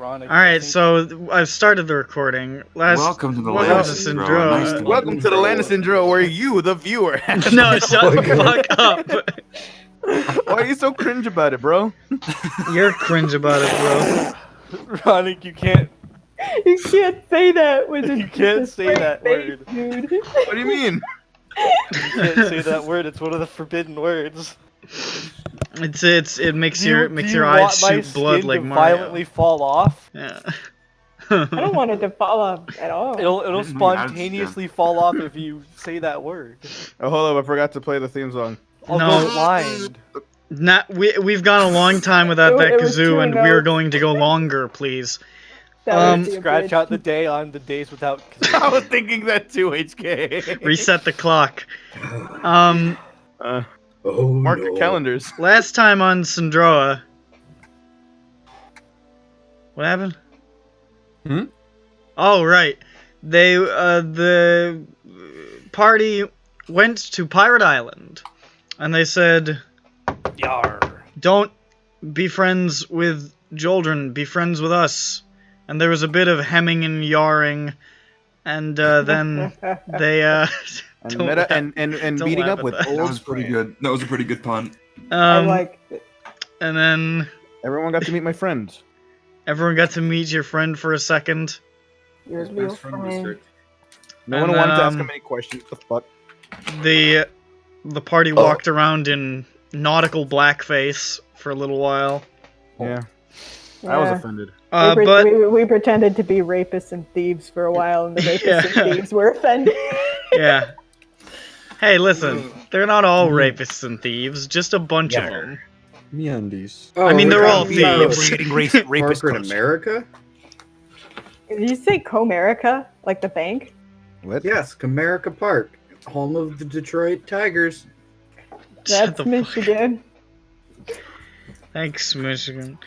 Alright, so I've started the recording. Welcome to the land of SINDROA. Nice to Welcome to the land of SINDROA, where you, the viewer, has No, shut the fuck up. Why are you so cringe about it, bro? You're cringe about it, bro. Ronick, you can't say that with a You can't say that face, word. dude. What do you mean? You can't say that word. It's one of the forbidden words. It makes your Do you eyes want my shoot blood skin like to Mario. violently fall off? Yeah. I don't want it to fall off at all. It'll spontaneously fall off if you say that word. Oh, hold up, I forgot to play the theme song. I'll No. go blind. We've gone a long time without that It was kazoo, two and notes. we're going to go longer, please. That would be a Scratch bridge. out the day on the days without. I was thinking that too, HK. Reset the clock. Mark your calendars. Last time on SINDROA. What happened? Oh, right. The party went to Pirate Island, and they said, Yar. don't be friends with Joldrin, be friends with us. And there was a bit of hemming and yarring, and then they And don't meta laugh- and don't meeting laugh up at with that. old That was pretty friends. good. That was a pretty good pun. I like it. and then Everyone got to meet my friend. everyone got to meet your friend for a second. Your real friend. No And one then, wanted to ask him any questions. What the fuck? The party walked around in nautical blackface for a little while. Yeah. I was Yeah. offended. But we pretended to be rapists and thieves for a while, and the rapists and thieves were offended. yeah. Hey, listen, they're not all rapists and thieves, just a bunch of them. MeUndies. I mean, they're all We're thieves. getting rapist Margaret codes. America? Did you say Comerica? Like the bank? What? Yes, Comerica Park, home of the Detroit Tigers. Shut That's the fuck- Michigan. Thanks, Michigan.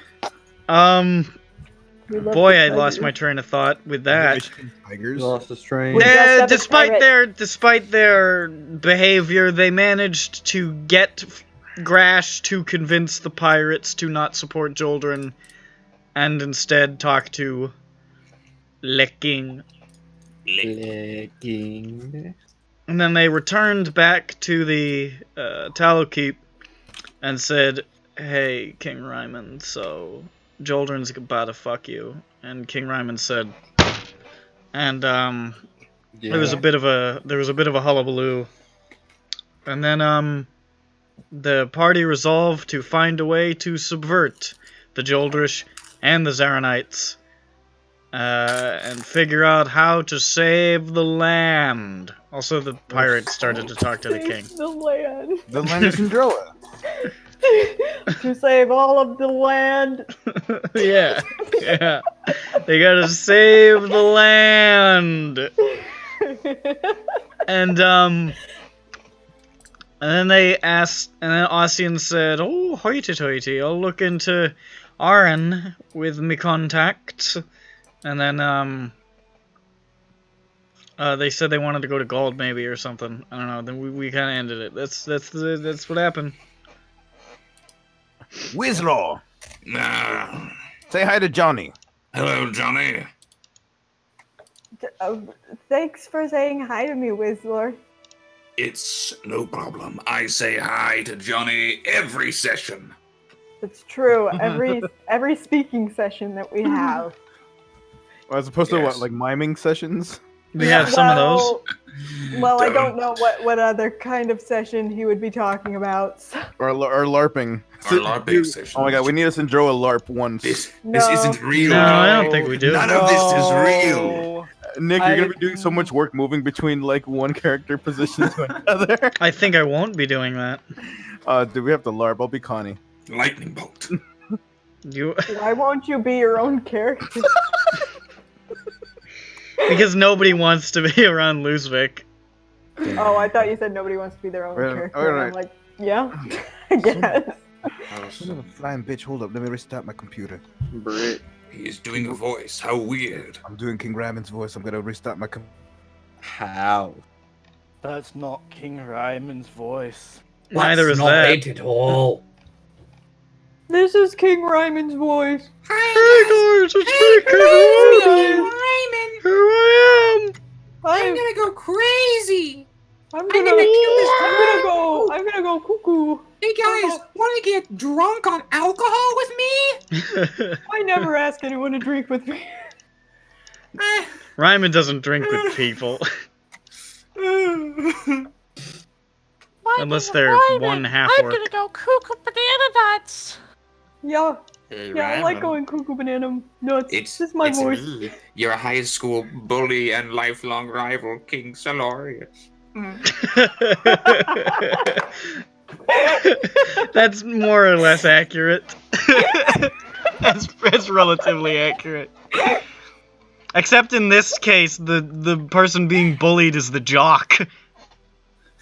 We love Boy, the I lost Tigers. my train of thought with that. He Tigers. lost his train. We dressed up as Despite their behavior, they managed to get Grash to convince the pirates to not support Joldrin, and instead talk to Lecking. Licking. And then they returned back to the Tallow Keep and said, "Hey, King Ryman, so Joldrin's about to fuck you." And King Ryman said, and there was a bit of a hullabaloo. And then the party resolved to find a way to subvert the Joldrish and the Zaranites, and figure out how to save the land. Also, the pirates started to talk to the king. Save the land. The land of SINDROA. To save all of the land. yeah. They gotta save the land. And then they asked, and then Ossian said, "Oh, hoity-toity, I'll look into Aaron with me contacts." And then they said they wanted to go to Gold maybe or something. I don't know. Then we kind of ended it. That's what happened. Wizlaw. Ah, Say hi to Johnny. hello, Johnny. Thanks for saying hi to me, Whistler. It's no problem. I say hi to Johnny every session. It's true. Every speaking session that we have. As opposed to Yes. what, like miming sessions? We have some of those. Well, I don't know what other kind of session he would be talking about. So. Or LARPing? Our LARPing session. Oh my god, we need a SINDROA LARP once. This No. isn't real. No, I Johnny. don't think we do. None of this is real. Nick, you're gonna be doing so much work moving between like one character position to another. I think I won't be doing that. Do we have to LARP? I'll be Connie. Lightning bolt. You Why won't you be your own character? because nobody wants to be around Luhhzwick. Oh, I thought you said nobody wants to be their own Right, character. alright. I'm like, yeah, I guess. Son of a flying bitch, hold up, let me restart my computer. Brit. He is doing a voice. How weird. I'm doing King Ramon's voice, I'm gonna restart my How? That's not King Ryman's voice. Neither is not that. it at all. This is King Ryman's voice. Hey guys, it's me, King Ryman. Ryman, Here I am. I'm gonna go crazy. I'm gonna gonna kill this I'm gonna go cuckoo. Hey guys, want to get drunk on alcohol with me? I never ask anyone to drink with me. Ryman doesn't drink with people. Unless they're one half orc. I'm gonna go cuckoo banana nuts. Yeah, Hey, yeah, I like going cuckoo banana nuts. It's This is my voice. me, your high school bully and lifelong rival, King Solarius. That's more or less accurate. That's relatively accurate. Except in this case, the person being bullied is the jock.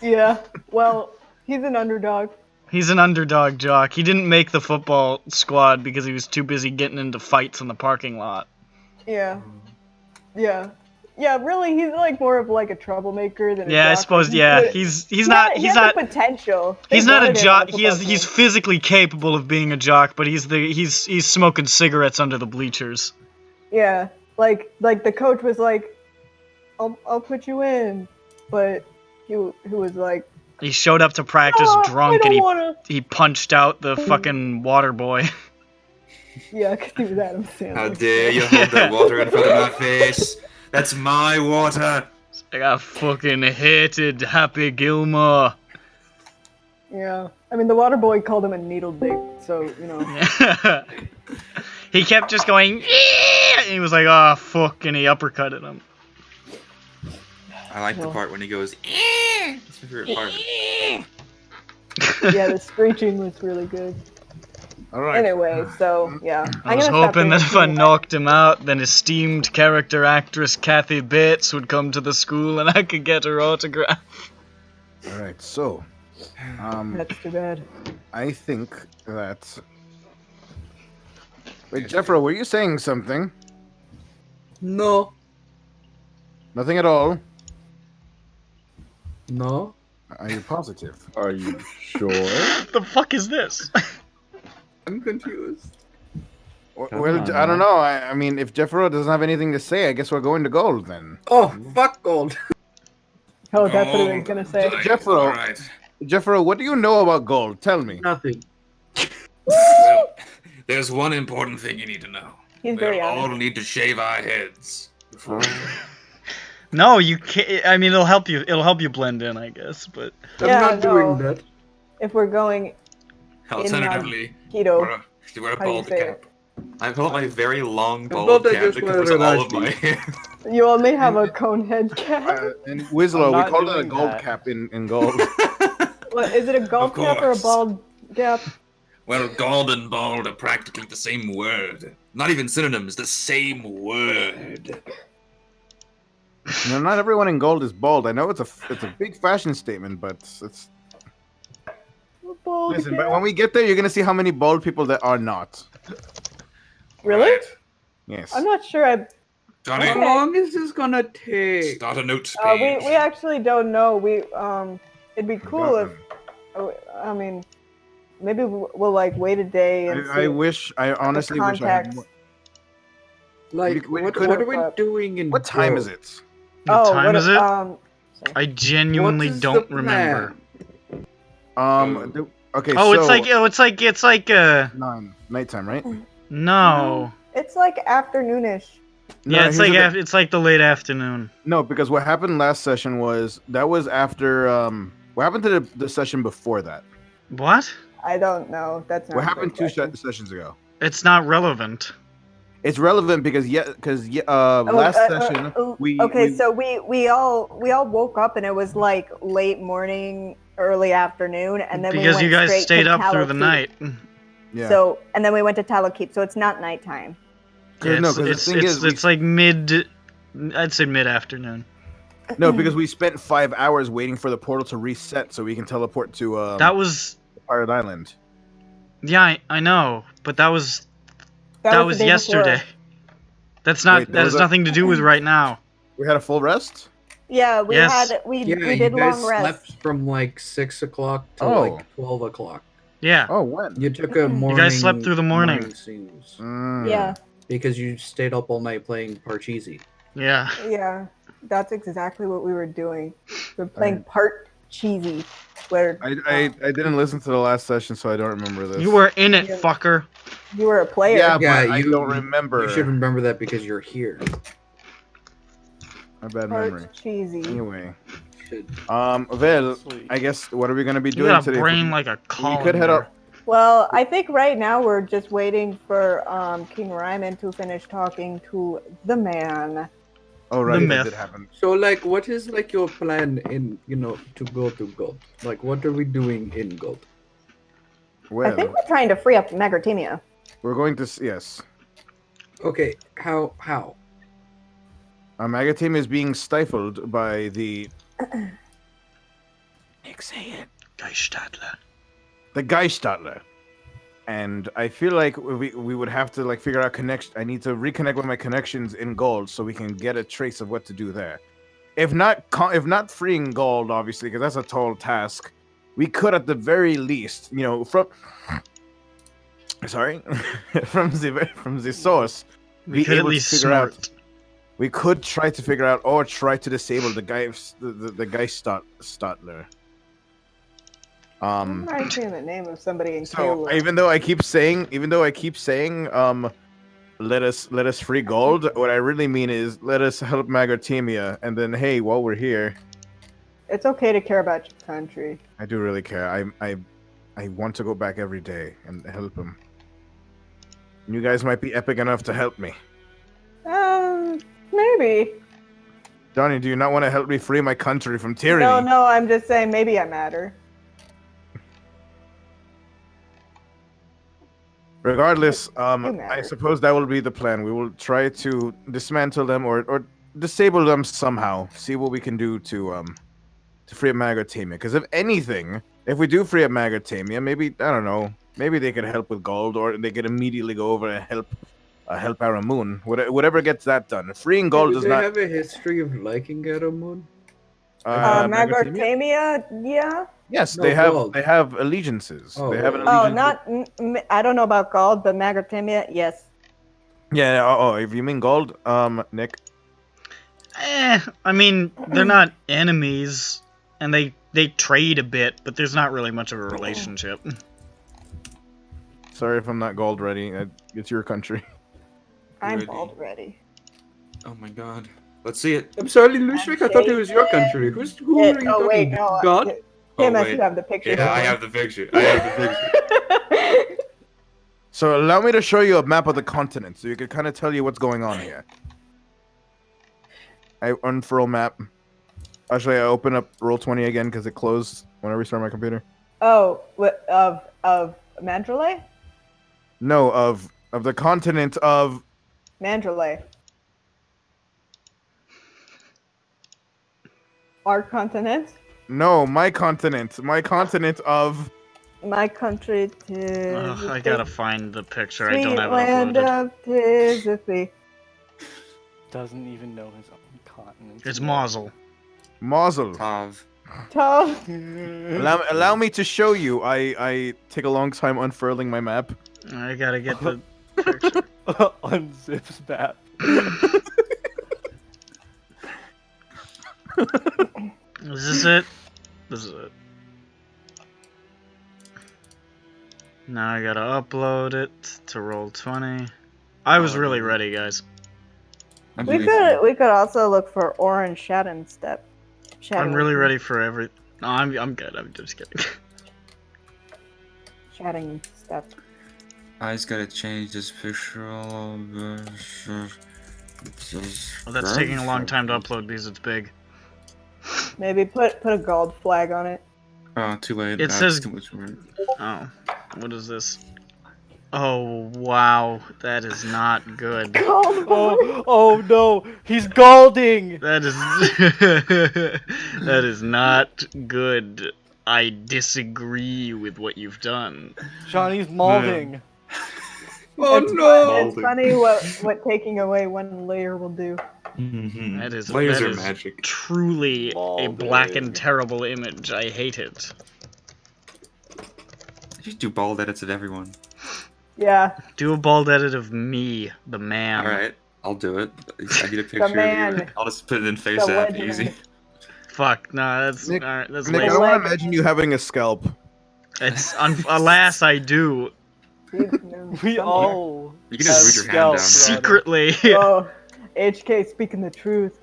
Yeah, well, he's an underdog. He's an underdog jock. He didn't make the football squad because he was too busy getting into fights in the parking lot. Yeah. Yeah. Yeah, really, he's like more of like a troublemaker than a Yeah, I jock. suppose. He Yeah, could- he's he not has the potential. potential. He's They not a wanted him jock. on the He's football physically capable of being a jock, but he's smoking cigarettes under the bleachers. team. Yeah, like the coach was like, "I'll put you in," but he was like, He showed up to practice "Ah, I drunk don't and wanna." he punched out the fucking water boy. Yeah, because he was Adam Sandler. How dare you hold that water in front of my face? That's my water. I fucking hated Happy Gilmore. Yeah, I mean the water boy called him a needle dick, so you know. He kept just going, yeah! And he was like, oh fuck, and he uppercutted him. I like the part when he goes, eh. That's my favorite part. Yeah, the screeching was really good. Alright. Anyway, so yeah, I was hoping that if I knocked him out, then esteemed character actress Kathy Bates would come to the school and I could get her autograph. Alright, so. That's too bad. I think that. Wait, Jeffro, were you saying something? No. Nothing at all. No. Are you positive? Are you sure? What the fuck is this? I'm confused. Well, on, I don't man. know. I mean, if Jeffro doesn't have anything to say, I guess we're going to gold then. Oh, fuck gold. Oh, that's what he was gonna say. Jeffro. Alright. Jeffro, what do you know about gold? Tell me. Nothing. Well, there's one important thing you need to know. He's We very all honest. need to shave our heads before we go. No, you can't. I mean, it'll help you. It'll help you blend in, I guess. But I'm Yeah, not no. doing that. If we're going Alternatively, keto, wear a how do you bald say cap. it? I pulled my very long thought bald they cap just that wanted covers an all of HD. my hair. You only have a cone head cap. And Winslow, I'm we not call it a doing gold that. cap in gold. What is it? A golf cap or a course. bald cap? Well, gold and bald are practically the same word. Not even synonyms, the same word. You know, not everyone in gold is bald. I know it's a big fashion statement, but it's. A bald Listen, cap. but when we get there, you're gonna see how many bald people there are not. Really? Right. Yes. I'm not sure. Johnny, How Okay. long is this gonna take? start a notes We page. actually don't know. It'd be cool if. Forgotten. I mean, maybe we'll like wait a day and see. I honestly wish I had contacts. more. Like, We what could've- are we doing in What time gold? is it? what time what is it? I What genuinely is don't the remember. plan? Okay. Oh, so it's like 9 nighttime, right? no. It's like afternoonish. No, Yeah, it's here's like the thing. it's like the late afternoon. No, because what happened last session was after what happened to the session before that? What? I don't know. That's not What a happened good 2 question. sessions ago? It's not relevant. It's relevant because last session we Okay, we- so we all woke up and it was like late morning, early afternoon, and then we Because went you guys straight stayed to up through the Tallow night. Keep. yeah. So and then we went to Tallow Keep, so it's not nighttime. Yeah, no, it's 'cause the it's thing it's, is, we- it's like mid. I'd say mid afternoon. no, because we spent 5 hours waiting for the portal to reset so we can teleport to That was Pirate Island. yeah, I know, but that was the was day yesterday. before. That's not. Wait, that that has was a- nothing to do with right now. We had a full rest. Yeah, Yes. we Yeah, did you guys long rest. slept from like 6 o'clock to Oh. like 12 o'clock. Yeah. Oh, when? You took a morning. guys slept through the morning. snooze Yeah, because you stayed up all night playing Parcheesi. Yeah. yeah. That's exactly what we were doing. We were playing part cheesy, where I didn't listen to the last session, so I don't remember this. You were in it, Yeah. fucker. you were a player. Yeah, Yeah, but I don't remember. You should remember that because you're here. My bad memory. Part cheesy. Anyway, Should. well, I guess what are we gonna be You doing got a today? brain like a We colander. could head up. Well, I think right now we're just waiting for King Ryman to finish talking to the man. Oh right, The that myth. did happen. So, like, what is like your plan in to go to Gold? Like, what are we doing in Gold? Well, I think we're trying to free up Magortamian. we're going to yes. Okay, how? Magotamian is being stifled by the. Nick, say it. Geistadler. The Geistadler. And I feel like we would have to like figure out connection. I need to reconnect with my connections in Gold so we can get a trace of what to do there. If not freeing Gold, obviously, because that's a tall task, we could at the very least, from the source, We be could at able to least figure out. snort. We could try to figure out or try to disable the Geistadler. Reminds me of the name of somebody in So Caleb. even though I keep saying, let us free Gold, what I really mean is let us help Magortamia, and then hey, while we're here, It's okay to care about your country. I do really care. I want to go back every day and help him. You guys might be epic enough to help me. Maybe. Johnny, do you not want to help me free my country from tyranny? No, I'm just saying maybe I matter. Regardless, matter. I suppose that will be the plan. We will try to dismantle them or disable them somehow. See what we can do to free up Magortamia. Because if anything, if we do free up Magortamia, maybe I don't know, maybe they could help with Gold, or they could immediately go over and help Aramoon. Whatever gets that done. Freeing Gold Do does they not. have a history of liking Aramoon? Magortamia? Magortamia, yeah. Yes, No, they have. Gold. They have allegiances. Oh, they have an Oh, allegiance. I don't know about Gold, but Magortamia, yes. Yeah. Oh, if you mean Gold, Nick. I mean, they're not enemies, and they trade a bit, but there's not really much of a relationship. Sorry if I'm not Gold ready. It's your country. I'm Ready. bald ready. Oh my god. Let's see it. I'm sorry, Luhhzwick. I thought it was your country. Who are you Oh wait, talking? no. God? Tim, Oh, you wait. have the picture. Yeah, I have the picture. I have the picture. So allow me to show you a map of the continent, so you can kind of tell you what's going on here. I unfurl map. Actually, I open up Roll20 again because it closed when I restart my computer. Oh, what, of Mandalay? No, of the continent of. Mandalay. Our continent? No, my continent. My continent of. My country is Ugh, I gotta find the picture. I sweet don't have it land uploaded. of Tiziphy. Doesn't even know his own continent. It's Mosul. Mosul. Tav. Tom. Allow me to show you. I take a long time unfurling my map. I gotta get the picture. Unzips map. Is this it? This is it. Now I gotta upload it to Roll20. I was really ready, guys. I'm We doing could also look for Orange Shadow Step. I'm really ready for every. No, I'm good. I'm just kidding. Shadowing Step. I just gotta change this picture all over. Well, that's taking a long time to upload because it's big. Maybe put a gold flag on it. Oh, too late. It That's says- too much work. Oh, what is this? Oh wow, that is not good. Gold Oh no, he's galding. That is that is not good. I disagree with what you've done. Johnny's malding. Oh no! It's funny what taking away one layer will do. Mm-hmm. That is Layers that are is magic. truly a black and terrible image. I hate it. Just do bald edits of everyone. Yeah, Do a bald edit of me, the man. Alright, I'll do it. I need a picture of man. you. I'll just put it in the face app, legend. easy. Fuck, no, that's Nick- alright. That's Nick, I lazy. don't want to imagine you having a scalp. It's alas, I do. We all. You can just root your hand down. Secretly. Oh, HK speaking the truth.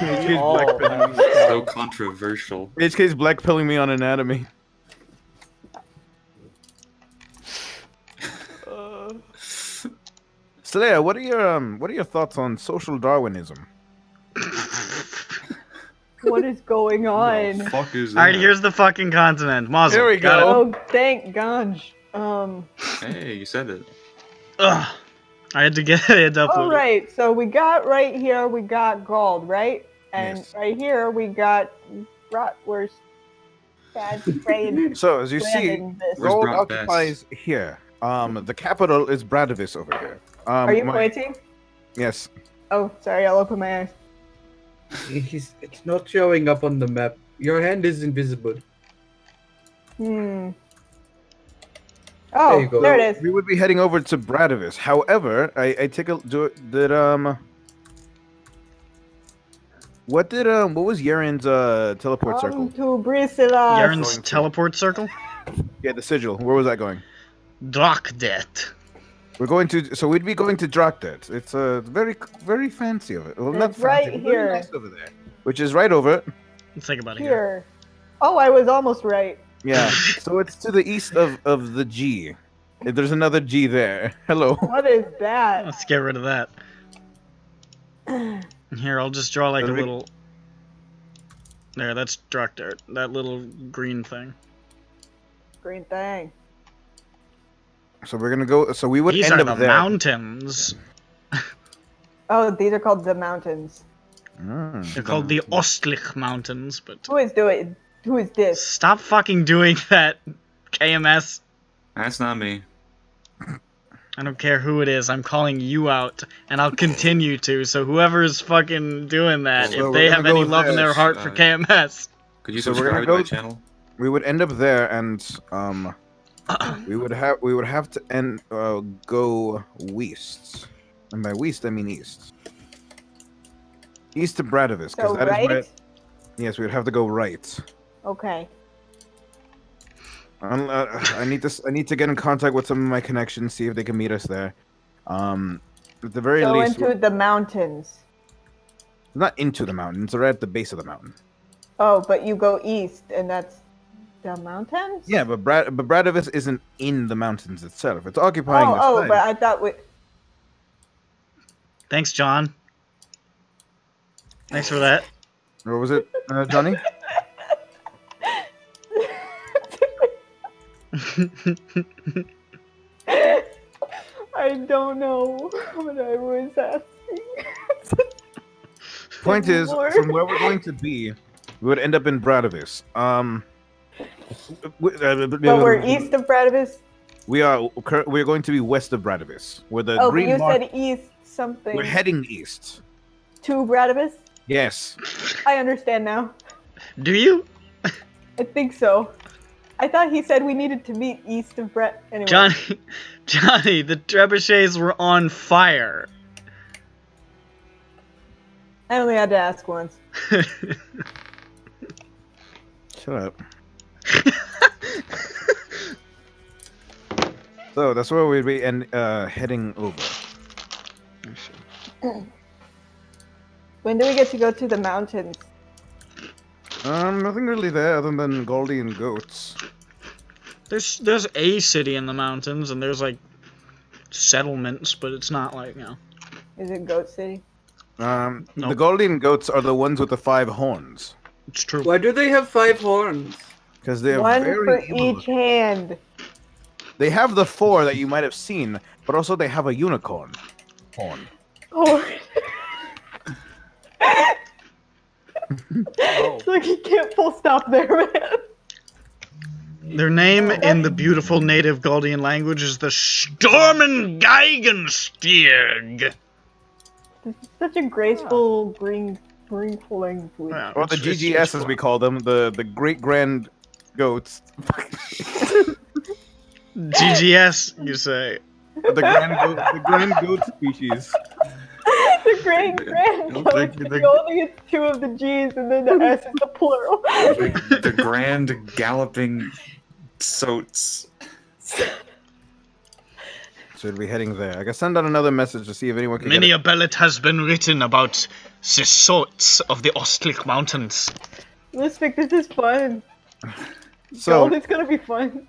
We all have So controversial. HK's blackpilling me on anatomy. Saleya, what are your thoughts on social Darwinism? What is going on? The fuck is that? Alright, here's the fucking continent. Mazel. Here we Got go. Oh, thank Ganj. Hey, you said it. it. Ugh. I had to get it up. All right, so we got right here, we got gold, right? And Yes. right here, we got bratwurst. Bad trade. So as you see, landing this. Where's gold Brat Bass? occupies here. The capital is Bradavis over here. Are you my- pointing? Yes. Oh, sorry, I'll open my eyes. It's not showing up on the map. Your hand is invisible. Oh, There you go. there it is. We would be heading over to Bradavis. However, I take a what was Yaren's teleport circle? To Brisela. Yaren's teleport circle? Yeah, the sigil. Where was that going? Drakdet. We're going to, so we'd be going to Drakdet. It's very, very fancy of it. Well, not It's right fancy, but very here. nice over there. Which is right over. Let's think about it here. Here. Oh, I was almost right. Yeah. So it's to the east of the G. There's another G there. Hello. What is that? Let's get rid of that. Here, I'll just draw like a That'll be- little... There, that's Drakdet. That little green thing. Green thing. So we're gonna go. So we would These end are up the there. mountains. Oh, these are called the mountains. Mm. They're called the Ostlich Mountains, but... Who is doing? Who is this? Stop fucking doing that, KMS. That's not me. I don't care who it is, I'm calling you out, and I'll continue to, so whoever's fucking doing that, So if we're they gonna have go any with love in their this, heart for KMS. Could you So we're gonna subscribe to my go- channel? We would end up there, and we would have to end go west, and by west I mean east. East to Bradavis, because So that is right? where. Yes, we would have to go right. Okay. I need to get in contact with some of my connections, see if they can meet us there. At the very Go least, into the mountains. not into the mountains, they're at the base of the mountain. Oh, but you go east, and that's the mountains? Yeah, but Bradavis isn't in the mountains itself. It's occupying the Oh, side. but I thought we... Thanks, John. Thanks for that. What was it, Johnny? I don't know what I was asking. Point is, More. from where we're going to be, we would end up in Bradavis. But we're east of Bradavis? We're going to be west of Bradavis. Where the Oh, but green you mark- said east something. We're heading east. To Bradavis? Yes. I understand now. Do you? I think so. I thought he said we needed to meet east of Brett. Anyway. Johnny, the trebuchets were on fire. I only had to ask once. Shut up. So that's where we'd be heading over. When do we get to go to the mountains? Nothing really there other than Goldie and goats. There's a city in the mountains, and there's like settlements, but it's not like, you know. Is it Goat City? The Nope. Goldie and goats are the ones with the 5 horns. It's true. Why do they have 5 horns? Because they're One very for evil. each hand. They have the 4 that you might have seen, but also they have a unicorn horn. Oh. It's like you can't full stop there, man. Their name in the beautiful native Galdian language is the Stormengeigenstieg. This is such a graceful, green language. Yeah, Or the it's- it's- GGS it's as cool. we call them, the Great Grand goats. GGS, you say. The grand goat species. The grand goat. You only get 2 of the G's, and then the S is the plural. The grand galloping soats. Should be heading there. I can send out another message to see if anyone can Many get a bellet has been written about the sorts of the Ostlik Mountains. Luhhzwick, this is fun. So Gold is gonna be fun.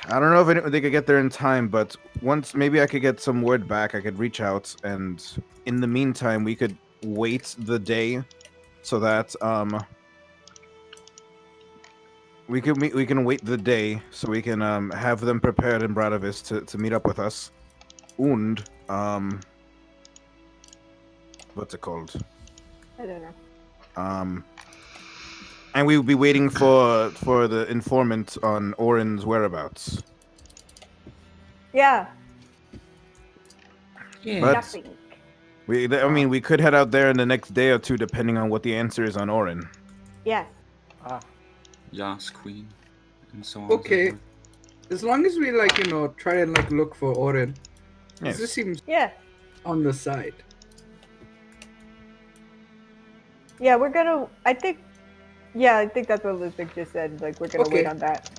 I don't know if they could get there in time, but once maybe I could get some word back, I could reach out, and in the meantime, we could wait the day so that we can wait the day so we can have them prepared in Bradavis to meet up with us. And what's it called? I don't know. And we will be waiting for the informant on Orin's whereabouts. Yeah. But Shopping. we could head out there in the next day or two, depending on what the answer is on Orin. Yes. Yas, queen, and so on. Okay. As long as we try and look for Orin. Yes. This seems Yeah. on the side. Yeah, we're gonna. I think that's what Luhhzwick just said. Like, we're gonna wait on that.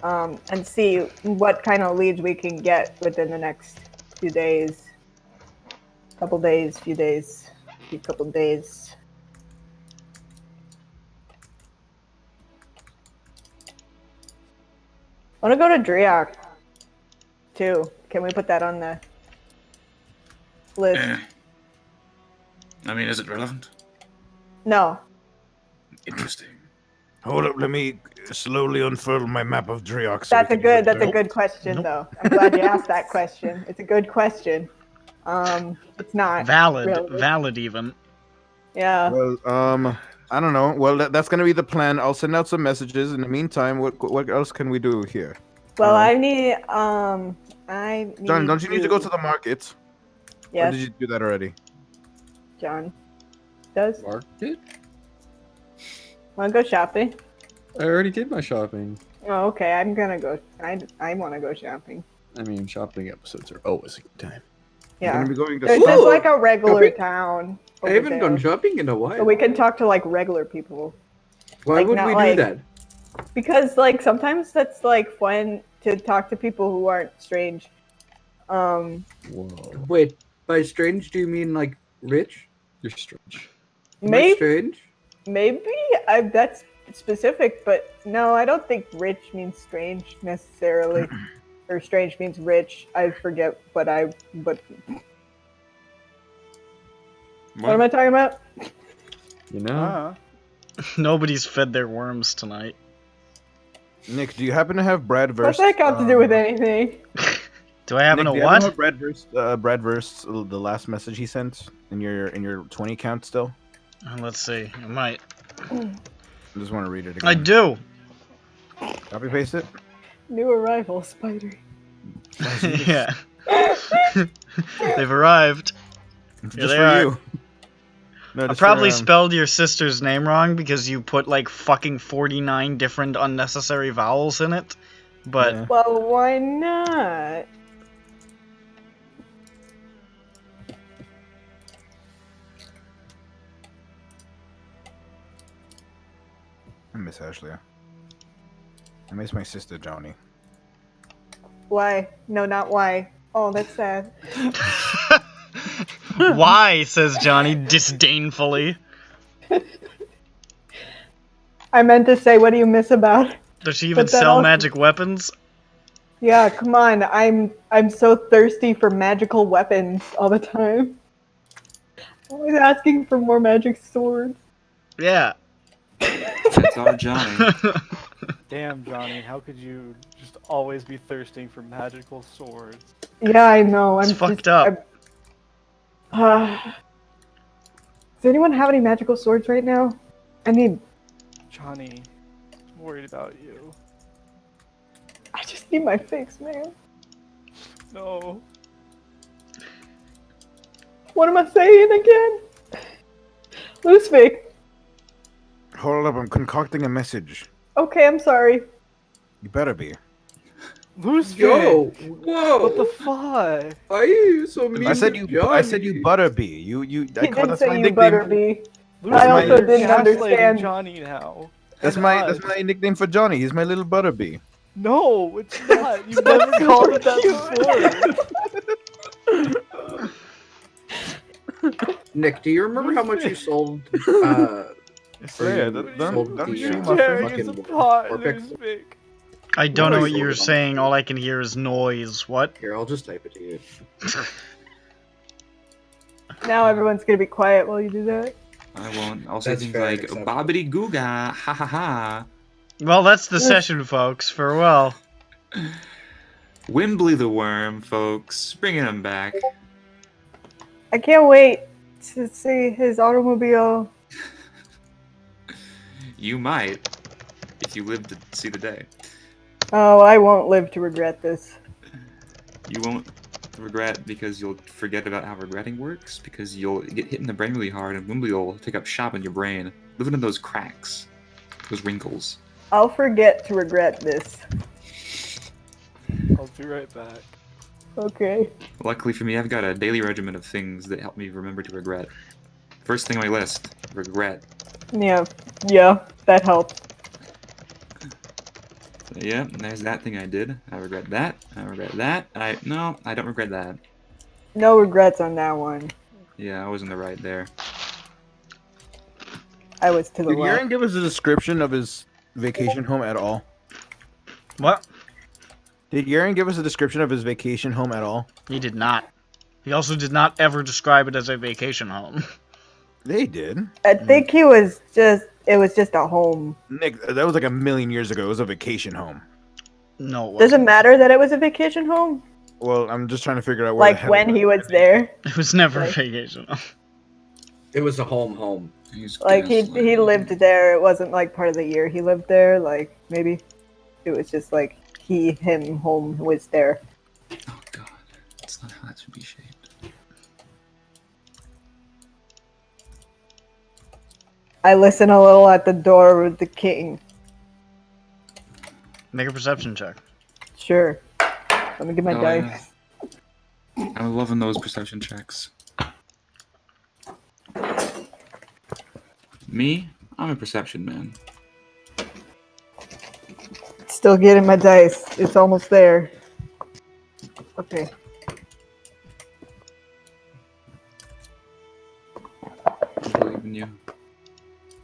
And see what kind of leads we can get within the next few days. Couple days. I wanna go to Driak too. Can we put that on the list? I mean, is it relevant? No. Interesting. Hold up, let me slowly unfurl my map of Driox. That's a good question though. I'm glad you asked that question. It's a good question. It's not Valid even. Yeah. Well, I don't know. Well, that's gonna be the plan. I'll send out some messages. In the meantime, what else can we do here? Well, I need John, don't you need to go to the market? Or Yes, did you do that already? John does. Market? Wanna go shopping? I already did my shopping. Oh, okay. I'm gonna go. I wanna go shopping. I mean, shopping episodes are always a good time. You're Yeah. gonna be going to There's just Oh, like a regular shopping? town. I over haven't there. gone shopping in a while. So we can talk to like regular people. Why like, would not we like- do that? Because like sometimes that's like fun to talk to people who aren't strange. Whoa. Wait, by strange do you mean like rich? You're strange. Am I Maybe strange? that's specific, but no, I don't think rich means strange necessarily. Or strange means rich. I forget what am I talking about? You know? Nobody's fed their worms tonight. Nick, do you happen to have Brad What's verse? that got to do with anything? Do I have Nick, a do you what? have Brad verse, the last message he sent in your 20 count still? Let's see. I might. I just want to read it again. I do. Copy paste it. New arrival, spider. Yeah. They've arrived. Here Just they for are. you. No, I just probably for, spelled your sister's name wrong because you put like fucking 49 different unnecessary vowels in it. But Yeah. Well, why not? I miss Ashley. I miss my sister Johnny. Why? No, not why. Oh, that's sad. why, says Johnny disdainfully. I meant to say, what do you miss about? Does she even But that sell also- magic weapons? Yeah, come on. I'm so thirsty for magical weapons all the time. Always asking for more magic swords. Yeah. That's our Johnny. Damn, Johnny, how could you just always be thirsting for magical swords? Yeah, I know. It's I'm fucked just, up. Does anyone have any magical swords right now? I need. Johnny, I'm worried about you. I just need my fix, man. No. What am I saying again? Luhhzwick. Hold up, I'm concocting a message. Okay, I'm sorry. You better be. Luhhzwick! Yo, whoa! What the fuck? Why are you so mean I said to you. Johnny? I said you better be. You. He That's did my say you nickname. better be. Luhhzwick, I also you're didn't gaslighting understand. Johnny now. That's And my. us. That's my nickname for Johnny. He's my little butterbee. No, it's not. You've never called it that before. Nick, do you remember how much you sold? Yeah, sold don't the, shoot my Tearing fucking. us apart, Vortex. Luhhzwick. I don't know What what are you you're doing? saying. All I can hear is noise. What? Here, I'll just type it to you. Now everyone's gonna be quiet while you do that. I won't. I'll say That's things fair and like acceptable. "bobbity googa," ha ha ha. Well, that's the session, folks. Farewell. Wimbley the worm, folks, bringing him back. I can't wait to see his automobile. You might, if you live to see the day. Oh, I won't live to regret this. You won't regret because you'll forget about how regretting works, because you'll get hit in the brain really hard and Wimbley will take up shop in your brain, living in those cracks, those wrinkles. I'll forget to regret this. I'll be right back. Okay. Luckily for me, I've got a daily regimen of things that help me remember to regret. First thing on my list, regret. Yeah, that helped. So, yeah, and there's that thing I did. I regret that. I regret that. No, I don't regret that. No regrets on that one. Yeah, I was in the right there. I was to the Did left. Aaron give us a description of his vacation home at all? What? Did Aaron give us a description of his vacation home at all? He did not. He also did not ever describe it as a vacation home. They did. I think he was just. It was just a home. Nick, that was like a million years ago. It was a vacation home. No, it Does it wasn't. matter that it was a vacation home? Well, I'm just trying to figure out where the Like hell when he was there? It was never a Like- vacation home. It was a home. He's Like he gaslighting. lived there. It wasn't like part of the year he lived there. Like maybe it was just like home was there. Oh god, that's not how that should be shaped. I listen a little at the door with the king. Make a perception check. Sure. Let me get my Oh, dice. yeah. I'm loving those perception checks. Me? I'm a perception man. Still getting my dice. It's almost there. Okay. I believe in you.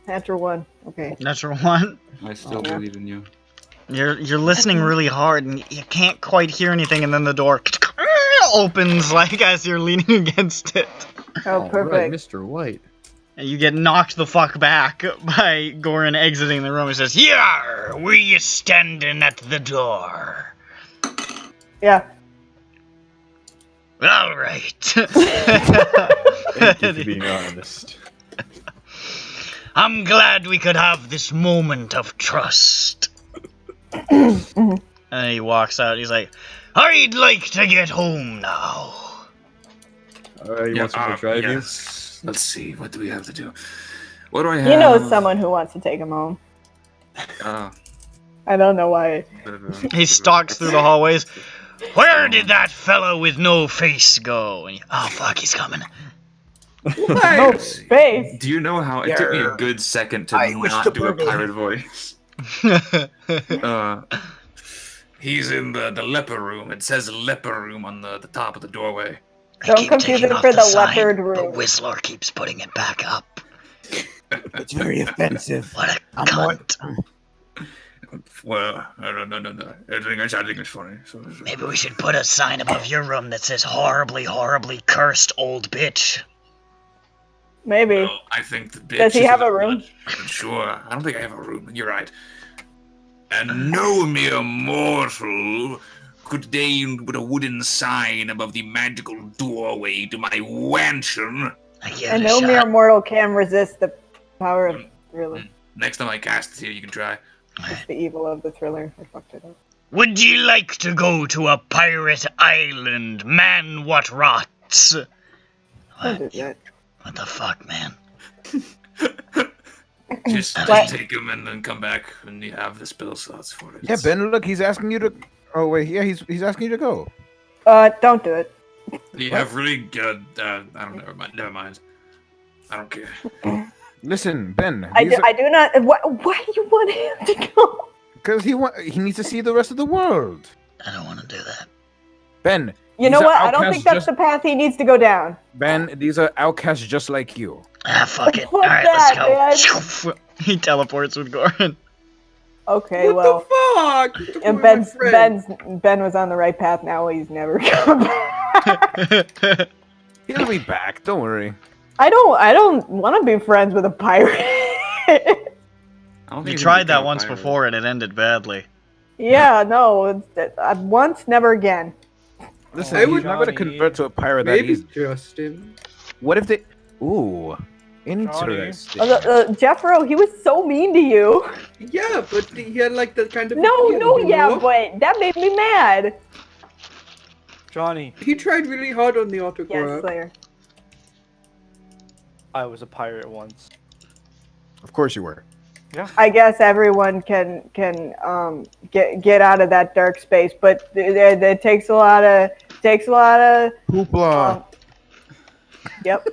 Natural one. Okay. Natural one. I still Yeah. believe in you. You're listening really hard and you can't quite hear anything, and then the door opens like as you're leaning against it. Oh, All perfect. right, Mr. White. And you get knocked the fuck back by Goran exiting the room. He says, "Here, were you standing at the door?" Yeah. All right. Thank you for being honest. I'm glad we could have this moment of trust. And then he walks out. He's like, "I'd like to get home now." You want someone to drive yes. Let's see, what do we have to do? What do I have? You know someone who wants to take him home. Oh, I don't know why. He stalks through the hallways. "Where did that fellow with no face go?" And oh fuck, he's coming. No face. do you know how it took me a good second to not do a pirate voice? He's in the leper room. It says leper room on the top of the doorway. Don't confuse it for the leopard room. But Whistler keeps putting it back up. It's very offensive. What a cunt. Well, no. I think it's funny. Maybe we should put a sign above your room that says "horribly, horribly cursed old bitch." Maybe. Well, I think the bitch Does he is have in a the room? blood. Sure. I don't think I have a room. You're right. And no mere mortal could deign with a wooden sign above the magical doorway to my mansion. I give And it a no shot. mere mortal can resist the power of thriller. Next time I cast it here, you can try. It's the evil of the thriller. I fucked it up. Would you like to go to a pirate island, man? What rots? Don't do that. What the fuck, man? Just What? take them and then come back when you have the spell slots for it. Yeah, Ben, look, he's asking you to. Oh wait, yeah, he's asking you to go. Don't do it. You have really good. I don't know. Never mind. I don't care. Listen, Ben. I do not. Why do you want him to go? Because he needs to see the rest of the world. I don't want to do that. Ben. You know these are what? I don't outcasts think that's the path he needs to go down. Ben, these are outcasts just like you. Ah, fuck it. Fuck Alright, that, let's go. He teleports with Goran. Okay, What well, the fuck? You took and away my friend. Ben was on the right path. Now he's never come back. He'll be back. Don't worry. I don't want to be friends with a pirate. I don't think You he's tried gonna that become a once pirate. before and it ended badly. Yeah, no, once, never again. Listen, I he's would- not going to Johnny. convert to a pirate that Maybe easy. Justin. What if they? Ooh, interesting. Jeffro, he was so mean to you. Yeah, but he had like that kind of. No, appeal, you know? but that made me mad. Johnny, He tried really hard on the Yes, autograph. Slayer. I was a pirate once. Of course you were. I guess everyone can get out of that dark space, but it takes a lot of Hoopla. Yep.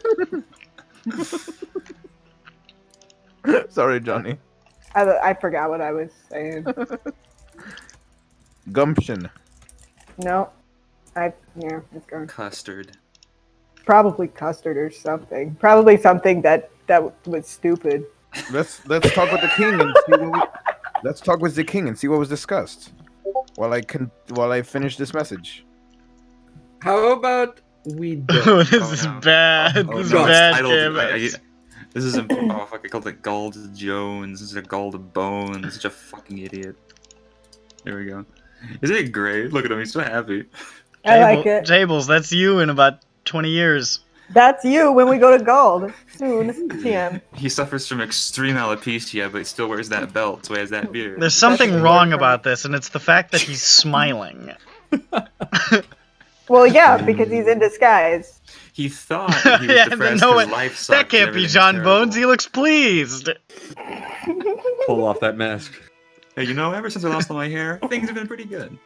Sorry, Johnny. I forgot what I was saying. Gumption. No, it's gone. Custard. Probably custard or something. Probably something that was stupid. Let's talk with the king and see what we. Let's talk with the king and see what was discussed. While I finish this message. How about we don't? Oh, this is no. bad. Oh, This is no, it's bad, titled- Kim. This is oh fuck! I called it Gald Jones instead of Gald Bones. Such a fucking idiot. There we go. Isn't it great? Look at him. He's so happy. I like it. Jables, that's you in about 20 years. That's you when we go to Gold soon. TM. He suffers from extreme alopecia, but he still wears that belt, so he has that beard. There's something wrong about this, and it's the fact that he's smiling. Well, yeah, because he's in disguise. He thought that he was Yeah, depressed no, because life sucked. that can't and be everything's John terrible. Bones. He looks pleased. Pull off that mask. Hey, you know, ever since I lost all my hair, things have been pretty good.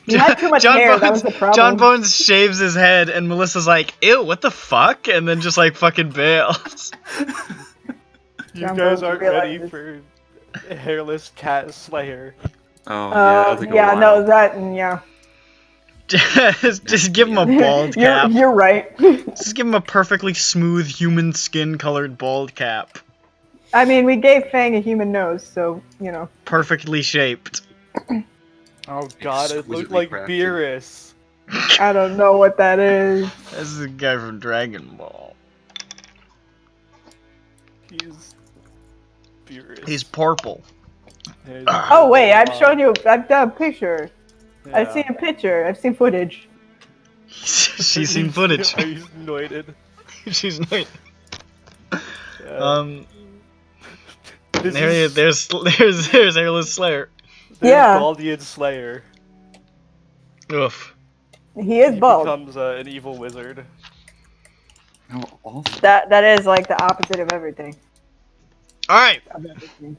You had too much hair, that was the problem. John Bones shaves his head, and Melissa's like, "Ew, what the fuck?" And then just like fucking bails. You John guys Bones aren't ready realizes- for hairless cat slayer. Oh, yeah, that'll take a yeah, while. no, that yeah. Just give him a bald cap. You're right. Just give him a perfectly smooth human skin colored bald cap. I mean, we gave Fang a human nose, so you know. Perfectly shaped. Oh god, it looked Exquisitely like crafted. Beerus. I don't know what that is. This is a guy from Dragon Ball. He's Beerus. He's purple. He's Oh wait, I've shown you. I've done a picture. Yeah. I've seen a picture. I've seen footage. She's seen footage. He's anointed. She's not. Yeah. This There he is. is- There's Hairless Slayer. There's Yeah. Baldian Slayer. Oof. He is He bald. becomes an evil wizard. How awful. That is like the opposite of everything. All right. Of everything.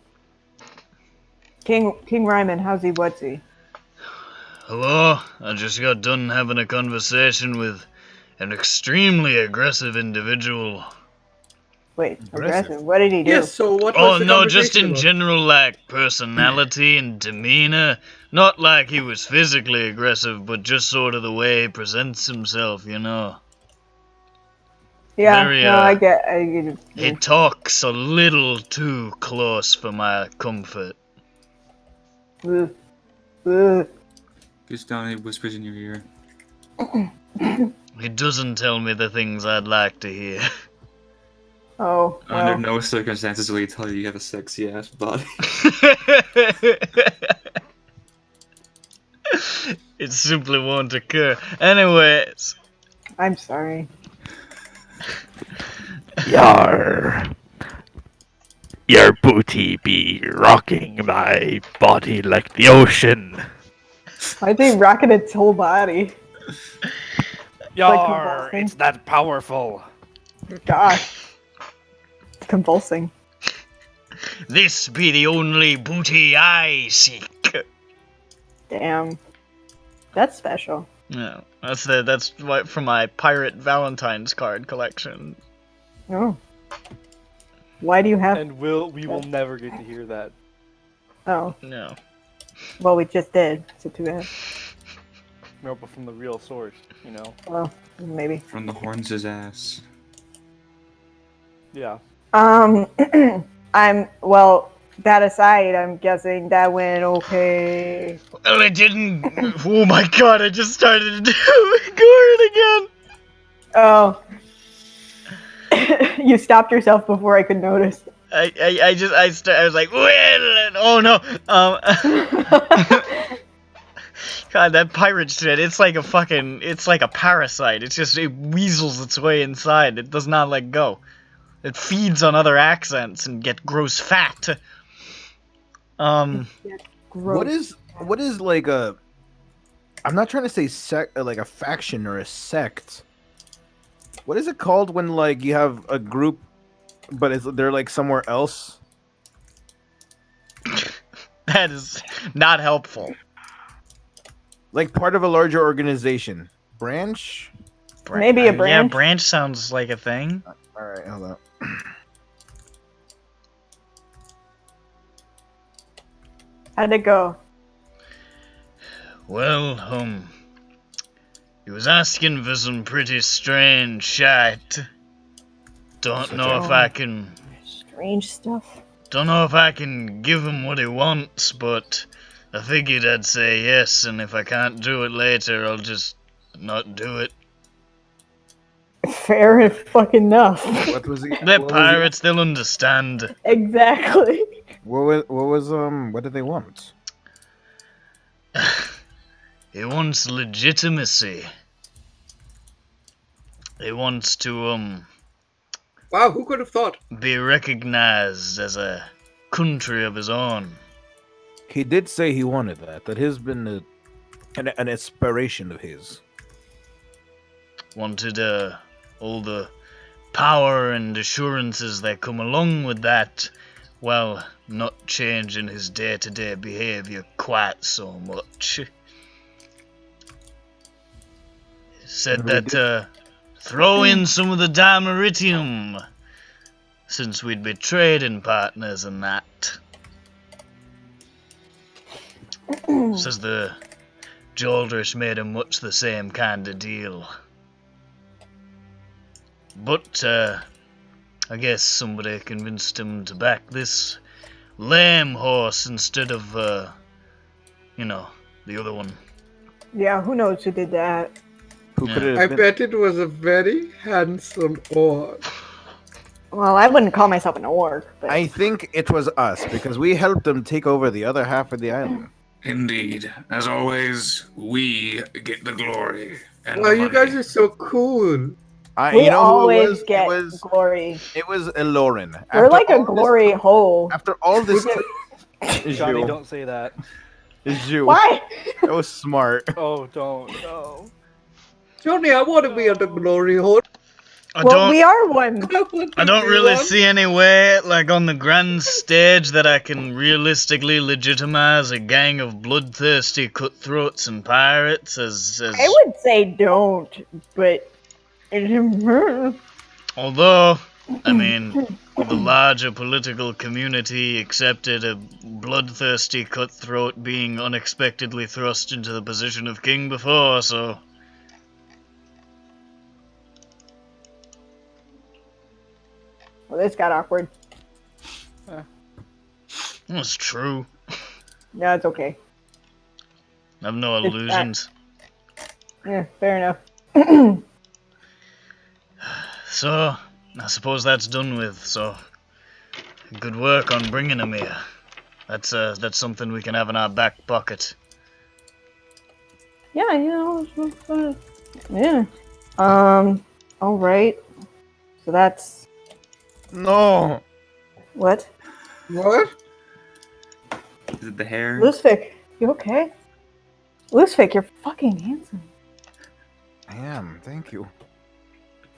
King Ryman, how's he? What's he? Hello. I just got done having a conversation with an extremely aggressive individual. Wait, Aggressive. aggressive. What did he do? Yes. So what? Oh was the no, just conversation in about? general, like personality and demeanor. Not like he was physically aggressive, but just sort of the way he presents himself, you know. Yeah, very, no, I get it. He talks a little too close for my comfort. Ugh. Ugh. Just down, he whispers in your ear. He doesn't tell me the things I'd like to hear. Oh, Under well. no circumstances will he tell you you have a sexy ass body. It simply won't occur. Anyways. I'm sorry. Yar. Your booty be rocking my body like the ocean. I think rocking its whole body. Yar, convulsing. it's that powerful. Gosh. convulsing. This be the only booty I seek. Damn. That's special. Yeah, that's what from my pirate Valentine's card collection. Oh. Why do you have... And we will never get to hear that. Oh. No. Well, we just did, so too bad. No, but from the real source, you know? Well, maybe. From the horns his ass. Yeah. Well, that aside, I'm guessing that went okay. Well, I didn't... Oh my god, I just started to do Gord again! Oh. You stopped yourself before I could notice. I was like, well, oh no, God, that pirate shit, it's like a parasite, it weasels its way inside, it does not let go. It feeds on other accents and grows fat. What is like a... I'm not trying to say like a faction or a sect. What is it called when like you have a group, but they're like somewhere else? That is not helpful. Like part of a larger organization. Branch? Maybe a branch? Yeah, branch sounds like a thing. Alright, hold on. How'd it go? Well, he was asking for some pretty strange shit. Don't know if I can... Strange stuff? Don't know if I can give him what he wants, but I figured I'd say yes, and if I can't do it later, I'll just not do it. Fair fucking enough. What was he? They're pirates, they'll understand. Exactly. What did they want? He wants legitimacy. He wants to, Wow, who could have thought? be recognized as a country of his own. He did say he wanted that. That has been an aspiration of his. Wanted, all the power and assurances that come along with that, while not changing his day-to-day behavior quite so much. He said that, throw in some of the dimeritium, since we'd be trading partners and that. Says the Jaldrish made him much the same kind of deal. But, I guess somebody convinced him to back this lame horse instead of, the other one. Yeah, who knows who did that? Who could it I have been? bet it was a very handsome orc. Well, I wouldn't call myself an orc, but... I think it was us, because we helped them take over the other half of the island. Indeed. As always, we get the glory. And Wow, the you money. guys are so cool. We You know who always it get was? glory. It was Elorin. We're After like a all this- glory hole. After all this... Johnny, Joe. don't say that. Joe. Why? That was smart. Oh, don't. No. Johnny, I want to be on the glory hole. Well, we are one. I don't really see any way, like on the grand stage, that I can realistically legitimize a gang of bloodthirsty cutthroats and pirates as... I would say don't, but... Although, I mean, the larger political community accepted a bloodthirsty cutthroat being unexpectedly thrust into the position of king before, so... Well, this got awkward. That's true. No, it's okay. I've no It's illusions. Yeah, fair enough. So, I suppose that's done with, so... Good work on bringing him here. That's something we can have in our back pocket. Yeah, yeah. Alright. So that's... No! What? What? Is it the hair? Luhhzwick, you okay? Luhhzwick, you're fucking handsome. I am, thank you.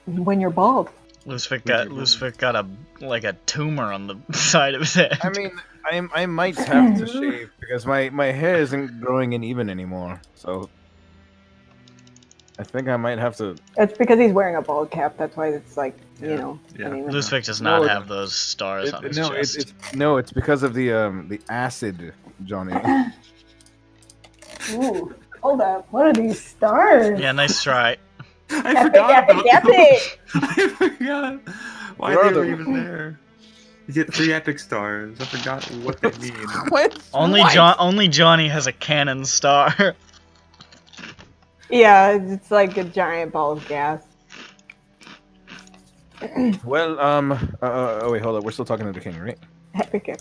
When you're bald. Luhhzwick got a tumor on the side of his head. I mean, I might have to shave because my hair isn't growing in even anymore. So I think I might have to. It's because he's wearing a bald cap. That's why it's like, you know. Yeah. uneven. Luhhzwick does not No, have those stars on his chest. It's because of the acid, Johnny. Ooh, hold up. What are these stars? Yeah, nice try. I forgot about epic. I forgot why Where are they were they? even there. You get 3 epic stars. I forgot what they mean. Only Johnny has a cannon star. Yeah, it's like a giant ball of gas. Well, oh wait, hold up. We're still talking to the king, right? Epic.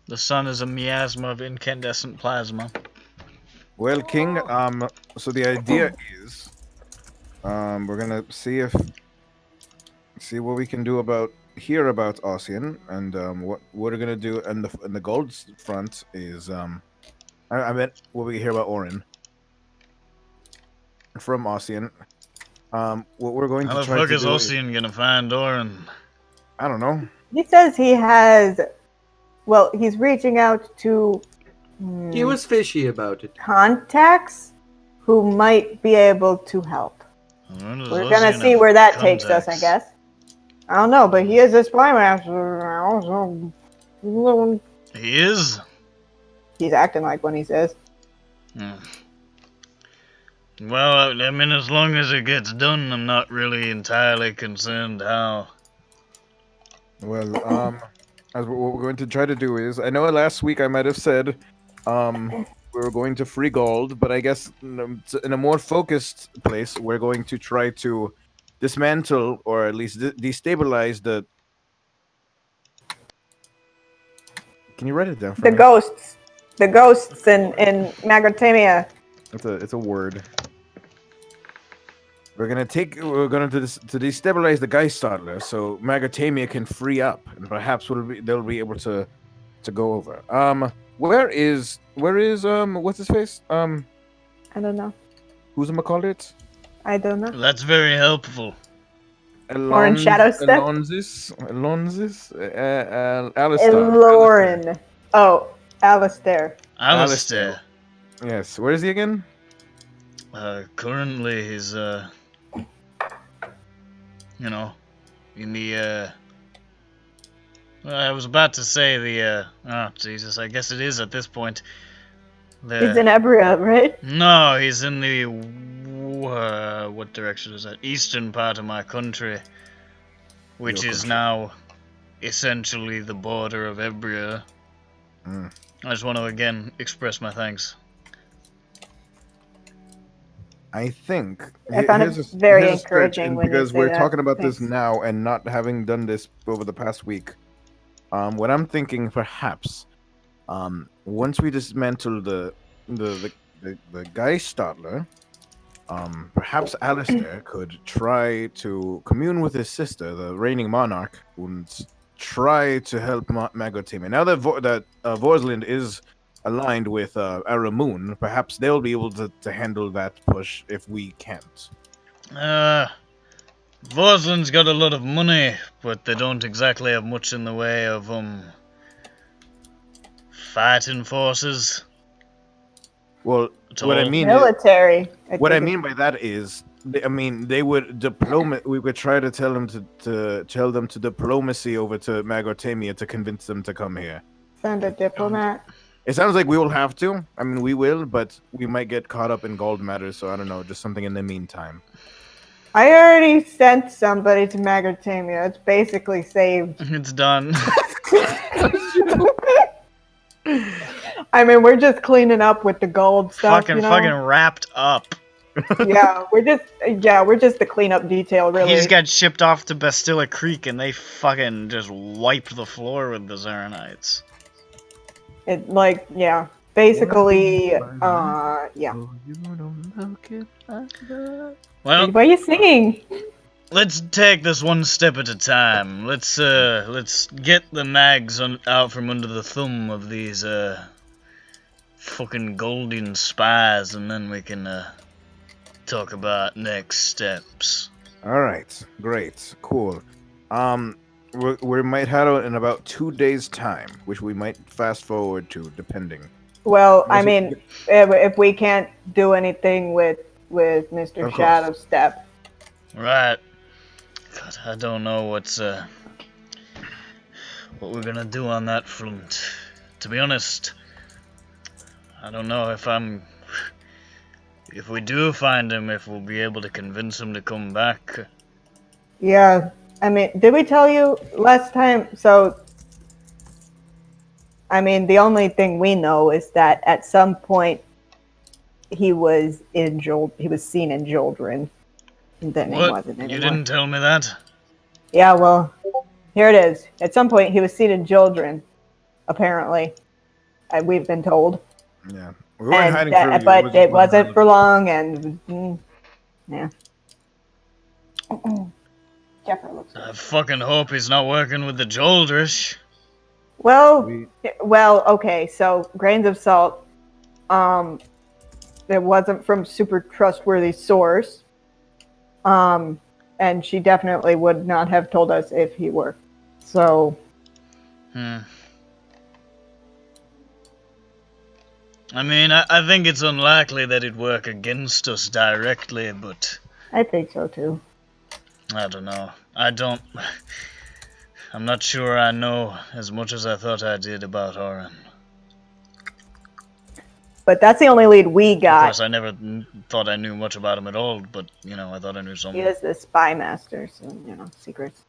The sun is a miasma of incandescent plasma. Well, king, so the idea is, we're gonna see what we can do about Ossian, and what we're gonna do in the gold front is, I meant what we hear about Orin from Ossian. What we're going How to the try fuck to is do Ossian gonna find Orin? I don't know. He says he has. Well, he's reaching out to. He was fishy about it. Contacts who might be able to help. We're gonna see where that takes us, I guess. I don't know, but he is a spy master now, so He is? he's acting like when he says. Well, I mean, as long as it gets done, I'm not really entirely concerned how. Well, as what we're going to try to do is, I know last week I might have said, we were going to free gold, but I guess in a more focused place, we're going to try to dismantle or at least destabilize the. Can you write it down for The me? the ghosts in Magortamia. It's a word. We're going to destabilize the Geistadler so Magortamia can free up, and perhaps they'll be able to go over. Where is what's his face? I don't know. Who's called it? I don't know. That's very helpful. Or in Shadow Step? Alonsis? Alistair. Lauren. Oh, Alistair. Alistair. Yes. Where is he again? Currently he's, you know, in the, well, I was about to say the, oh, Jesus, I guess it is at this point. He's in Ebria, right? No, he's in the, what direction is that? Eastern part of my country, which is now essentially the border of Ebria. I just want to again express my thanks. I think I found it very encouraging when because you say we're that. talking about Thanks. this now and not having done this over the past week. What I'm thinking, perhaps, once we dismantle the Geistadler, perhaps Alistair could try to commune with his sister, the reigning monarch, and try to help Magortamian. Now that Vorslind is aligned with Aramoon, perhaps they'll be able to handle that push if we can't. Voslind's got a lot of money, but they don't exactly have much in the way of, fighting forces. Well, what I mean military. What I mean by that is, they would we would try to tell them to diplomacy over to Magortamia to convince them to come here. Send a diplomat. It sounds like we will have to. I mean, we will, but we might get caught up in gold matters, so I don't know, just something in the meantime. I already sent somebody to Magortamia. It's basically saved. It's done. I mean, we're just cleaning up with the gold stuff. Fucking wrapped up. Yeah, we're just the cleanup detail, really. He just got shipped off to Bastilla Creek, and they fucking just wiped the floor with the Zaranites. It basically, yeah. Well, What are you singing? let's take this one step at a time. Let's get the mags out from under the thumb of these fucking golden spies, and then we can talk about next steps. All right, great, cool. We might head out in about 2 days' time, which we might fast forward to, depending. Well, I mean, if we can't do anything with Mr. Of course. Shadowstep, Right. God, I don't know what we're gonna do on that front. To be honest, I don't know if we do find him, if we'll be able to convince him to come back. yeah. I mean, did we tell you last time? So, I mean, the only thing we know is that at some point he was seen in Joldrin, and then he What? wasn't anymore. You didn't tell me that? Yeah, well, here it is. At some point he was seen in Joldrin, apparently. We've been told. Yeah. We weren't hiding from you. But it wasn't for long, and yeah. Jeffrey looks good. I fucking hope he's not working with the Joldrish. Well, okay, so grains of salt. It wasn't from super trustworthy source. And she definitely would not have told us if he were. So. I mean, I think it's unlikely that it'd work against us directly, but I think so too. I don't know. I'm not sure I know as much as I thought I did about Oren. But that's the only lead we Of got. course, I never thought I knew much about him at all, but, I thought I knew He something. is the spy master, so, secrets.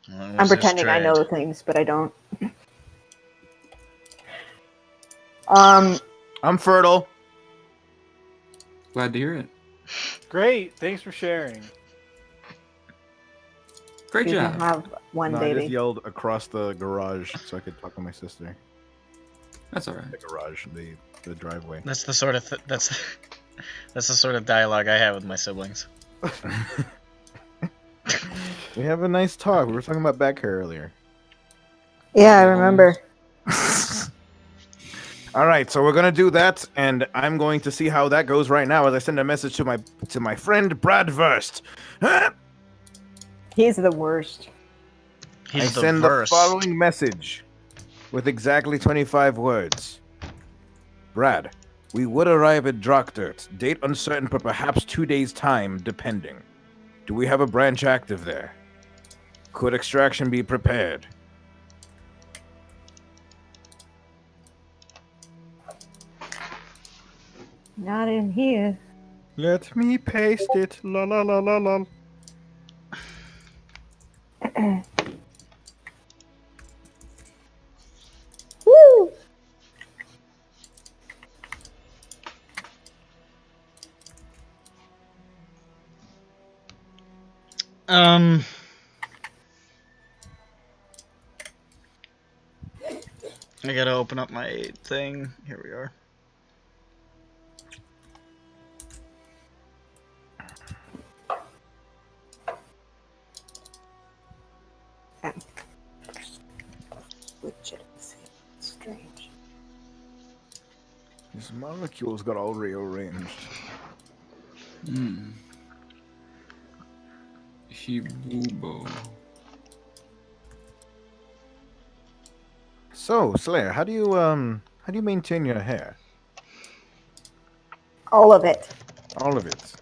Well, it was I'm his pretending I trade. know things, but I don't. I'm fertile. Glad to hear it. Great. Thanks for sharing. Great You job. can have one No, I baby. just yelled across the garage so I could talk to my sister. That's all right. The garage, the driveway. That's the sort of that's the sort of dialogue I have with my siblings. We have a nice talk. We were talking about back hair earlier. Yeah, I remember. All right, so we're gonna do that, and I'm going to see how that goes right now as I send a message to my friend Brad Verst. He's the worst. He's I the send verse. the following message with exactly 25 words. Brad, we would arrive at Drakdirt. Date uncertain, but perhaps 2 days' time, depending. Do we have a branch active there? Could extraction be prepared? Not in here. Let me paste it. La la la la la. Woo! I gotta open up my thing. Here we are. Legitimacy. Strange. These molecules got all rearranged. Hibubo. So, Slayer, how do you maintain your hair? All of it. All of it.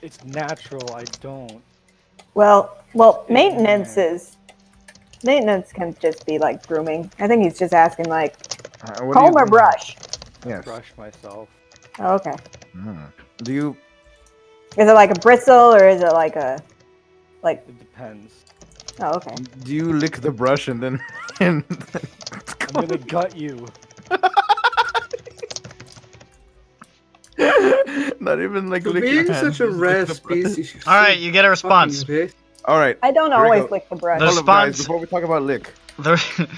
It's natural. I don't. Well, maintenance can just be like grooming. I think he's just asking like What comb do or you- brush. Yes. Brush myself. Oh, okay. Do you? Is it like a bristle or is it like a It depends. Oh, okay. Do you lick the brush and then? I'm gonna gut you. Not even like For licking being hands, such a just rare lick the brush. species. Alright, you get a response. Fucking pissed. All right. I don't Here we always go. lick the brush. The Hold up, guys, response- before we talk about lick. The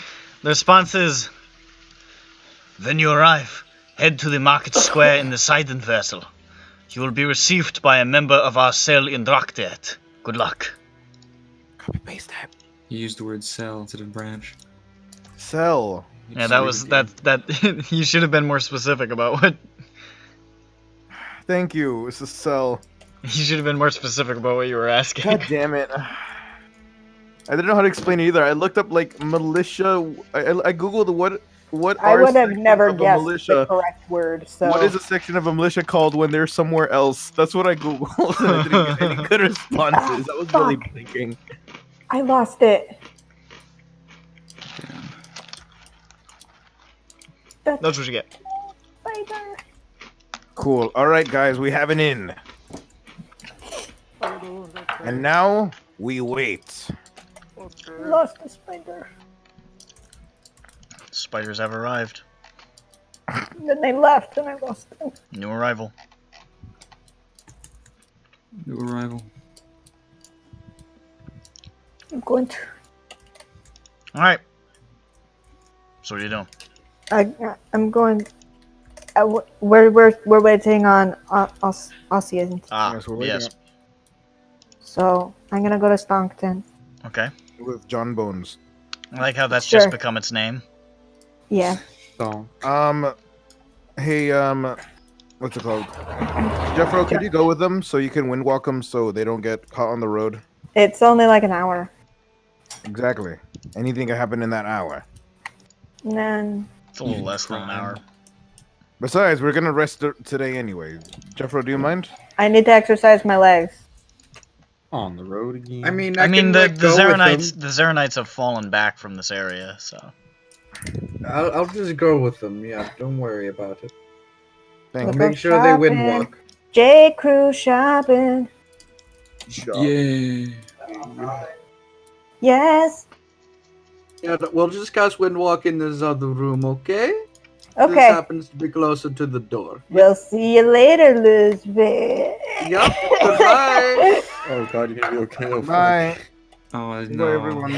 response is, when you arrive, head to the market square in the Sidon vessel. You will be received by a member of our cell in Drakdirt. Good luck. Copy paste that. You used the word cell instead of branch. Cell. You Yeah, just that agreed was with you. that. You should have been more specific about what. Thank you. It's a cell. You should have been more specific about what you were asking. God damn it. I didn't know how to explain it either. I looked up like militia. I googled what I are would have sections never of a guessed militia. the correct word. So What is a section of a militia called when they're somewhere else? That's what I googled, and I didn't get any good responses. I was really Fuck. thinking. I lost it. That's what you get. Spider. Cool. All right, guys, we have an inn, and now we wait. Lost the spider. Spiders have arrived. Then they left, and I lost them. New arrival. New arrival. I'm going to. All right. So what are you doing? I'm going. We're waiting on Ossian. Ah, Yes, we're waiting yes. So I'm gonna go to Stonkton. Okay. with John Bones. I like how that's Sure. just become its name. Yeah. So, Hey, what's it called? Jeffro, could you go with them so you can wind walk them so they don't get caught on the road? It's only like an hour. Exactly. Anything can happen in that hour. And then It's a little less than an hour. Besides, we're gonna rest today anyway. Jeffro, do you mind? I need to exercise my legs. on the road again. I mean, I mean, can, the like, go with Zaronites, them. the Zaronites have fallen back from this area, so. I'll just go with them. Yeah, don't worry about it. Thank Look you. up Make sure they wind shopping. walk. J. Crew shopping. Yay. Yes. Yeah, we'll discuss wind walk in this other room, okay? This Okay. happens to be closer to the door. We'll see you later, Luhhzwick. Yup. Goodbye. Oh god, you're gonna be okay. Oh, fuck. Bye. Oh Bye, no. everyone.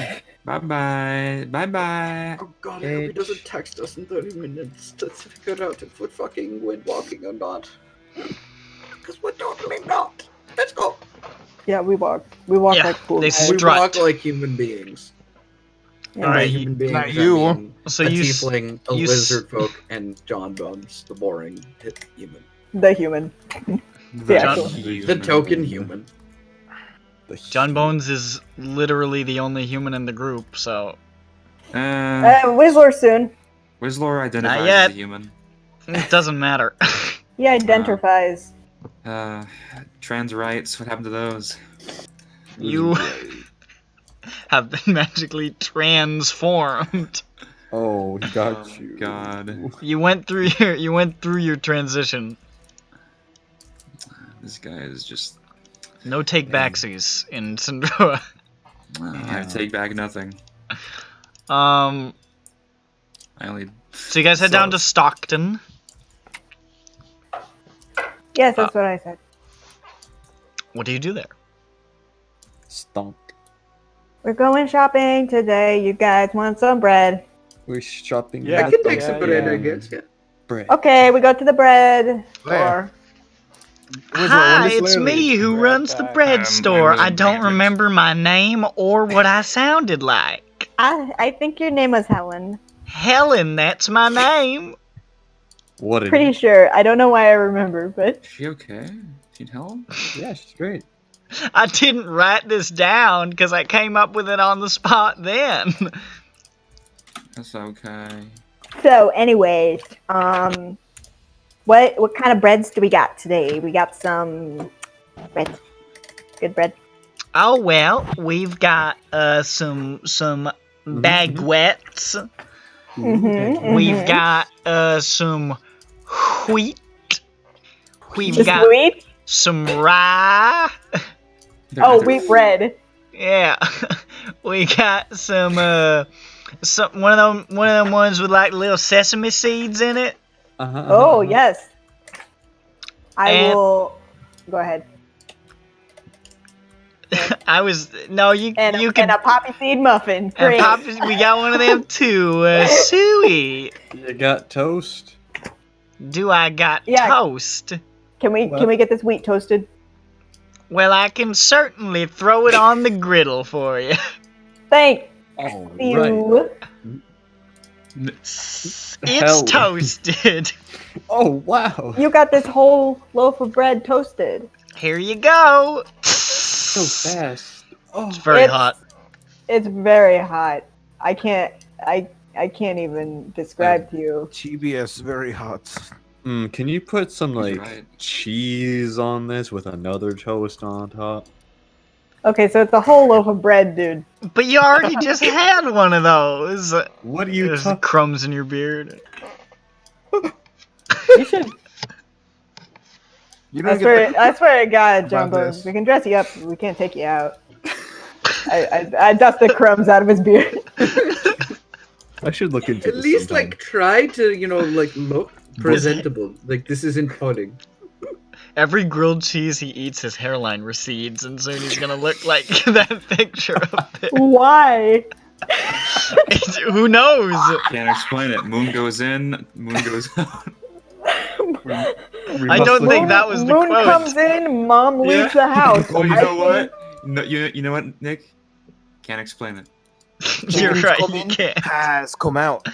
Bye bye. Bye bye. Oh god, I hope he doesn't text us in 30 minutes to figure out if we're fucking wind walking or not. Because we're totally not. Let's go. Yeah, we walk. We walk Yeah, like cool they guys. We Strut. walk like human beings. Yeah. All right, By human beings, not I you. mean So a you s- tiefling, a you s- lizard folk, and John Bones, the boring human. The human. Yeah, John- The token human. John Bones is literally the only human in the group, so Whistler soon. Whistler identifies yet. as a human. it doesn't matter. He identifies. Trans rights, what happened to those? You have been magically transformed. Oh, he got Oh, you. God. You went through your transition. This guy is just. No take backsies in SINDROA. I take back nothing. Um, I only. so you guys head down to Stockton. Yes, that's what I said. What do you do there? Stomp. We're going shopping today. You guys want some bread? We're shopping. Yeah, I can take yeah, some bread, yeah. I guess. Yeah. bread. Okay, we go to the bread There. store. Hi, it's me who Right runs the back. bread I'm store. I William don't Matrix. remember my name or what I sounded like. I think your name was Helen. Helen, that's my name. What an Pretty sure. I don't know why I remember, but Is she okay? She help? Yeah, she's great. I didn't write this down because I came up with it on the spot then. That's okay. so anyways, what kind of breads do we got today? We got some bread. Good bread. Oh well, we've got some baguettes. Mm-hmm, We've got some wheat. We've Just got wheat? some rye. They're Oh, either- wheat bread. Yeah, we got some one of them ones with like little sesame seeds in it. Uh-huh. Oh yes. I And- will go ahead. I was no you And, you and can a poppy seed muffin. and Great. we got one of them too. Suey, You got toast. do I got Yeah. toast? Can we get this wheat toasted? Well, I can certainly throw it on the griddle for you. Thank Oh, you. It's Hell. toasted. Oh, wow. You got this whole loaf of bread toasted. Here you go. So fast. Oh, It's very hot. It's very hot. I can't even describe to you. TBS very hot. Can you put some He's like right. cheese on this with another toast on top? Okay, so it's a whole loaf of bread, dude. But you already just had one of those. What are you There's talking? crumbs in your beard. You should. You I don't swear, get I swear to God, about Jumbo, this. we can dress you up, but we can't take you out. I dusted crumbs out of his beard. I should look into At this least sometime. like try to like look presentable. Like this isn't pudding. Every grilled cheese he eats, his hairline recedes, and soon he's gonna look like that picture up there. Why? Who knows? Can't explain it. Moon goes in, moon goes out. I don't think that was the Moon quote. comes in, Mom leaves the house. Well, you know what? No, you know what, Nick? Can't explain it. You're Please right, come you in. can't. Has come out.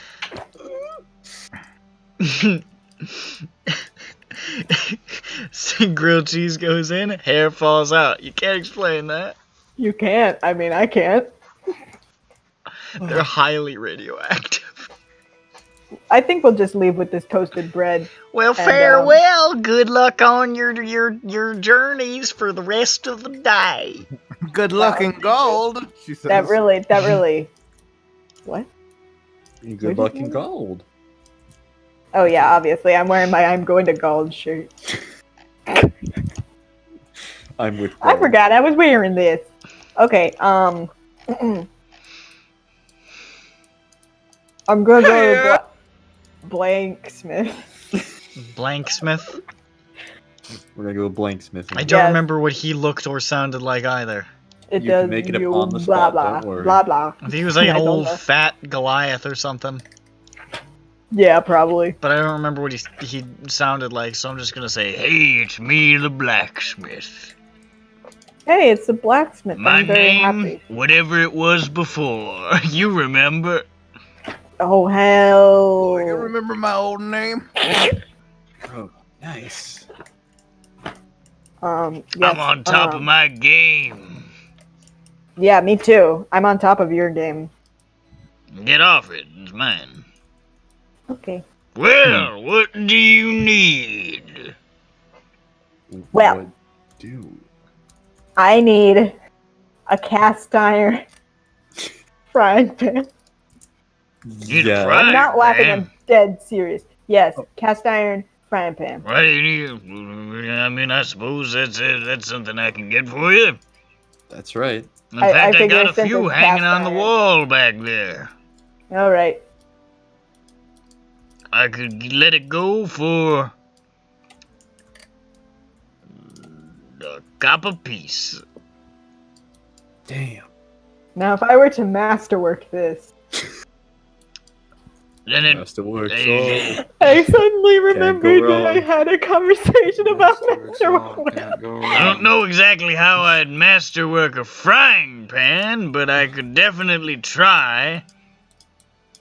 Grilled cheese goes in, hair falls out. You can't explain that. You can't. I mean, I can't. They're highly radioactive. I think we'll just leave with this toasted bread. Well, And, farewell. Good luck on your journeys for the rest of the day. Good luck in gold. She says. That really. What? Good luck in gold. Oh yeah, obviously. I'm wearing my I'm going to gold shirt. I'm with. I gold. forgot I was wearing this. Okay, I'm gonna go to Blank Smith. Blanksmith? We're gonna go blanksmith. I don't Yes. remember what he looked or sounded like either. It You does can make it up you on the blah spot, blah don't worry. blah blah. I think he was like an I don't old know. fat Goliath or something. Yeah, probably. But I don't remember what he sounded like, so I'm just gonna say, hey, it's me, the blacksmith. Hey, it's the blacksmith. My I'm very name, happy. whatever it was before. You remember? Oh hell! I can remember my old name. Oh, nice. Yes, I'm on top of my game. Yeah, me too. I'm on top of your game. Get off it, it's mine. Okay. Well, what do you need? Well. What do? I need a cast iron frying pan. Need a Yeah. frying I'm not laughing. pan? I'm dead serious. Yes, cast iron frying pan. Why do you need? I mean, I suppose that's something I can get for you. That's right. In I fact, I figure got a since few it's hanging cast on the iron. wall back there. All right. I could let it go for a copper piece. Damn. Now, if I were to masterwork this, Then it. Has to work. Hey. So. I suddenly remembered go that I wrong. had a conversation about masterwork. Can't go I don't wrong. know exactly how I'd masterwork a frying pan, but I could definitely try.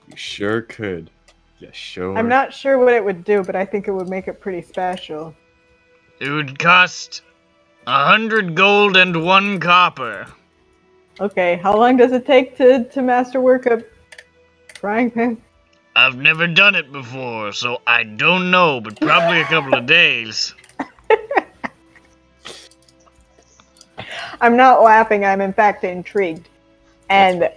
You sure could. Yeah, sure. I'm not sure what it would do, but I think it would make it pretty special. It would cost 100 gold and 1 copper. Okay, how long does it take to masterwork a frying pan? I've never done it before, so I don't know, but probably a couple of days. I'm not laughing. I'm in fact intrigued. And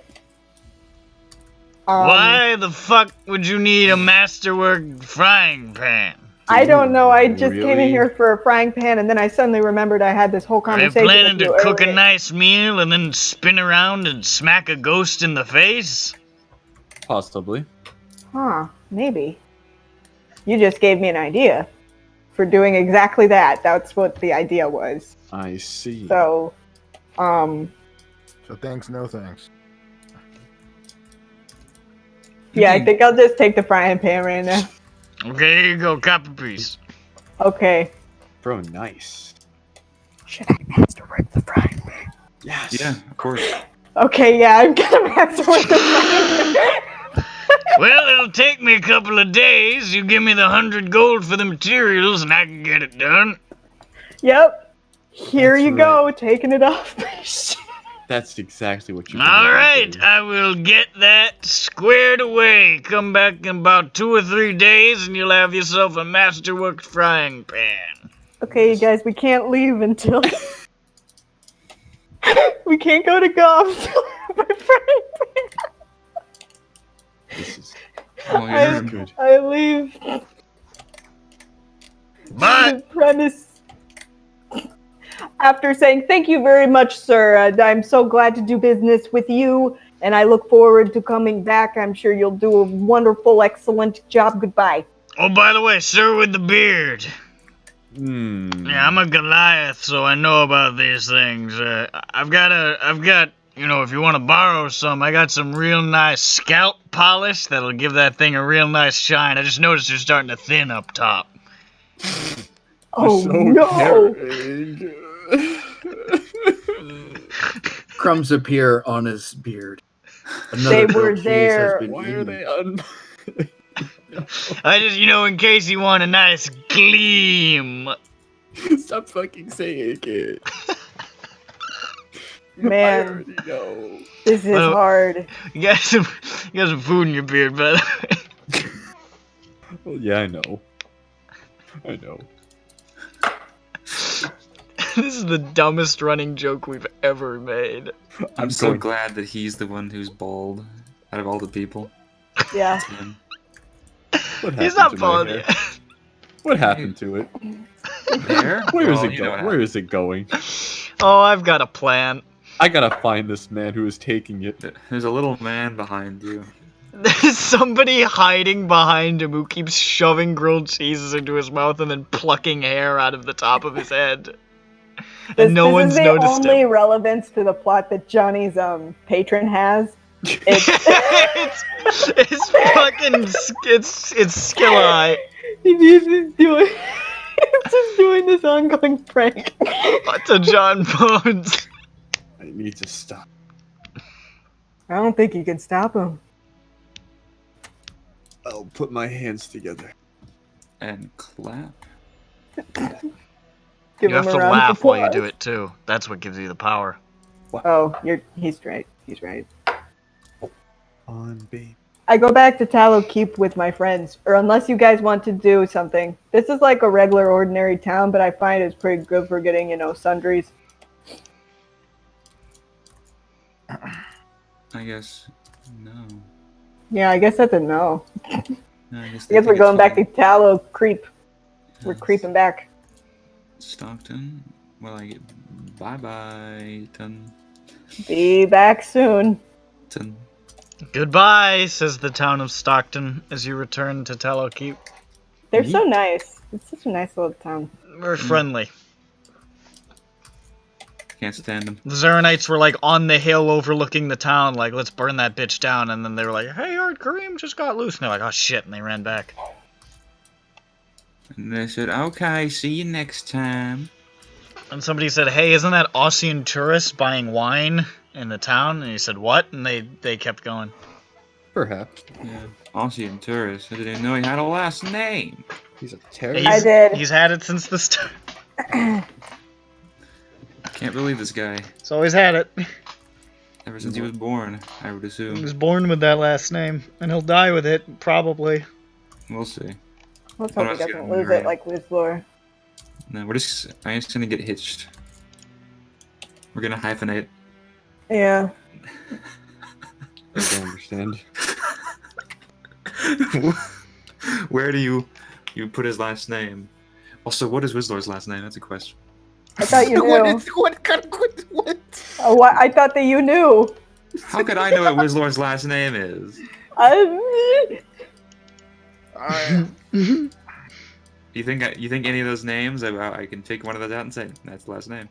Why the fuck would you need a masterwork frying pan? I don't know. I just came in Really? here for a frying pan, and then I suddenly remembered I had this whole Are you conversation planning with to you cook a earlier. nice meal and then spin around and smack a ghost in the face? Possibly. Huh? Maybe. You just gave me an idea for doing exactly that. That's what the idea was. I see. So, So thanks, no thanks. yeah, I think I'll just take the frying pan right now. Okay, here you go, copper piece. Okay. Bro, nice. Should I masterwork the frying pan? Yes. Yeah, of course. Okay, yeah, I'm gonna masterwork the frying pan. Well, it'll take me a couple of days. You give me the 100 gold for the materials and I can get it done. Yep. Here That's you right. go, taking it off my shit. That's exactly what you. All right, I will get that squared away. Come back in about 2 or 3 days, and you'll have yourself a masterwork frying pan. Okay, you guys, we can't leave until we can't go to golf until my frying pan. This is Oh, yeah. good. I leave But the premise after saying thank you very much, sir. I'm so glad to do business with you, and I look forward to coming back. I'm sure you'll do a wonderful, excellent job. Goodbye. oh, by the way, sir with the beard. Hmm. Yeah, I'm a Goliath, so I know about these things. I've got, you know, if you want to borrow some, I got some real nice scalp polish that'll give that thing a real nice shine. I just noticed you're starting to thin up top. Oh So no! caring. Crumbs appear on his beard. They were goat cheese has there. been Why are eaten. they on? I just, you know, in case you want a nice gleam. Stop fucking saying it. I Man, already know. this is Well- hard. You got some food in your beard, by the way. Well, yeah, I know. I know. This is the dumbest running joke we've ever made. I'm so going- glad that he's the one who's bald out of all the people. Yeah. It's him. What He's happened not to my bald hair? yet. What happened to it? There? Where is Well, it you know going? what Where is it going? Oh, I've got a plan. I gotta find this man who is taking it. There's a little man behind you. There's somebody hiding behind him who keeps shoving grilled cheeses into his mouth and then plucking hair out of the top of his head. And no this one's is the noticed only him. relevance to the plot that Johnny's patron has. it's skill eye. He's just doing, he's just doing this ongoing prank. To John Bones. I need to stop. I don't think you can stop him. I'll put my hands together. And clap. Give You have him to a round of laugh while you do applause. it too. That's what gives you the power. Oh, he's right. He's right. On, babe. I go back to Tallow Keep with my friends, or unless you guys want to do something. This is like a regular, ordinary town, but I find it's pretty good for getting, you know, sundries. I guess no. Yeah, I guess that's a no. No, I I guess guess we're going back to Tallow Creep. We're creeping back. Stockton. Well, I get bye ton. Be back soon. Goodbye, says the town of Stockton as you return to Tallow Keep. They're so nice. It's such a nice little town. We're friendly. Can't stand them. The Zaranites were like on the hill overlooking the town, like, let's burn that bitch down. And then they were like, hey, our Kareem just got loose. And they're like, oh shit. And they ran back. And they said, okay, see you next time. And somebody said, hey, isn't that Aussian tourist buying wine in the town? And he said, what? And they kept going. Perhaps. Yeah. Aussian tourist. I didn't know he had a last name. He's a terrorist. I did. He's had it since the start. Can't believe this guy. He's always had it. Ever since he was born, I would He assume. was born with that last name. And he'll die with it, probably. We'll see. Let's What hope he else you doesn't got, lose Mary? it like Wizzlor. No, I'm just gonna get hitched. We're gonna hyphenate. Yeah. I don't understand. Where do you put his last name? Also, what is Wizzlor's last name? That's a question. I thought you knew. What? Oh, what? I thought that you knew. How could I know what Wizzlor's last name is? You think any of those names? I can take one of those out and say that's the last name.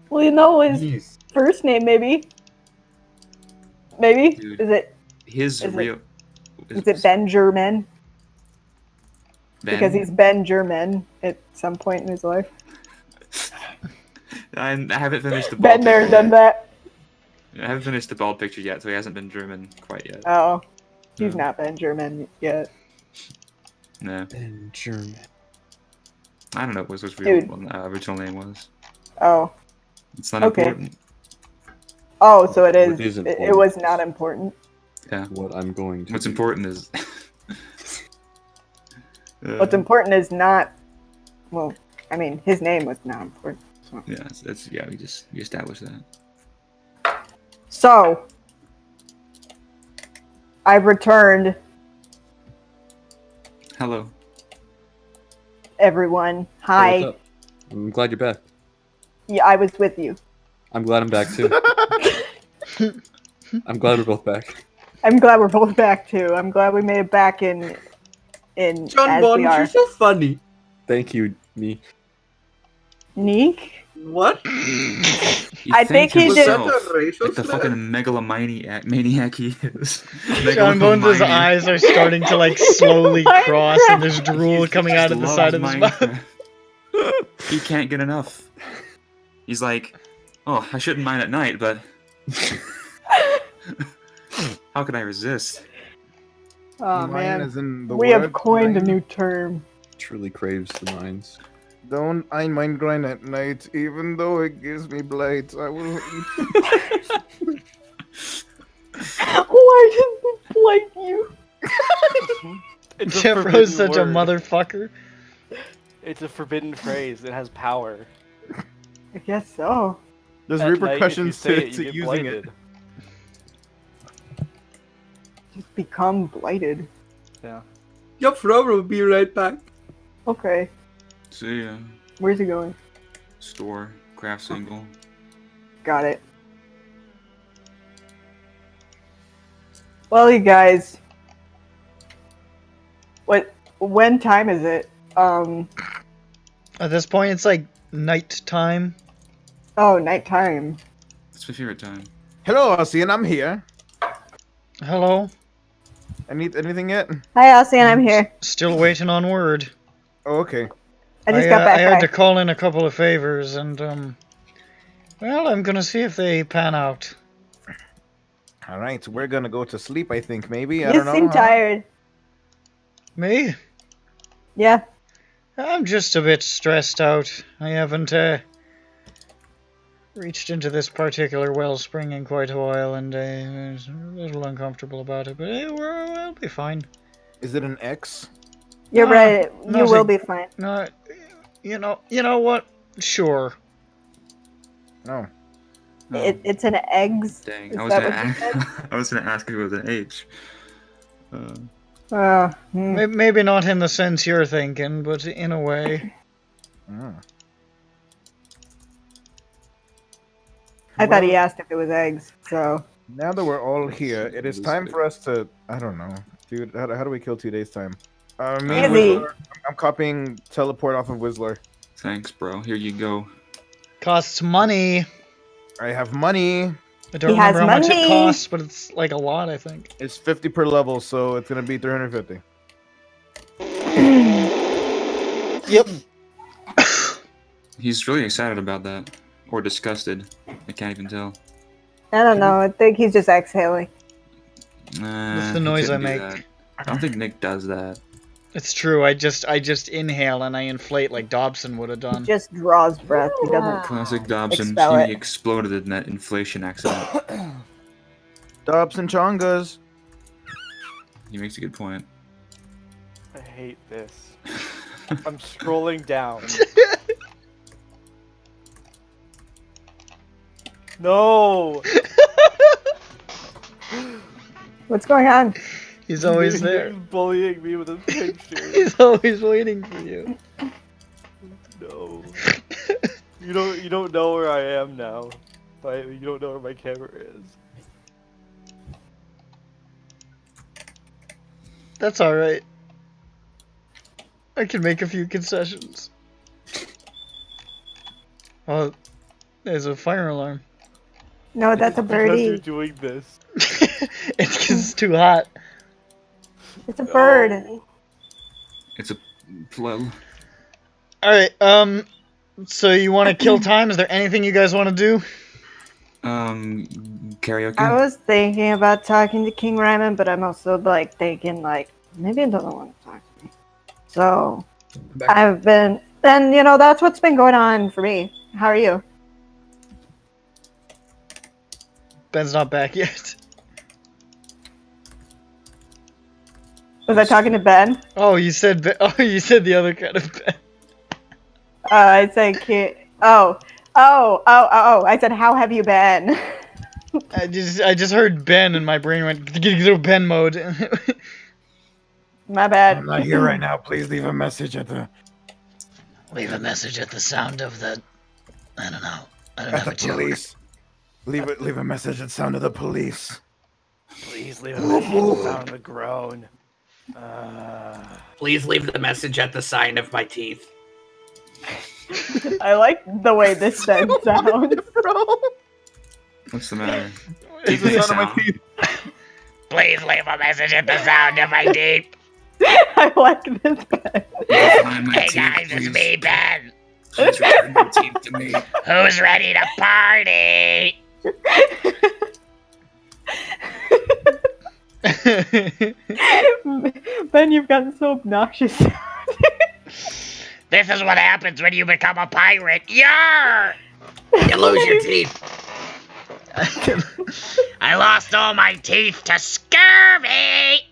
Well, you know his first name, maybe. Maybe? Dude. Is it Benjamin? Ben? Because he's Benjamin at some point in his life. I haven't finished the bald Been there, picture done yet. that. I haven't finished the bald picture yet, so he hasn't been German quite yet. Oh, he's No. not Benjamin yet. No, Ben German. I don't know what Wizzlor's Dude. original name was. Oh. It's not Okay. important. Oh, so it What is. is It was not important. Yeah. What I'm going to What's do. important is. What's important is not. Well, I mean, his name was not important. So. Yeah, yeah. We established that. So, I've returned, Hello. everyone. Hey, Hi. what's up? I'm glad you're back. Yeah, I was with you. I'm glad I'm back too. I'm glad we're both back. I'm glad we're both back too. I'm glad we made it back in John as Bond, we are. you're so funny. Thank you, me. Neek? What? He I think thanked he Was did- that himself a racial like the slur? fucking megalomaniac he is. John Bones' Megalomania. eyes are starting to like slowly Minecraft. cross, and there's drool He coming just out of the loves side of his mouth. Minecraft. He can't get enough. He's like, oh, I shouldn't mind at night, but how can I resist? Oh Mine man, is in the we have word coined a mine. new term. Truly craves the mines. Don't I mind grind at night, even though it gives me blight. I will eat. Why did it like you? It's a Jeffro's forbidden such a word. motherfucker. It's a forbidden phrase. It has power. I guess so. There's At night, if you repercussions say to, it, you to get using blighted. it. Just become blighted. Yeah. Yup, Frodo will be right back. Okay, See ya. where's he going? Store, craft single. Got it. Well, you guys. When time is it? At this point, it's like night time. Oh, nighttime. It's my favorite time. Hello, Ossian, I'm here. Hello. Anything yet? Hi, Elsie, I'm here. Still waiting on word. Oh, okay. I just got back. I had Hi. to call in a couple of favors, and well, I'm gonna see if they pan out. All right, we're gonna go to sleep. I think maybe. I You don't know. seem huh? tired. Me? Yeah. I'm just a bit stressed out. I haven't reached into this particular wellspring in quite a while, and I was a little uncomfortable about it. But we'll be fine. Is it an X? You're No, right. You nothing. will be fine. No, you know what? Sure. No. Oh, It's an eggs. dang. Is I was that gonna what you said? I was gonna ask if it was an H. Maybe not in the sense you're thinking, but in a way. Oh. I thought he asked if it was eggs. So Now that we're all here, it is time for us to. I don't know, dude. How do we kill 2 days time? Me and Easy. Whistler, I'm copying teleport off of Whistler. Thanks, bro. Here you go. Costs money. I have money. I don't He has remember how much it money. costs, but it's like a lot, I think. It's 50 per level, so it's gonna be 350. Yep. He's really excited about that. Or disgusted. I can't even tell. I don't know. I think he's just exhaling. That's the He noise I couldn't do make. that. I don't think Nick does that. It's true. I just inhale and I inflate like Dobson would have done. Just draws breath. He doesn't. Classic Dobson. Expel He it. exploded in that inflation accident. Dobson Chongas. He makes a good point. I hate this. I'm scrolling down. No! What's going on? He's always Nick's there. bullying me with a picture. He's always waiting for you. No. You don't know where I am now. You don't know where my camera is. That's alright. I can make a few concessions. Oh, there's a fire alarm. No, that's a Because you're birdie. doing this. It's 'cause it's too hot. It's a bird. Oh. It's a plug. Alright, so you want to kill time? Is there anything you guys want to do? Karaoke? I was thinking about talking to King Ryman, but I'm also like thinking like maybe he doesn't want to talk to me. So I've been, and you know that's what's been going on for me. How are you? Ben's not back yet. Was I talking to Ben? Oh, you said you said the other kind of Ben. I said kid. Oh. I said, how have you been? I just heard Ben and my brain went Ben mode. My bad. I'm not here right now. Please leave a message at the. Leave a message at the sound of the. I don't know. I don't At have the a joke. police. Leave a message at the sound of the police. Please leave a message at the sound of the groan. Please leave the message at the sign of my teeth. I like the way this Ben sounds. What's the matter? It's the sound of my teeth. Please leave a message at the sound of my teeth. I like this Ben. Hey guys, it's me, Ben. Please return your teeth to me. Who's ready to party? Ben, you've gotten so obnoxious. This is what happens when you become a pirate. Yarr! You lose your teeth. I lost all my teeth to scurvy.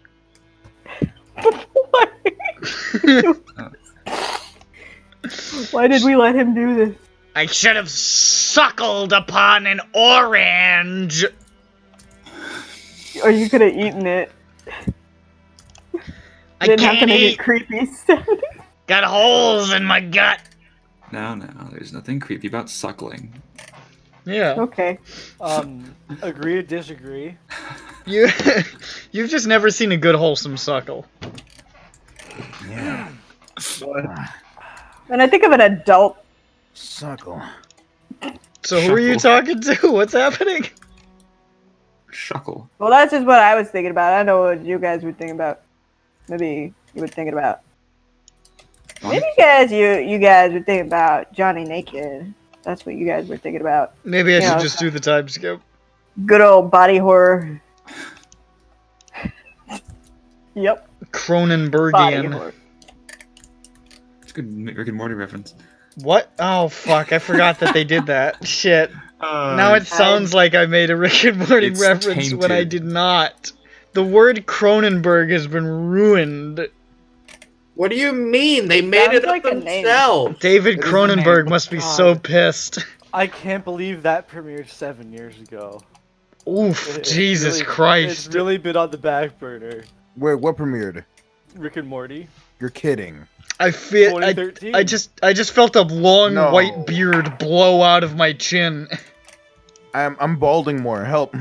Why did we let him do this? I should have suckled upon an orange. Or you could have eaten it. I Didn't have to can't make eat. it creepy sounding. Got holes in my gut. No, there's nothing creepy about suckling. Yeah. Okay. Agree to disagree. You've just never seen a good wholesome suckle. Yeah. When I think of an adult, Suckle. So who are you talking to? What's happening? Shuckle. well, that's just what I was thinking about. I don't know what you guys were thinking about. Maybe you were thinking about. Maybe you guys were thinking about Johnny Naked. That's what you guys were thinking about. Maybe I Yeah. should just do the time skip. Good old body horror. Yep. Body Cronenbergian. horror. It's a good Rick and Morty reference. What? Oh fuck! I forgot that they did that. Shit. Now it sounds like I made a Rick and Morty It's reference when I tainted. did not. The word Cronenberg has been ruined. What do you mean? They made Sounds it up like a name. themselves. David It is a Cronenberg name. must be so pissed. I can't believe that premiered 7 years ago. Oof! It's Jesus really- Christ! It's really been on the back burner. Wait, what premiered? Rick and Morty. You're kidding. I feel 2013. I just felt a long No. white beard blow out of my chin. I'm balding more. Help.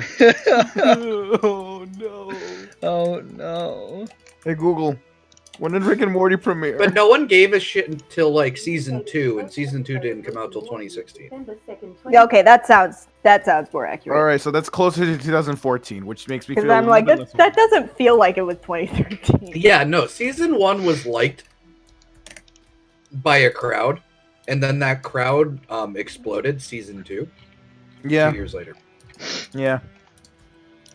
Oh no. Oh no. Hey Google, when did Rick and Morty premiere? But no one gave a shit until like season 2, and season 2 didn't come out till 2016. Yeah, okay, that sounds more accurate. All right, so that's closer to 2014, which makes me feel. Because I'm a like, little bit that less- doesn't feel like it was 2013. Yeah, no, season 1 was liked by a crowd, and then that crowd exploded season 2 Yeah, 2 years later. yeah.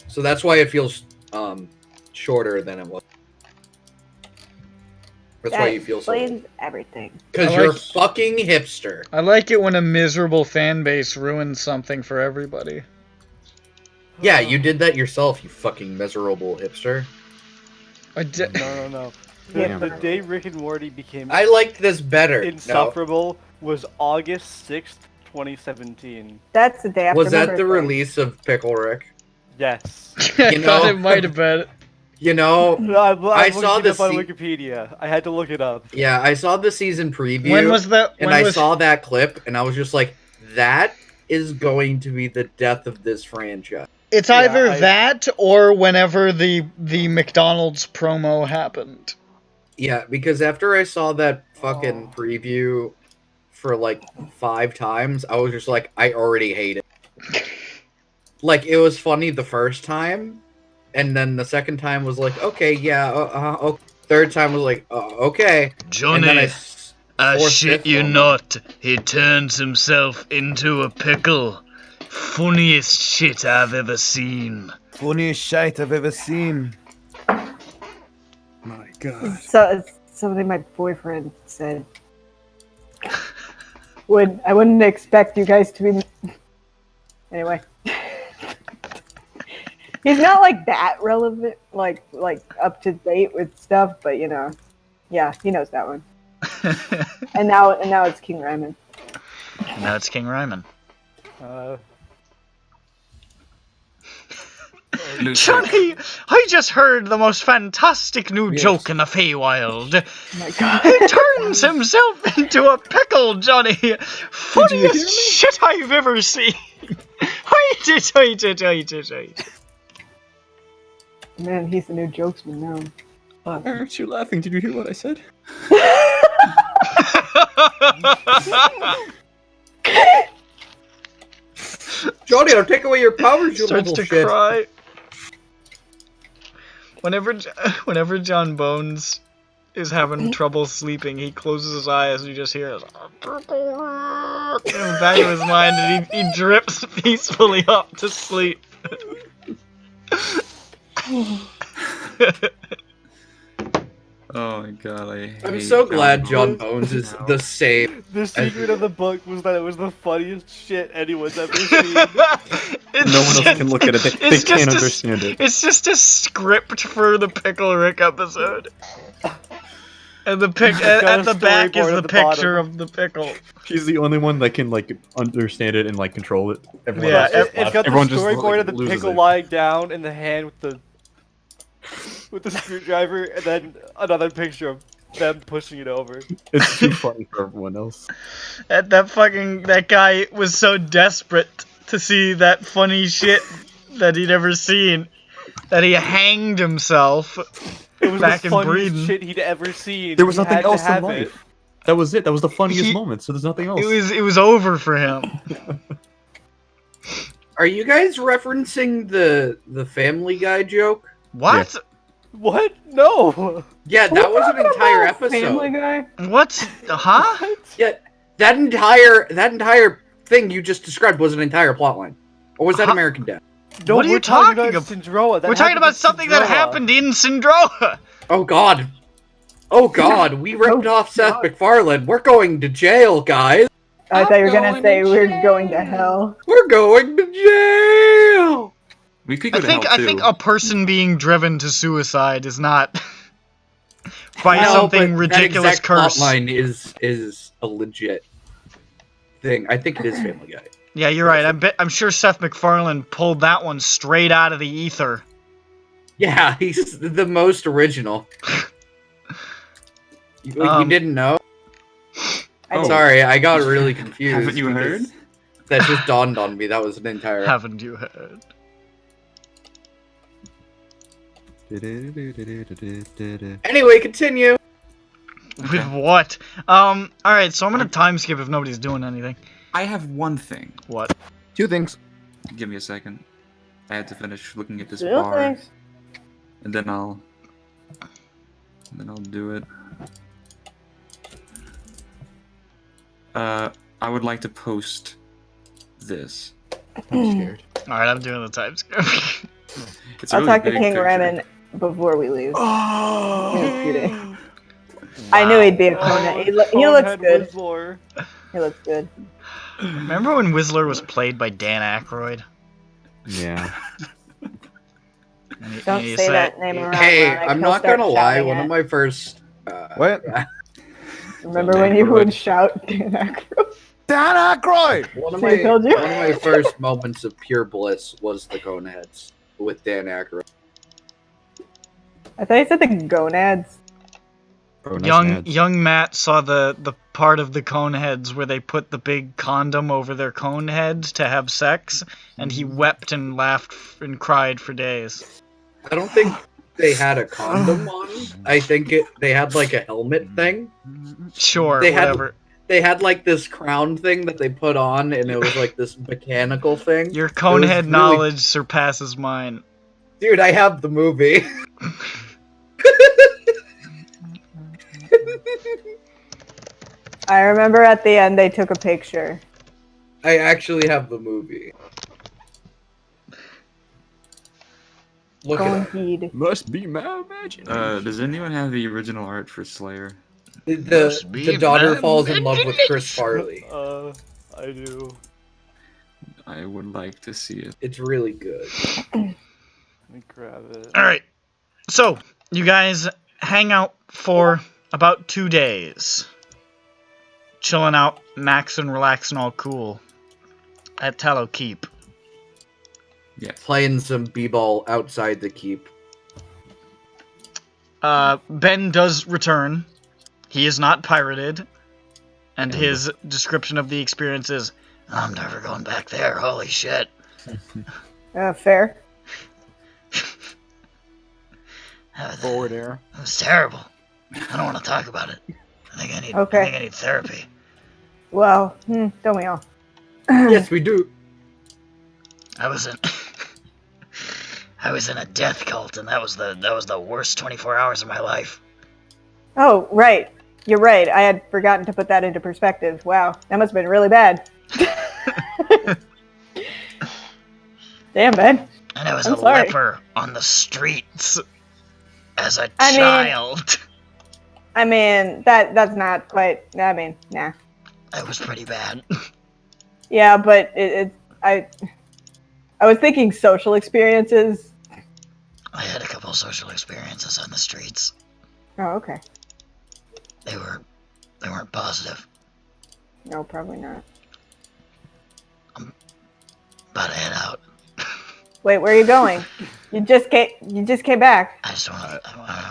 So that's why it feels shorter than it was. That's why you feel so. explains everything. Because I you're a like- fucking hipster. I like it when a miserable fan base ruins something for everybody. Yeah, you did that yourself, you fucking miserable hipster. I did. No. Yeah. The day Rick and Morty became I liked this better. No. insufferable was August 6th, 2017. That's the day after Was my that the birthday. release of Pickle Rick? Yes. I You thought know- it might have been. You know, I saw looked it up the on se- Wikipedia. I had to look it up. yeah, I saw the season preview. When was that? and when I was, saw that clip, and I was just like, that is going to be the death of this franchise. It's either I- that or whenever the McDonald's promo happened. Yeah, because after I saw that fucking preview for like 5 times, I was just like, I already hate it. Like, it was funny the first time, and then the second time was like, okay, yeah, okay. Third time was like, okay. And then I fourth, shit fifth you one. not, he turns himself into a pickle. Funniest shit I've ever seen. Funniest shite I've ever seen. My God. So it's something my boyfriend said. I wouldn't expect you guys to be. Anyway. He's not like that relevant, like up to date with stuff, but you know, yeah, he knows that one. And now it's King Ryman. And now it's King Ryman. Johnny, I just heard the most fantastic new joke in the Feywild. Oh my god. He turns himself into a pickle, Johnny. Funniest shit I've ever seen. Man, he's the new jokesman now. Why aren't you laughing? Did you hear what I said? Johnny, I'll take away your powers, you Starts little to shit. cry. Whenever John Bones is having trouble sleeping, he closes his eyes and you just hear it in the back of his mind, and he drifts peacefully up to sleep. Oh my god, I hate I'm so glad John Bones is the same. The secret of the book was that it was the funniest shit anyone's ever seen. No one else can look at it. They can't understand it. It's just a script for the Pickle Rick episode. And the at the back is the picture of the pickle. He's the only one that can like understand it and like control it. Everyone Yeah, else It's got the everyone just, storyboard like, of the loses pickle it. lying down in the hand with the screwdriver, and then another picture of them pushing it over. It's too funny for everyone else. That guy was so desperate to see that funny shit that he'd ever seen that he hanged himself. It was back the in funniest Breeden. shit he'd ever seen. There was He nothing had to else in have life. it. That was it. That was the funniest moment. So there's nothing else. It was over for him. Are you guys referencing the Family Guy joke? What? What? No. Yeah, that was an entire episode. Family Guy? What? Huh? Yeah, that entire thing you just described was an entire plotline. Or was that Huh? American Dad? No, What are you we're talking talking about SINDROA. That We're talking happened about in something that SINDROA. happened in SINDROA. Oh god. Oh god, we ripped off Seth MacFarlane. We're going to jail, guys. I thought you were gonna say we're going to hell. We're going to jail. We could go I to hell think too. a person being driven to suicide is not by No, something but ridiculous that exact curse. plotline is a legit thing. I think it is Family Guy. Yeah, you're right. I'm sure Seth MacFarlane pulled that one straight out of the ether. Yeah, he's the most original. You didn't know? Oh. Sorry, I got really confused. Haven't you heard? because That just dawned on me. That was an entire. Haven't you heard? Anyway, continue. With what? Alright, so I'm gonna time skip if nobody's doing anything. I have one thing. What? Two things. Give me a second. I had to finish looking at this Real bar, things. and then I'll do it. I would like to post this. I'm scared. Alright, I'm doing the time skip. It's a I'll really talk to big King picture. Ryman before we leave. Oh. I knew he'd be a Conehead. He looks Conehead good. Whistler. He looks good. Remember when Whistler was played by Dan Aykroyd? Yeah. And Don't you say that name around. Hey, Ron. I'm He'll not start gonna lie. shouting One it. of my first. What? Remember Dan when you Aykroyd. would shout Dan Aykroyd? Dan Aykroyd! One of See, I my told you. one of my first moments of pure bliss was the Coneheads with Dan Aykroyd. I thought you said the gonads. Oh, nice nads. Young Matt saw the part of the Coneheads where they put the big condom over their cone heads to have sex, and he wept and laughed and cried for days. I don't think they had a condom on. I think they had like a helmet thing. Sure, They had- whatever. They had like this crown thing that they put on, and it was like this mechanical thing. Your It Conehead was really- knowledge surpasses mine. Dude, I have the movie. I remember at the end they took a picture. I actually have the movie. Look it up. Indeed. Must be my imagination. Does anyone have the original art for Slayer? The daughter falls in love with Chris Farley. I do. I would like to see it. It's really good. Let me grab it. Alright. So, you guys hang out for about 2 days. Chilling out, maxing, relaxing, all cool. At Tallow Keep. Yeah. Playing some b-ball outside the keep. Ben does return. He is not pirated. And his description of the experience is, I'm never going back there, holy shit. Fair. Forward air. It was terrible. I don't want to talk about it. I think I need therapy. Well, don't we all? Yes, we do. I was in a death cult, and that was the worst 24 hours of my life. Oh, right. You're right. I had forgotten to put that into perspective. Wow, that must have been really bad. Damn, Ben. And I was I'm a sorry. leper on the streets as a child. I mean, that's not quite. I mean, nah. That was pretty bad. Yeah, but I was thinking social experiences. I had a couple social experiences on the streets. Oh, okay. They weren't positive. No, probably not. I'm about to head out. Wait, where are you going? You just came back. I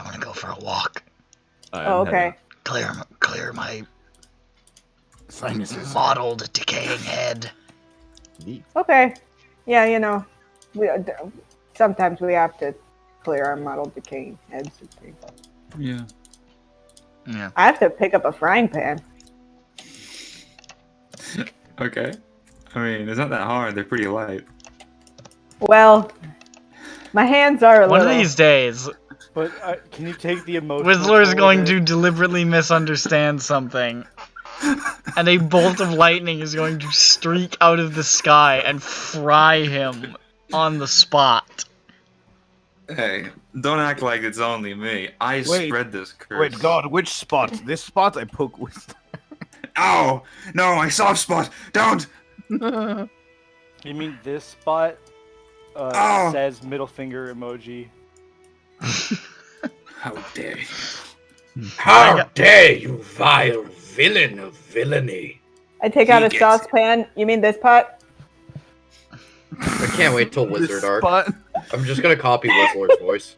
want to go for a walk. Oh, okay. Clear my Sinuses. mottled, decaying head. Okay. Yeah, sometimes we have to clear our mottled, decaying heads. Yeah. Yeah. I have to pick up a frying pan. Okay. I mean, it's not that hard. They're pretty light. Well, my hands are a One little. of these days, But can you take the emotion? Whistler's going to deliberately misunderstand something. And a bolt of lightning is going to streak out of the sky and fry him on the spot. Hey, don't act like it's only me. I spread this curse. Wait, God, which spot? This spot I poke with. Ow! No, my soft spot! Don't! You mean this spot? Oh. Says middle finger emoji. How dare you? How dare you, vile villain of villainy. I take out He a gets saucepan. You mean this pot? I can't wait till Wizard Art. Spot. I'm just gonna copy Whistler's voice.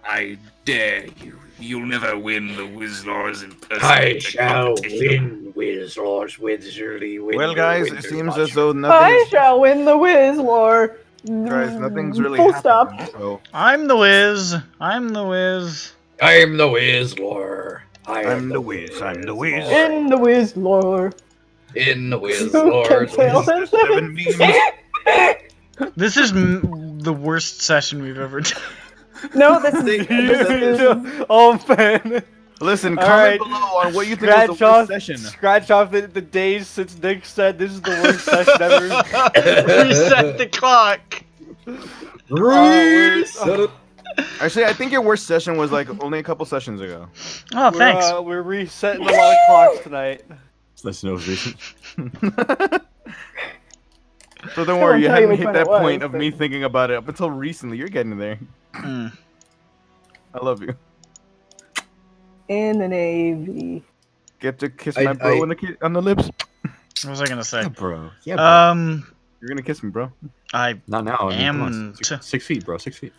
I dare you. You'll never win the Wizlor's in person. I shall win, Wizlor's Wizardy. Well, guys, it seems as though I nothing's. shall win the whiz, lore. Guys, nothing's really Full happening. stop. So I'm the Wiz. I'm the Wiz. I'm the Wizlor. I'm the Wiz. I'm the Wiz. In the whiz, lore. In the Who can Wizlor's fail this? 7 memes. This is the worst session we've ever done. No, this is. Oh man! Listen, All comment right. below on what you think was the worst session. Scratch off the days since Nick said this is the worst session ever. Reset the clock. Actually, I think your worst session was like only a couple sessions ago. Oh, thanks. We're resetting a lot of clocks tonight. That's no reason. So don't I worry, won't you tell you hadn't which hit one that it was, point of but- me thinking about it up until recently. You're getting there. Mm. I love you. In the Navy. Get to kiss my bro on the lips. What was I gonna say? Yeah, bro. Yeah, bro. You're gonna kiss me, bro. I Not now. I mean, come on. am. 6 feet, bro. 6 feet.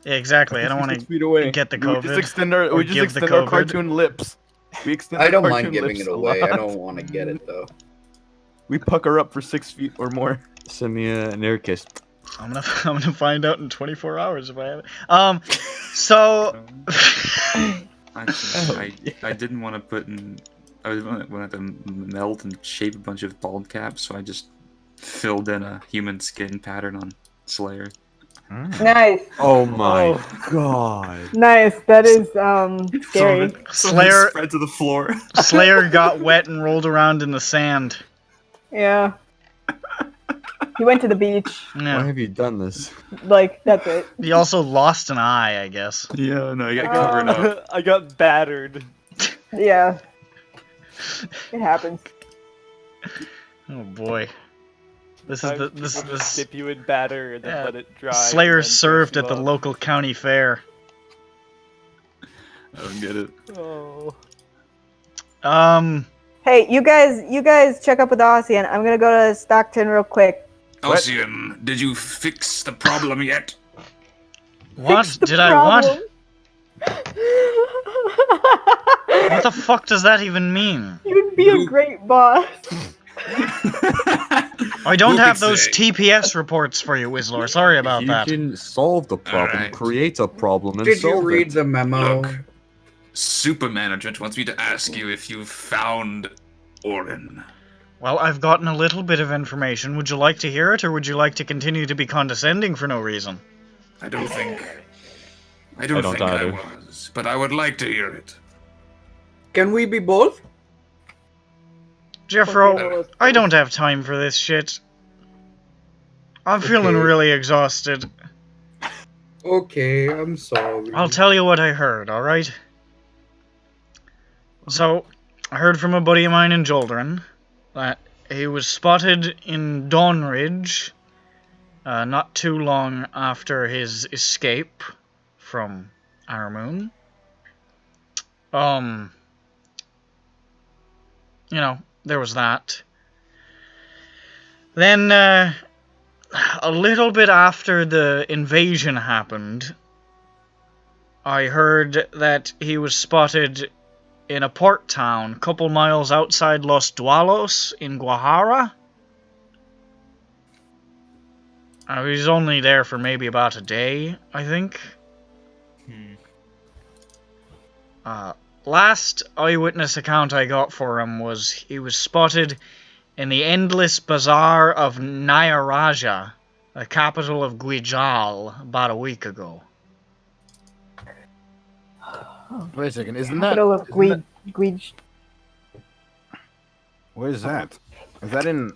Yeah, exactly. I don't want 6 to feet away. get the We just COVID. extend our, or we just give the extend our COVID. cartoon lips. We extend I our don't cartoon mind giving lips it a away. lot. I don't want to get it though. We pucker up for 6 feet or more. Send me an air kiss. I'm gonna find out in 24 hours if I have it. So. Actually, I didn't want to put in. I wanted to melt and shape a bunch of bald caps, so I just filled in a human skin pattern on Slayer. Nice. Oh my god. Nice. That is scary. Slayer spread to the floor. Slayer got wet and rolled around in the sand. Yeah. He went to the beach. Why Yeah. have you done this? Like, that's it. He also lost an eye, I guess. Yeah, no, you got covered up. I got battered. Yeah. It happens. Oh boy. This is Sometimes this people just dip you in batter and then let it dry. Slayer and then served dress at you the up. local county fair. I don't get it. Oh. Hey, you guys check up with Ossian. I'm gonna go to Stockton real quick. Ocean, did you fix the problem yet? What Fix the did I what? problem. What the fuck does that even mean? You'd be a great boss. I don't Who have could those say? TPS reports for you, Whistler. Sorry about You that. can solve the problem, Alright. create a problem, and Did you solve read it. the memo? Look, Super Management wants me to ask you if you've found Orin. Well, I've gotten a little bit of information. Would you like to hear it, or would you like to continue to be condescending for no reason? I don't think I don't think either. I was, but I would like to hear it. Can we be both? Jeffro, I don't have time for this shit. I'm feeling Okay. really exhausted. Okay, I'm sorry. I'll tell you what I heard, alright? So, I heard from a buddy of mine in Joldrin that he was spotted in Dawnridge not too long after his escape from Aramoon. You know, there was that. Then, a little bit after the invasion happened, I heard that he was spotted in a port town a couple miles outside Los Dualos in Guajara. He was only there for maybe about a day, I think. Last eyewitness account I got for him was he was spotted in the endless bazaar of Nayaraja, the capital of Guijal, about a week ago. Wait a second, isn't that... Capital of isn't Guij. Where's that? Is that in...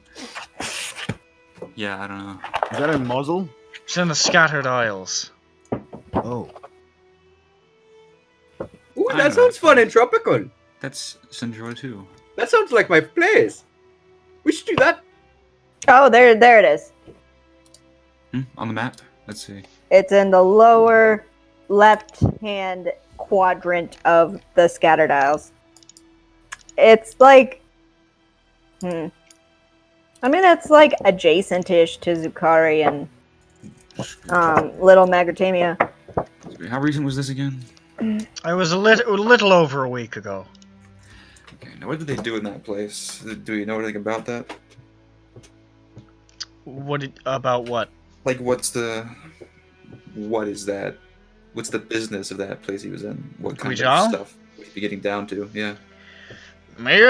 Yeah, I don't know. Is that in Mosul? It's in the Scattered Isles. Oh. Ooh, I that know sounds that fun place. and tropical. That's SINDROA too. That sounds like my place. We should do that. Oh, there it is. On the map? Let's see. It's in the lower left-hand quadrant of the Scattered Isles. It's like, I mean, it's like adjacent-ish to Zukari and Little Magortamia. How recent was this again? I was a little over a week ago. Okay, now what did they do in that place? Do you know anything about that? About what? Like, what is that? What's the business of that place he was in? What kind Guijal? of stuff would he be getting down to? Yeah. Make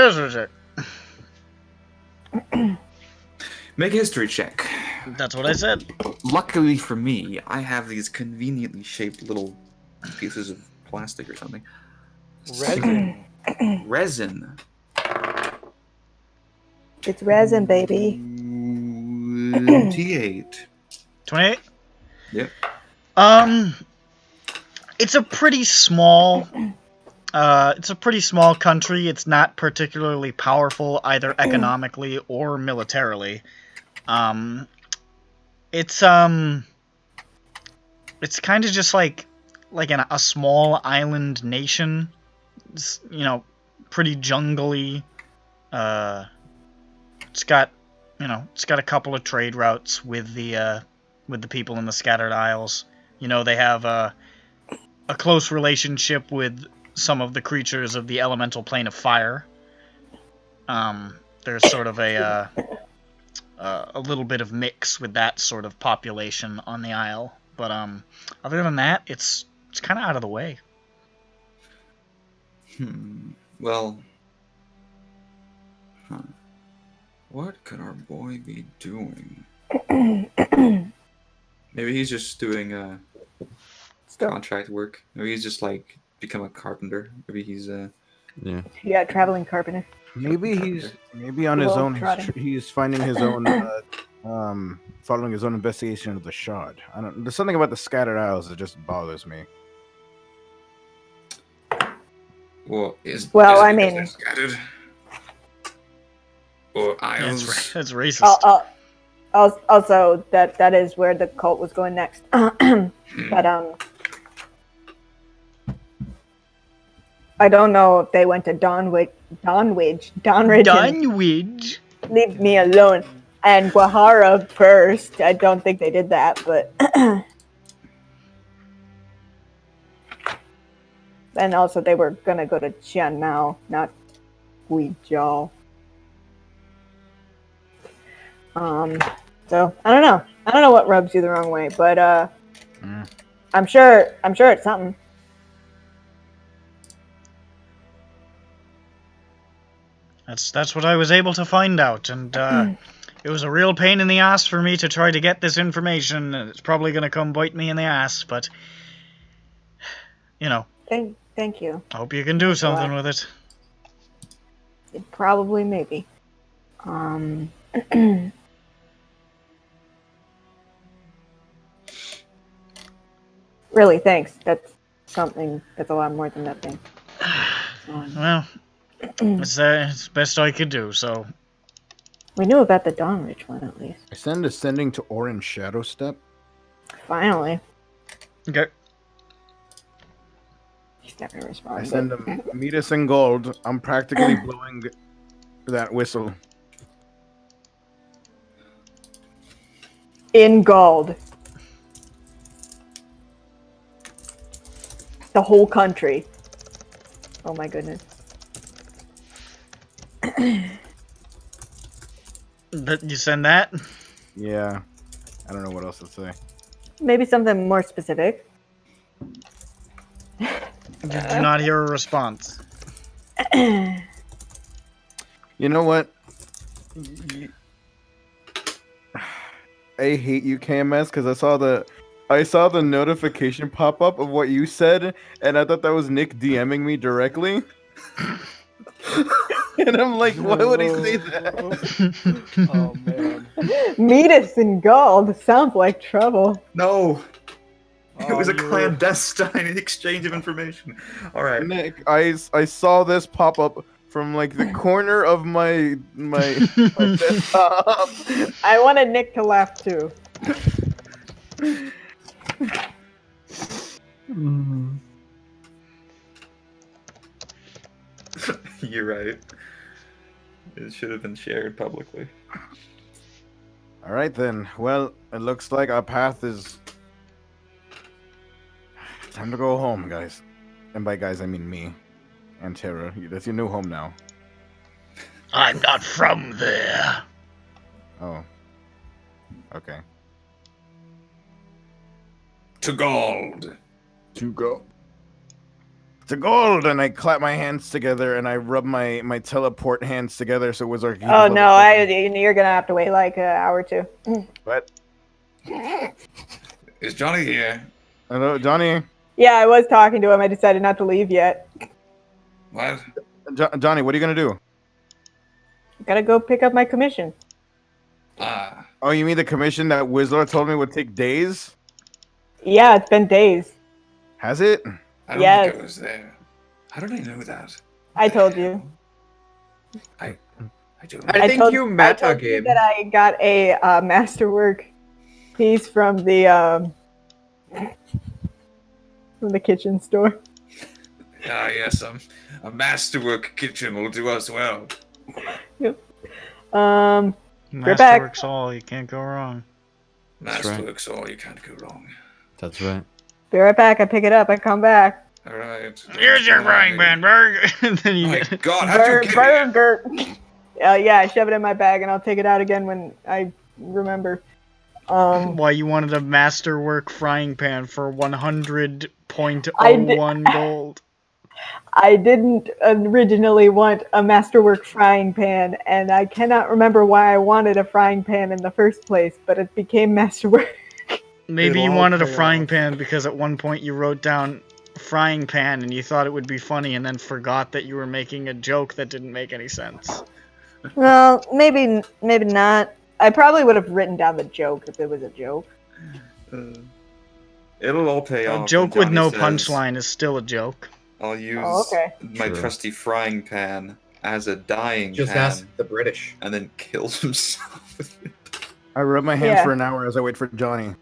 a history check. That's what I said. Luckily for me, I have these conveniently shaped little pieces of plastic or something. Resin. Resin. It's resin, baby. 28. 28? Yep. It's a pretty small country. It's not particularly powerful either economically or militarily. It's kind of just like a small island nation. It's, pretty jungly. It's got a couple of trade routes with the people in the Scattered Isles. They have a close relationship with some of the creatures of the elemental plane of fire. There's sort of a little bit of mix with that sort of population on the isle, but other than that, it's kind of out of the way. Well, what could our boy be doing? Maybe he's just doing contract work. Maybe he's just become a carpenter. Maybe he's Yeah, traveling carpenter. Maybe on his own. Globe-trotting. He's finding his own, following his own investigation of the shard. I don't. There's something about the Scattered Isles that just bothers me. Well, I is it mean- because they're scattered? Or isles? That's racist. Also, that is where the cult was going next. But I don't know if they went to Donridge. Dunwich. Leave me alone. And Guahara first. I don't think they did that, but. And also, they were gonna go to Chianmao, not Guizhou. So I don't know. I don't know what rubs you the wrong way, but I'm sure it's something. That's what I was able to find out, and it was a real pain in the ass for me to try to get this information. And it's probably gonna come bite me in the ass, but you know. Thank you. I hope you can do something with it. Probably, maybe. Really, thanks. That's something. That's a lot more than nothing. Well, it's best I could do. So we knew about the Donridge one at least. I send ascending to Orange Shadow Step. Finally. Okay. He's not gonna respond. I send him meet us in gold. I'm practically blowing that whistle. In gold. The whole country. Oh my goodness. But you send that? Yeah. I don't know what else to say. Maybe something more specific. Did you not hear a response? You know what? I hate you, KMS, because I saw the notification pop up of what you said, and I thought that was Nick DMing me directly. And I'm like, why would he say that? Oh man. Meet us in gold. Sounds like trouble. No. Oh, It was a clandestine exchange of information. All right. Nick, I saw this pop up from like the corner of my desktop. I wanted Nick to laugh too. You're right. It should have been shared publicly. All right then. Well, it looks like our path is time to go home, guys. And by guys, I mean me and Tara. That's your new home now. I'm not from there. Oh. Okay. To gold. To go. To gold, and I clap my hands together and I rub my teleport hands together so Wizard. Oh no, you're gonna have to wait like an hour or two. What? Is Johnny here? Hello, Johnny. Yeah, I was talking to him. I decided not to leave yet. What? Johnny, what are you gonna do? Gotta go pick up my commission. Ah. Oh, you mean the commission that Wizard told me would take days? Yeah, it's been days. Has it? I don't think I was there. How did I know that? I told you. I don't. I think you meta game. That I got a masterwork piece from the kitchen store. Ah, yes, a masterwork kitchen will do us well. Yep. We're back. Masterwork's all. You can't go wrong. Masterwork's all. You can't go wrong. That's right. Be right back. I pick it up. I come back. All right. Here's your frying pan burger. And then you My get God, how'd you get here? Burger. Yeah, I shove it in my bag and I'll take it out again when I remember. why you wanted a masterwork frying pan for 100.01 gold. I didn't originally want a masterwork frying pan, and I cannot remember why I wanted a frying pan in the first place, but it became masterwork. Maybe you wanted a frying pan because at one point you wrote down frying pan and you thought it would be funny and then forgot that you were making a joke that didn't make any sense. Well, maybe not. I probably would have written down the joke if it was a joke. It'll all pay off. A joke with Johnny no says, punchline is still a joke. I'll use my True. trusty frying pan as a dying Just pan, ask the British. and then kills himself with it. I rub my hands Yeah. for an hour as I wait for Johnny.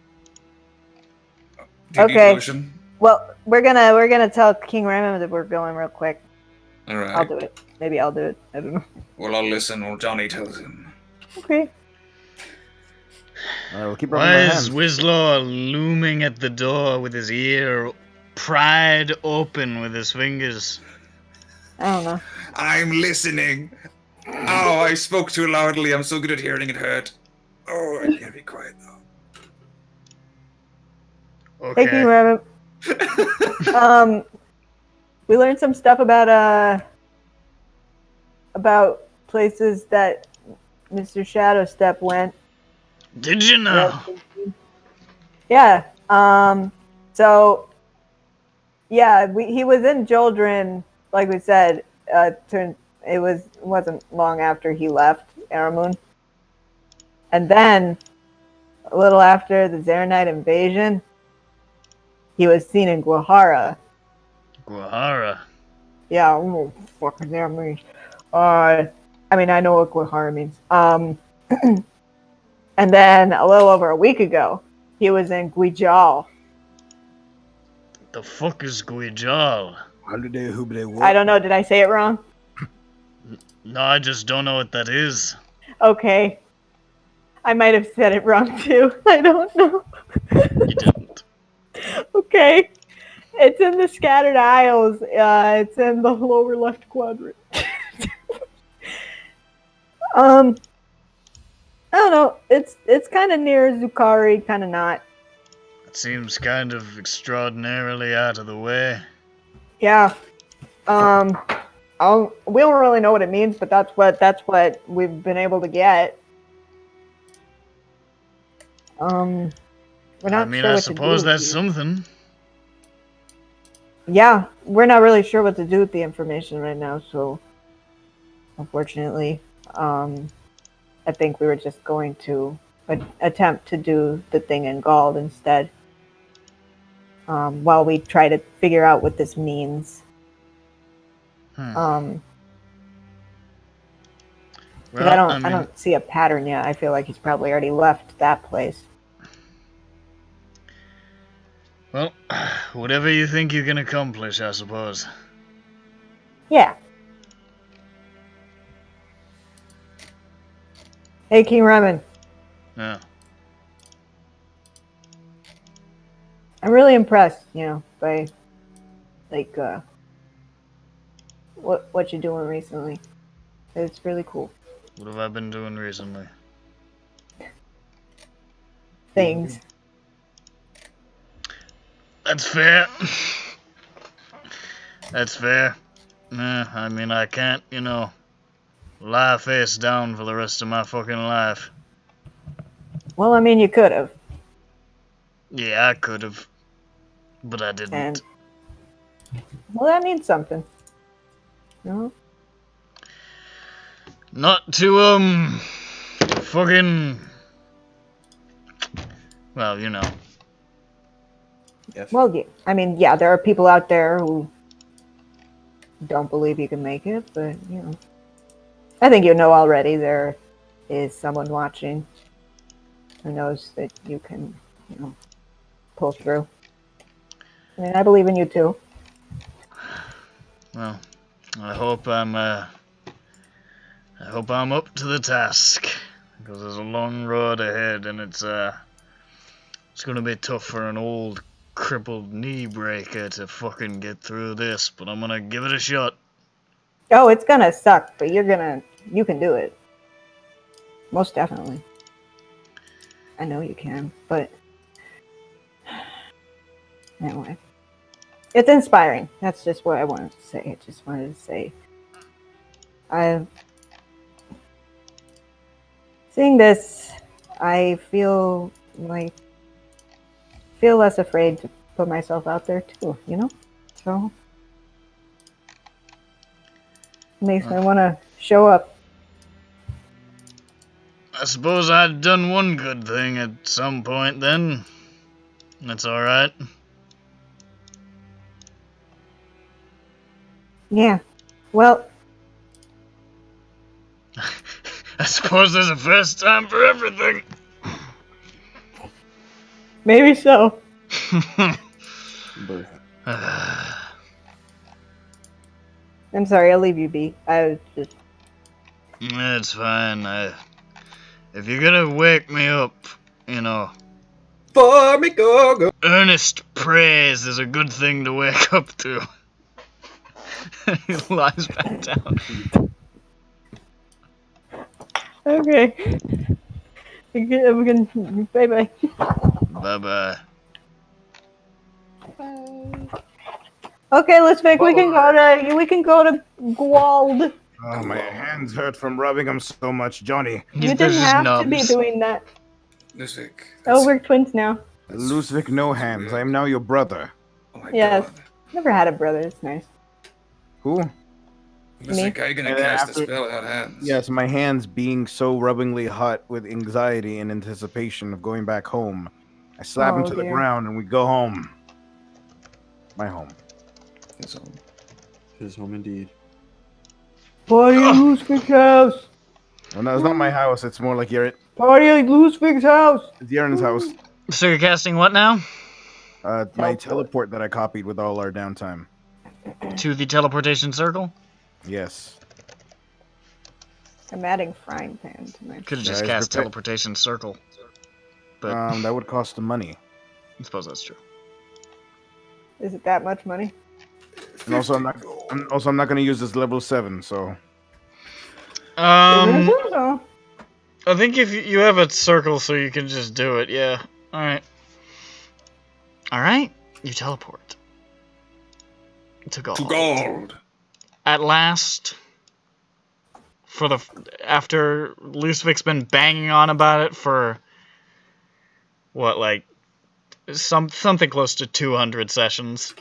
Do you need Okay. lotion? Well, we're gonna tell King Raymond that we're going real quick. All right. I'll do it. Maybe I'll do it. I don't know. Well, I'll listen while Johnny tells him. Okay. Alright, we'll keep rubbing Why my is hands. Wislaw looming at the door with his ear pried open with his fingers? I don't know. I'm listening. Oh, I spoke too loudly. I'm so good at hearing it hurt. Oh, I can't be quiet though. Okay. Hey, King Raymond. We learned some stuff about places that Mr. Shadowstep went. Did you know? Yeah. So, yeah, he was in Joldrin, like we said. It wasn't long after he left Aramoon, and then a little after the Zaranite invasion, he was seen in Guahara. Guahara. Yeah, I don't know what the fuck that means. I mean, I know what Guahara means. And then a little over a week ago, he was in Guijal. The fuck is Guijal? I don't know. Did I say it wrong? No, I just don't know what that is. Okay. I might have said it wrong too. I don't know. You didn't. Okay. It's in the Scattered Isles. It's in the lower left quadrant. I don't know. It's kind of near Zukari, kind of not. It seems kind of extraordinarily out of the way. Yeah. We don't really know what it means, but that's what we've been able to get. We're not I mean, sure I what suppose to do that's something. Yeah, we're not really sure what to do with the information right now, so unfortunately, I think we were just going to attempt to do the thing in Gald instead, while we try to figure out what this means. Because Well, I don't see a pattern yet. I feel like he's probably already left that place. Well, whatever you think you can accomplish, I suppose. Yeah. Hey, King Ramen. Yeah. I'm really impressed, by what you're doing recently. It's really cool. What have I been doing recently? Things. That's fair. That's fair. I mean, I can't, lie face down for the rest of my fucking life. Well, I mean, you could have. Yeah, I could have. But I didn't. And well, that means something. No. Not to, fucking... Well, Yes. Well, yeah. I mean, yeah, there are people out there who don't believe you can make it, but, I think you know already there is someone watching who knows that you can, pull through. I mean, I believe in you too. Well, I hope I'm up to the task. Because there's a long road ahead, and it's gonna be tough for an old, crippled knee breaker to fucking get through this, but I'm gonna give it a shot. Oh, it's gonna suck, but you can do it. Most definitely. I know you can, but anyway. It's inspiring. That's just what I wanted to say. I just wanted to say. Seeing this, I feel less afraid to put myself out there too, So it makes me want to show up. I suppose I'd done one good thing at some point then. That's alright. Yeah. Well, I suppose there's a first time for everything. Maybe so. But I'm sorry, I'll leave you be. I was just. It's fine. If you're gonna wake me up, you know, For me go. earnest praise is a good thing to wake up to. He lies back down. Okay. We can. Bye bye. Bye bye. Okay, Luhhzwick, we can go to Gwald. Oh, my hands hurt from rubbing them so much, Johnny. You didn't have to be doing that. Luhhzwick. Oh, we're twins now. Luhhzwick, no hands. I am now your brother. Oh my Yes. god. Never had a brother. It's nice. Who? Luhhzwick, how are you gonna And cast after- a spell without hands? Yes, my hands being so rubbingly hot with anxiety and anticipation of going back home. I slap him Oh, to the dear. ground and we go home. My home. His home. his home indeed. Party at Luhhzwick's house. Well, no, it's not my house. It's more like Party at Luhhzwick's house. it's Yaren's house. So you're casting what now? My teleport that I copied with all our downtime. To the teleportation circle? Yes. I'm adding frying pan to my. Could have just Guys, cast prepare- teleportation circle. But That would cost the money. I suppose that's true. Is it that much money? And also, I'm not going to use this level 7, so. I think if you have a circle so you can just do it, yeah. Alright. Alright, you teleport. To Gold. To gold. At last, after Luhhzwick's been banging on about it for, what, like, something close to 200 sessions.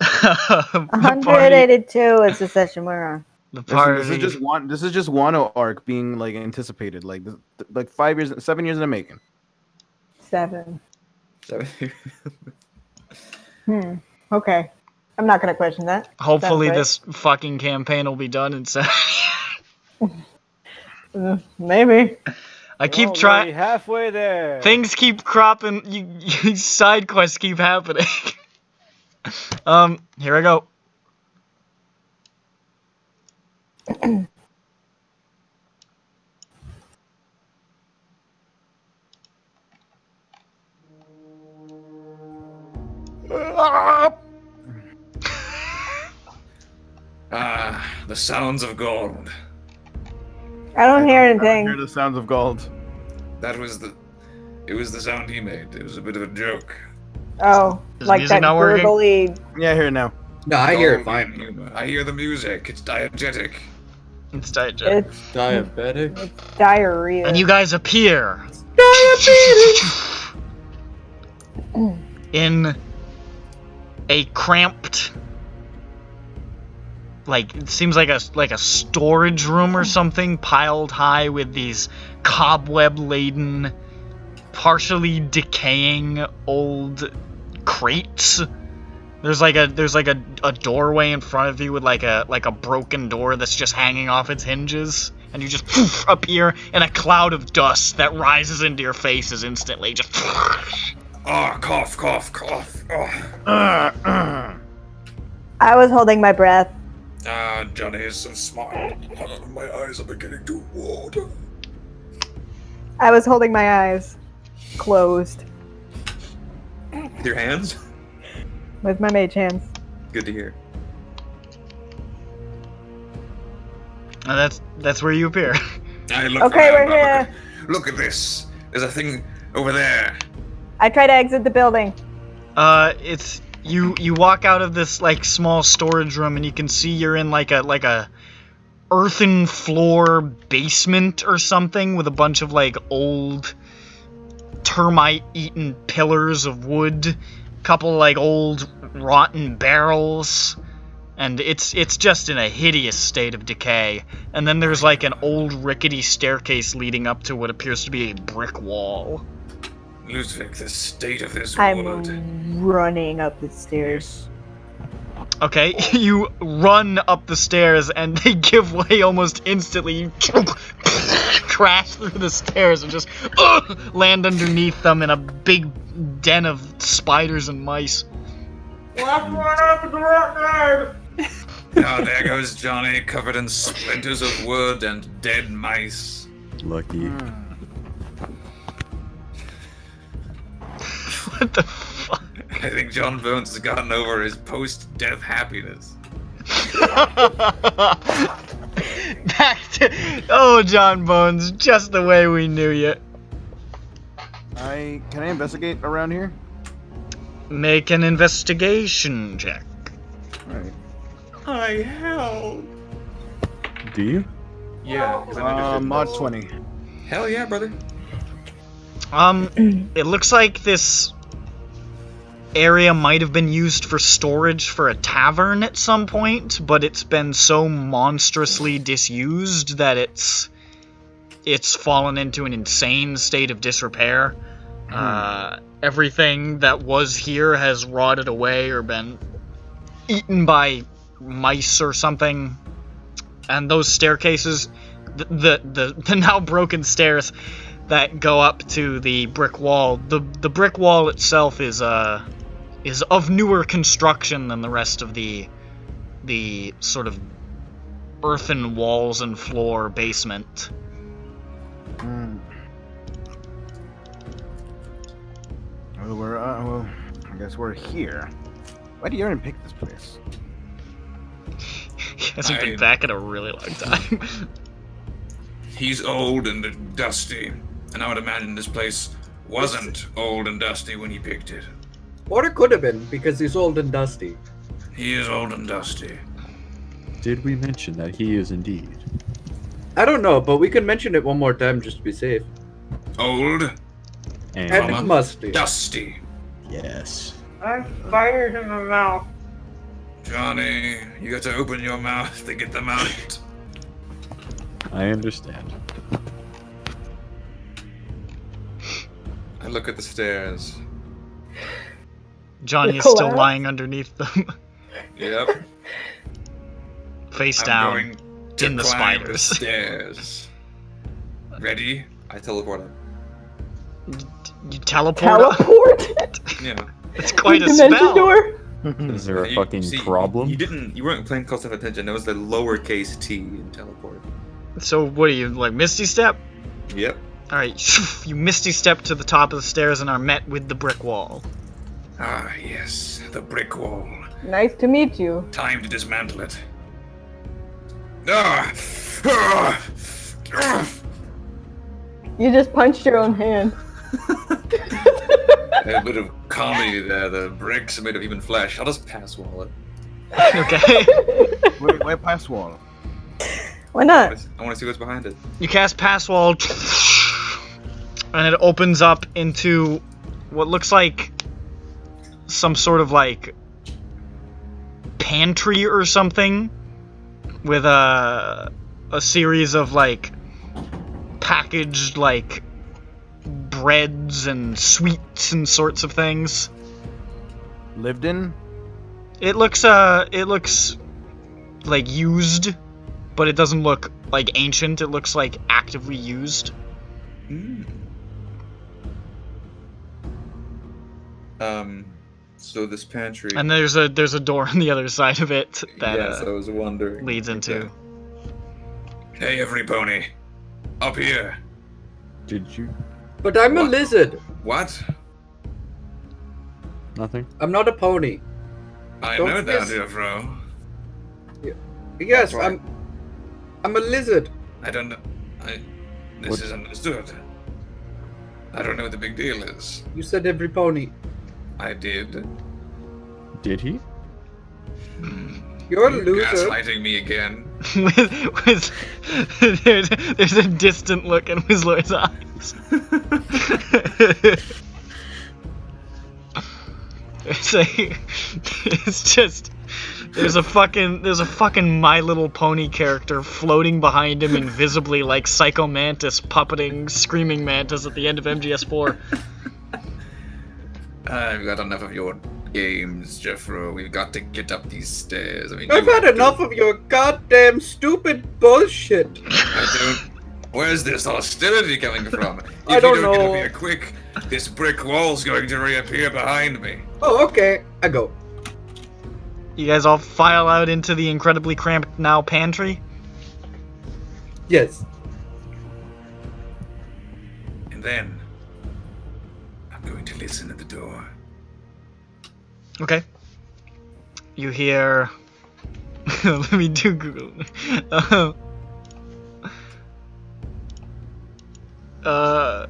182 is the session we're on. The Listen, party. this is just Wano arc being like anticipated, like 7 years in the making. 7. Okay. I'm not gonna question that. Hopefully Sounds this fucking campaign will be done in 7 years. Maybe. I keep Already trying. halfway there. Things keep cropping. Side quests keep happening. Here I go. The sounds of gold. I don't hear I anything. hear the sounds of gold. It was the sound he made. It was a bit of a joke. Oh, Is like music that not working? gurgly. Yeah, I hear it now. No, I hear it Gold fine. humor. I hear the music. It's diegetic. It's digestion. It's Diabetic? diarrhea. And you guys appear in a cramped, like, it seems like a storage room or something, piled high with these cobweb-laden, partially decaying old crates. There's like a doorway in front of you with like a broken door that's just hanging off its hinges, and you just poof, appear in a cloud of dust that rises into your faces instantly. Just Oh, cough, cough, cough. Oh. I was holding my breath. Ah, Johnny is so smart. My eyes are beginning to water. I was holding my eyes closed With your hands? with my mage hands. Good to hear. and that's where you appear. I look Okay, around, we're here. Look at this. There's a thing over there. I try to exit the building. It's you walk out of this like small storage room and you can see you're in like a earthen floor basement or something with a bunch of like old termite eaten pillars of wood, couple like old rotten barrels, and it's just in a hideous state of decay. And then there's like an old rickety staircase leading up to what appears to be a brick wall. Luhhzwick, the state of this I'm world. running up the stairs. Okay, you run up the stairs and they give way almost instantly. You crash through the stairs and just land underneath them in a big den of spiders and mice. Now there goes Johnny, covered in splinters of wood and dead mice. Lucky. What the fuck? I think John Bones has gotten over his post-death happiness. Back to John Bones, just the way we knew you. Can I investigate around here? Make an investigation check. Alright. I help. Do you? Yeah. 'cause I'm interested in Mod this. 20. Hell yeah, brother. It looks like this area might have been used for storage for a tavern at some point, but it's been so monstrously disused that it's fallen into an insane state of disrepair. Everything that was here has rotted away or been eaten by mice or something. And those staircases, the now broken stairs that go up to the brick wall, the brick wall itself is of newer construction than the rest of the sort of earthen walls and floor basement. Well, I guess we're here. Why do you even pick this place? He hasn't been back in a really long time. He's old and dusty, and I would imagine this place wasn't old and dusty when he picked it. Or it could have been, because he's old and dusty. He is old and dusty. Did we mention that he is indeed? I don't know, but we can mention it one more time just to be safe. Old And musty. dusty. Yes. I fired in the mouth. Johnny, you got to open your mouth to get them out. I understand. I look at the stairs. Johnny is Collapse? still lying underneath them, Yep. face I'm down going to in the climb spiders. stairs. Ready? I teleport him. You teleport? up? Teleport? Yeah. It's quite a Dimension spell. door? Is there a You- fucking see, problem? You weren't paying close enough attention. It was the lowercase t in teleport. So what are you, like Misty Step? Yep. Alright, you Misty Step to the top of the stairs and are met with the brick wall. Ah, yes, the brick wall. Nice to meet you. Time to dismantle it. Ah! Ah! Ah! You just punched your own hand. A bit of comedy there. The bricks are made of human flesh. I'll just pass wall it. Okay. Why pass wall? Why not? I want to see what's behind it. You cast Pass Wall, and it opens up into what looks like some sort of like pantry or something, with a series of like packaged like breads and sweets and sorts of things. Lived in? It looks like used, but it doesn't look like ancient. It looks like actively used. So this pantry. And there's a door on the other side of it that yes, I was wondering. leads into. Hey, every pony. Up here. Did you? But I'm a What? lizard. What? Nothing? I'm not a pony. I Don't know that, miss- dear bro. Yes, That's right. I'm a lizard. I don't know. This What? is understood. I don't know what the big deal is. You said every pony. I did. Did he? You're a You loser. gaslighting me again. there's a distant look in Whistler's eyes. It's just there's a fucking My Little Pony character floating behind him invisibly like Psycho Mantis puppeting Screaming Mantis at the end of MGS4. I've got enough of your games, Jeffro. We've got to get up these stairs. I mean, I've you had have to- enough of your goddamn stupid bullshit. I Where's this hostility coming from? If I don't you don't get know. up here quick, this brick wall's going to reappear behind me. Oh, okay. I go. You guys all file out into the incredibly cramped now pantry. Yes. And then, I'm going to listen at the door. Okay. You hear. Let me do Google. Oh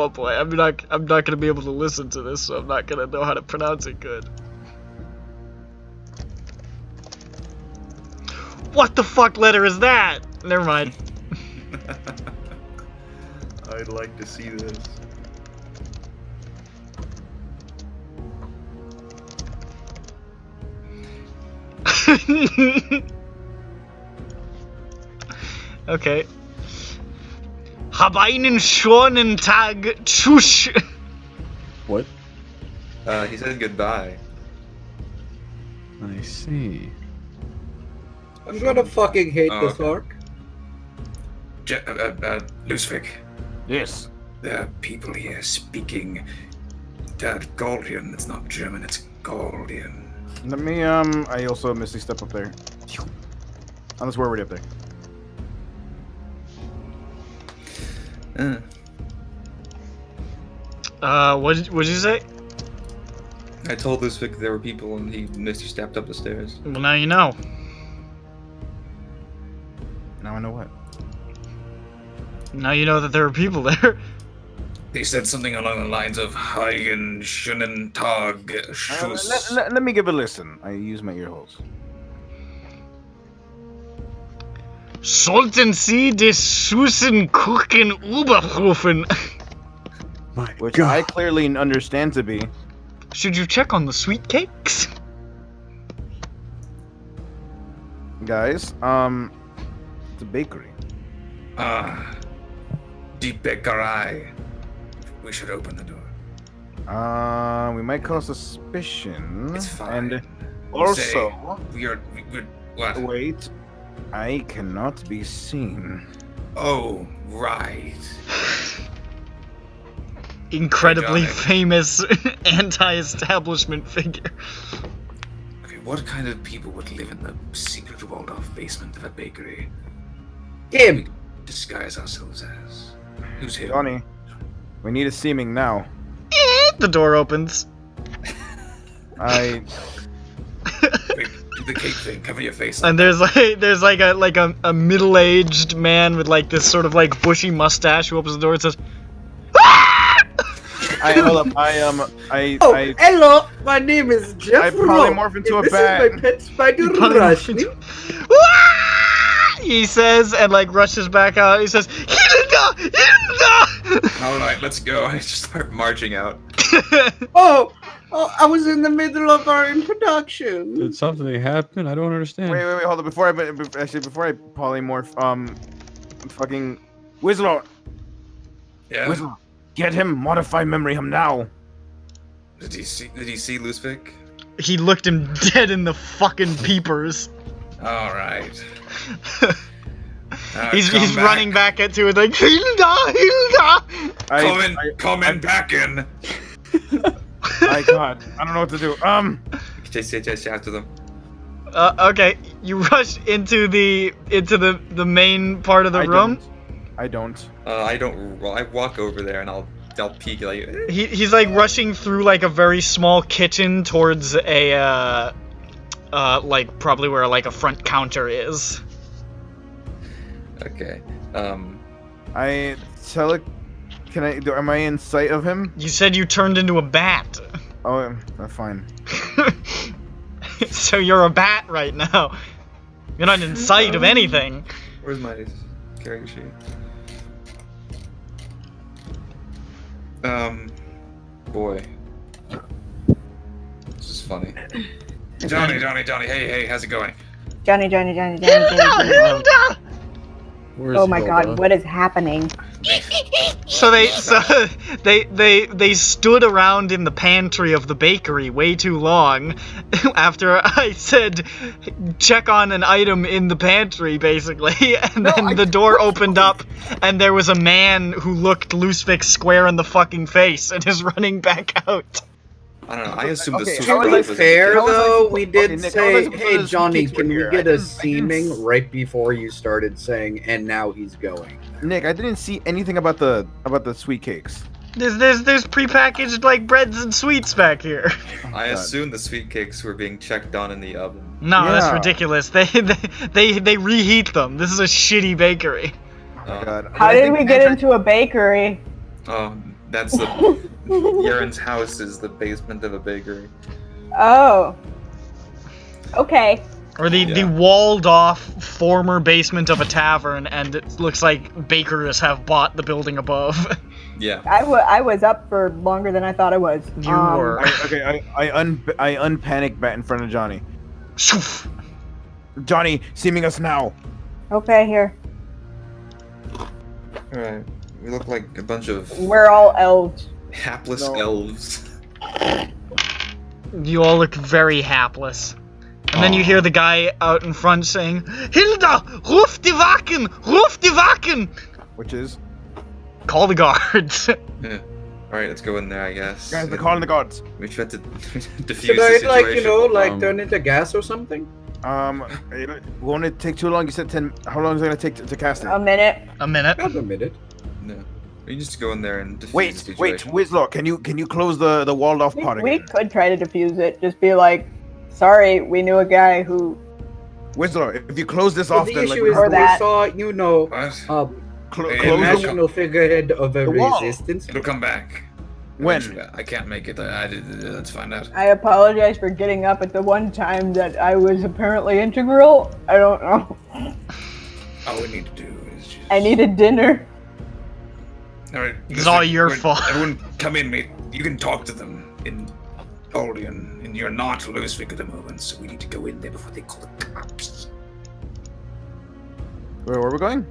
boy, I'm not gonna be able to listen to this, so I'm not gonna know how to pronounce it good. What the fuck letter is that? Never mind. I'd like to see this. Okay. Hab einen schönen Tag. Tschüss. What? He said goodbye. I see. I'm gonna fucking hate Oh, this arc. Luhhzwick, Yes. there are people here speaking Galdian. It's not German, it's Galdian. Let me, I also Misty step up there. Unless we're already up there. What'd you say? I told Luhhzwick there were people and he stepped up the stairs. Well, now you know. Now I know what. Now you know that there are people there. They said something along the lines of Hagen Schunnen Tag Schuss. Let me give a listen. I use my ear holes. Sollten Sie des Süßen Kuchen überprüfen? My Which God. I clearly understand to be. Should you check on the sweet cakes? Guys, it's a bakery. Die Bäckerei. We should open the door. We might cause suspicion. It's fine. And also, We're what? wait, I cannot be seen. Oh, right. Incredibly I got it. famous anti-establishment figure. Okay, what kind of people would live in the secret walled-off basement of a bakery? Him. Disguise ourselves as. Who's him? Johnny, we need a seeming now. The door opens. I Wait, do the cake thing. Cover your face. And there's like a middle-aged man with like this sort of like bushy mustache who opens the door and says, hold up. Oh, hello. My name is Jeff. I polymorph into a This bat. is my pet spider, polymorph Rushley. he says, and like rushes back out. He says, Hilda! Hilda! Alright, let's go. I just start marching out. Oh, I was in the middle of our introduction. Did something happen? I don't understand. wait, hold up. Before I polymorph, fucking Whistler, Yeah? Whistler, get him, modify memory him now. Did he see Luhhzwick? He looked him dead in the fucking peepers. Alright. He's running back at two and like, Hilda! Hilda! Coming back in. I God, I don't know what to do. Chase after them. Okay, you rush into the main part of the room. I don't. I walk over there and I'll peek like. He's like rushing through like a very small kitchen towards a like probably where like a front counter is. Okay. I tell it. Am I in sight of him? You said you turned into a bat. Oh, that's fine. So you're a bat right now. You're not in sight of anything. Where's my carrying sheet? Boy. This is funny. Johnny, hey, how's it going? Johnny. Hilda! Where's Oh my Hilda? god, what is happening? So they stood around in the pantry of the bakery way too long after I said check on an item in the pantry, basically, and then the door opened up and there was a man who looked Luhhzwick square in the fucking face and is running back out. I don't know. I assume this. To be fair, though, we did say, "Hey, Johnny, can we get a seeming?" right before you started saying, "And now he's going." Nick, I didn't see anything about the sweet cakes. There's prepackaged like breads and sweets back here. I assume the sweet cakes were being checked on in the oven. No, that's ridiculous. They reheat them. This is a shitty bakery. Oh my God. How did we get into a bakery? Oh, that's the Yaren's house is the basement of a bakery. Oh. Okay. Or the walled-off former basement of a tavern, and it looks like bakers have bought the building above. Yeah. I was up for longer than I thought I was. You were. I unpanic bat in front of Johnny. Johnny, seeming us now. Okay, here. Alright. We look like a bunch of We're all elves. hapless elves. You all look very hapless. And then you hear the guy out in front saying, Hilda, ruf die Wachen! Ruf die Wachen! Which is? Call the guards. Yeah. Alright, let's go in there, I guess. Guys, they're calling the guards. We tried to defuse the Should I, situation. turn into gas or something? Won't it take too long? You said 10. How long is it gonna take to cast it? A minute. A minute. Not a minute. No. We can just go in there and defuse the situation. Wait, Whizlaw, can you close the walled off part We again? could try to defuse it. Just be like, sorry, we knew a guy who. Whizlaw, if you close this off, The then issue is Or we that. saw, close national the wall. figurehead of a wall. resistance. It'll come back. When? I can't make it. Let's find out. I apologize for getting up at the one time that I was apparently integral. I don't know. All we need to do is just. I needed dinner. All right. It's all your everyone- fault. Everyone, come in, mate. You can talk to them in Aldian, and you're not Luhhzwick at the moment, so we need to go in there before they call the cops. Where are we going?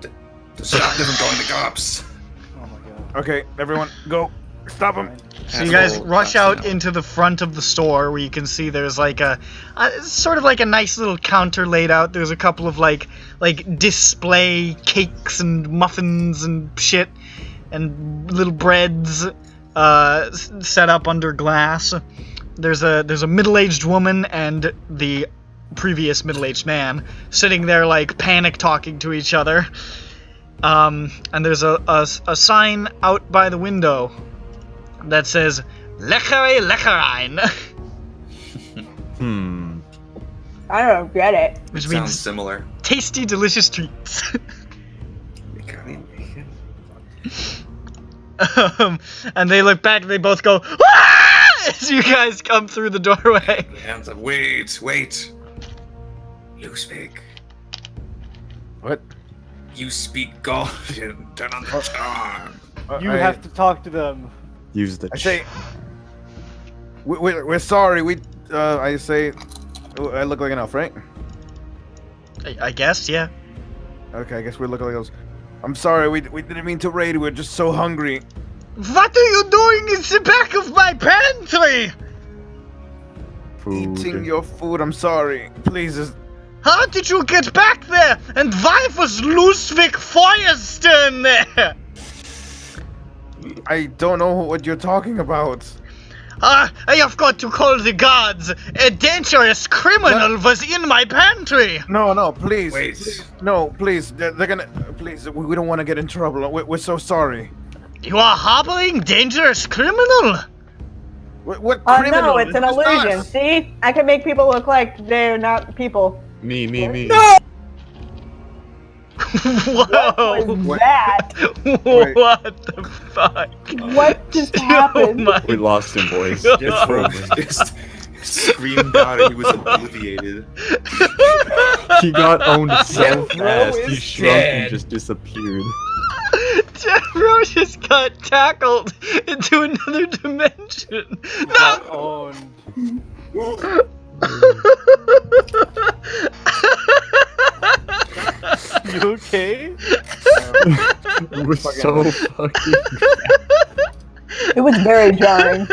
To stop them from calling the cops. Oh my god. Okay, everyone, go. Stop him. So you guys rush out into the front of the store where you can see there's like a sort of like a nice little counter laid out. There's a couple of like display cakes and muffins and shit and little breads set up under glass. There's a middle-aged woman and the previous middle-aged man sitting there like panic talking to each other. And there's a sign out by the window that says Lekkere Lekkerein. I don't get it. Which Sounds means similar. tasty, delicious treats. And they look back and they both go, "Ah!" as you guys come through the doorway. Hands up. Wait. Luhhzwick. What? You speak Guardian. Turn on the charm. You have to talk to them. Use the. I say. We're sorry. I say. I look like an elf, right? I guess, yeah. Okay, I guess we look like elves. I'm sorry. We didn't mean to raid. We're just so hungry. What are you doing in the back of my pantry? Food. Eating your food. I'm sorry. Please. How did you get back there? And why was Luhhzwick Feuerstern there? I don't know what you're talking about. I have got to call the guards. A dangerous criminal was in my pantry. No, please. Wait. Please, no, please. They're gonna. Please, we don't want to get in trouble. We're so sorry. You are harboring dangerous criminal. What criminal? No, it's an It's illusion. us. See? I can make people look like they're not people. Me. No! Whoa. What was that? What the fuck? What just happened? Oh my We lost him, boys. God. Just screamed out and he was obliviated. He got owned so fast, he is shrunk dead. and just disappeared. Jeffro just got tackled into another dimension. No! Owned. You okay? was so fucking. It was very jarring.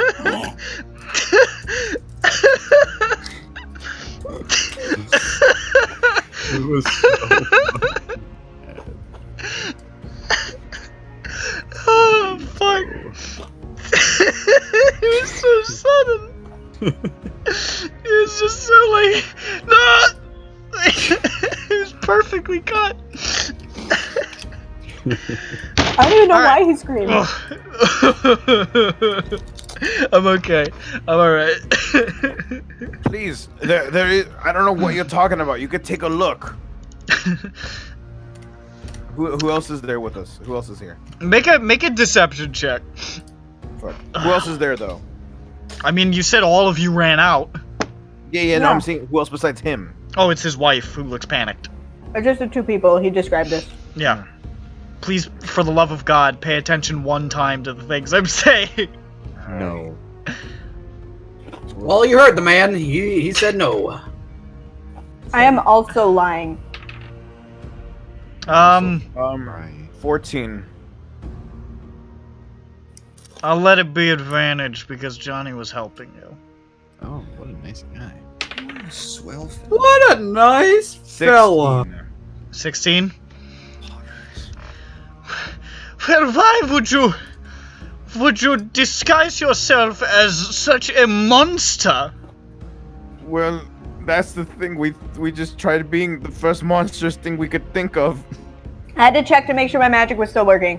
It was so fucking. Oh fuck! It was so sudden. It was just so like no. It was perfectly cut. I don't even know why he screamed. I'm okay. I'm alright. Please, there is. I don't know what you're talking about. You could take a look. Who else is there with us? Who else is here? Make a deception check. Fuck. Who else is there though? I mean, you said all of you ran out. Yeah. No, I'm saying who else besides him? Oh, it's his wife who looks panicked. It's just the two people he described this. Yeah. Please, for the love of God, pay attention one time to the things I'm saying. No. Well, you heard the man. He said no. I am also lying. 14. I'll let it be advantage because Johnny was helping you. Oh, what a nice guy. Swell. What a nice fella. 16? Well, why would you disguise yourself as such a monster? Well, that's the thing. We just tried being the first monstrous thing we could think of. I had to check to make sure my magic was still working.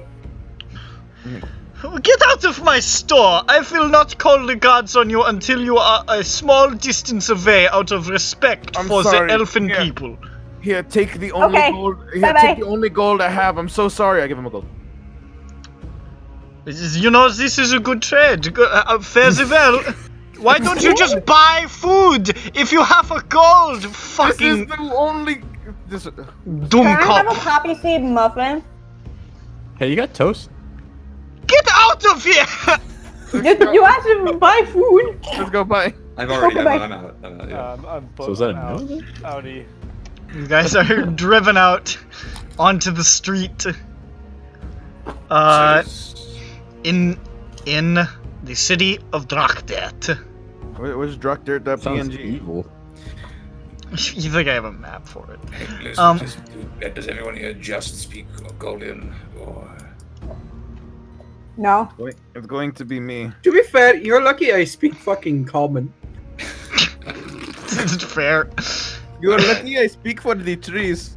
Get out of my store! I will not call the gods on you until you are a small distance away out of respect for sorry. the elfin Here. people. Here, take the only Okay. gold. Here, Bye-bye. take the only gold I have. I'm so sorry. I give him a gold. You know, this is a good trade. Fare thee well. Why don't you just buy food if you have a gold? Fucking This is the only. This. dumb Can I have a cop. poppy seed muffin? Hey, you got toast? Get out of here! You asked him to buy food. Let's go. Bye. I've already. Okay, I'm out. Yeah. I'm So is that a out. no then? Howdy. You guys are driven out onto the street. In the city of Drakdet. Where's Druckdirt.png? Sounds evil. You think I have a map for it? Hey, listen, does everyone here just speak Golden or? No. It's going to be me. To be fair, you're lucky I speak fucking common. It's fair. You are lucky I speak for the trees.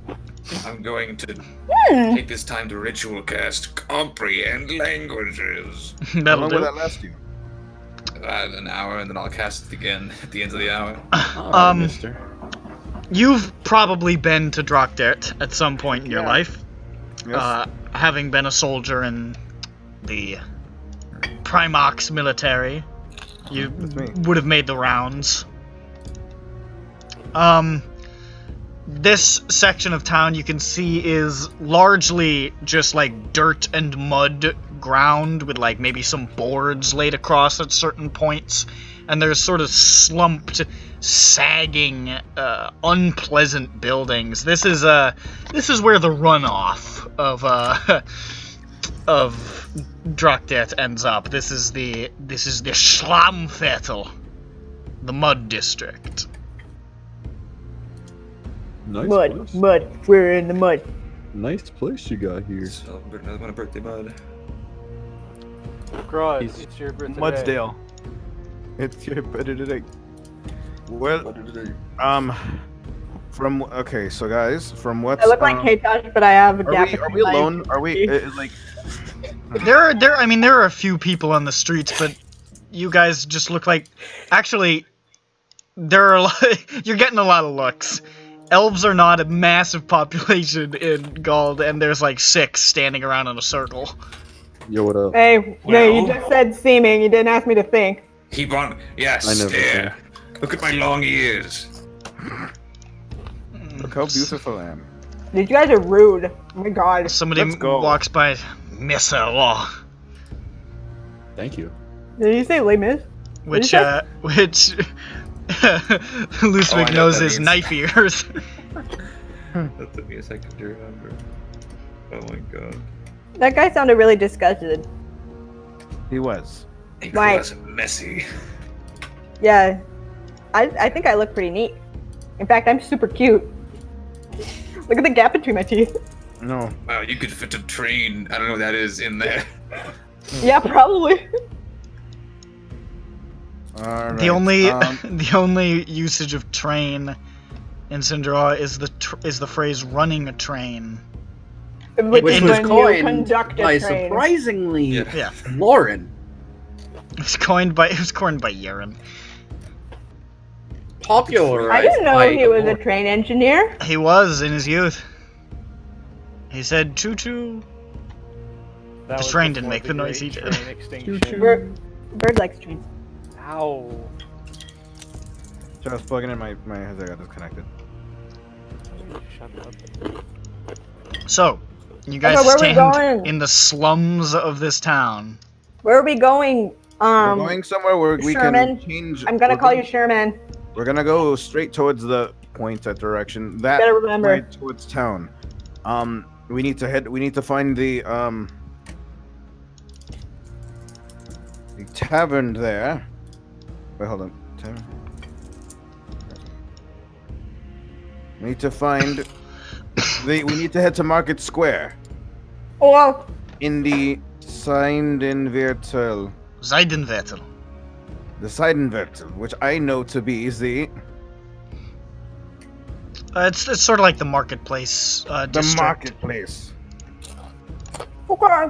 I'm going to take this time to ritual cast comprehend languages. How That'll long will do. that last you? An hour, and then I'll cast it again at the end of the hour. Alright, mister. You've probably been to Drakdet at some point in your Yeah. life. Yes. Having been a soldier in the Primarch's military, you That's me. would have made the rounds. This section of town you can see is largely just like dirt and mud ground with like maybe some boards laid across at certain points, and there's sort of slumped, sagging, unpleasant buildings. This is where the runoff of Drakdet ends up. This is the Schlammviertel, the mud district. Nice Mud, place. mud. We're in the mud. Nice place you got here. Celebrate another one of birthday mud. Grodd, He's- it's your birthday. Mudsdale. It's your better today. Well, from okay, so guys, from what's I look like K-Touch, but I have a gap. are we alone? Are we like? There are a few people on the streets, but you guys just look like. Actually, there are a lot. You're getting a lot of looks. Elves are not a massive population in Gald, and there's like 6 standing around in a circle. Yo, what up? Hey, you just said seeming. You didn't ask me to think. Keep on. Yes, I never stare. Look at my long ears. Look how beautiful I am. These guys are rude. Oh my god. Somebody Let's go. walks by. Miss Law. Thank you. Did you say Les Mis? Which What Luhhzwick I know knows what that is means. knife ears. That took me a second to remember. Oh my god. That guy sounded really disgusted. He was. It Why? was messy. Yeah. I think I look pretty neat. In fact, I'm super cute. Look at the gap between my teeth. No. Wow, you could fit a train. I don't know what that is in there. Yeah, probably. All right. The only the only usage of train in SINDROA is the phrase "running a train." Which Which is was when you coined conduct by a train. surprisingly Yeah, Lauren. it was coined by Urine. Popularized. I didn't know by he was a Lauren. train engineer. He was in his youth. He said "choo choo." That The was train didn't before make the noise great he did. train extinction. Bird likes trains. Ow. So I was plugging in my headset got disconnected. Shut up. So, you guys Okay, where we stand going? in the slums of this town. Where are we going? We're going somewhere where we Sherman. can change. I'm gonna we're call you Sherman. We're gonna go straight towards the point, that direction. That Better remember. right towards town. We need to head. We need to find the tavern there. Wait, hold on. Tavern. We need to find. We need to head to Market Square Oh, in the Seidenviertel. Seidenviertel. The Seidenviertel, which I know to be the It's sort of like the marketplace district. marketplace. okay.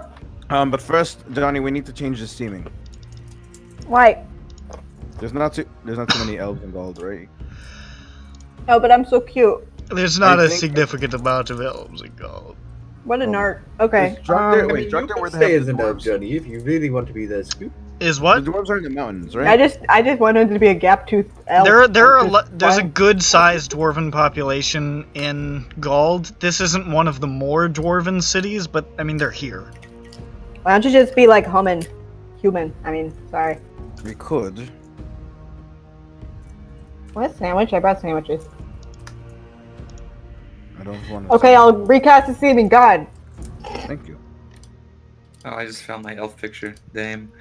But first, Johnny, we need to change the steaming. Why? There's not too many elves involved, right? No, but I'm so cute. There's not I a think- significant amount of elves involved. What an art. Okay. Is Drakter, I mean, wait, you Drakter, can where the stay heck as are an the elf, dwarves? Johnny, if you really want to be that scoop. Is The what? dwarves are in the mountains, I right? just wanted to be a gap-toothed elf. There's a good-sized dwarven population in Gald. This isn't one of the more dwarven cities, but I mean they're here. Why don't you just be like human? I mean, sorry. We could. What sandwich? I brought sandwiches. I don't want to. Okay, I'll recast the seeming. God. Thank you. Oh, I just found my elf picture. Damn.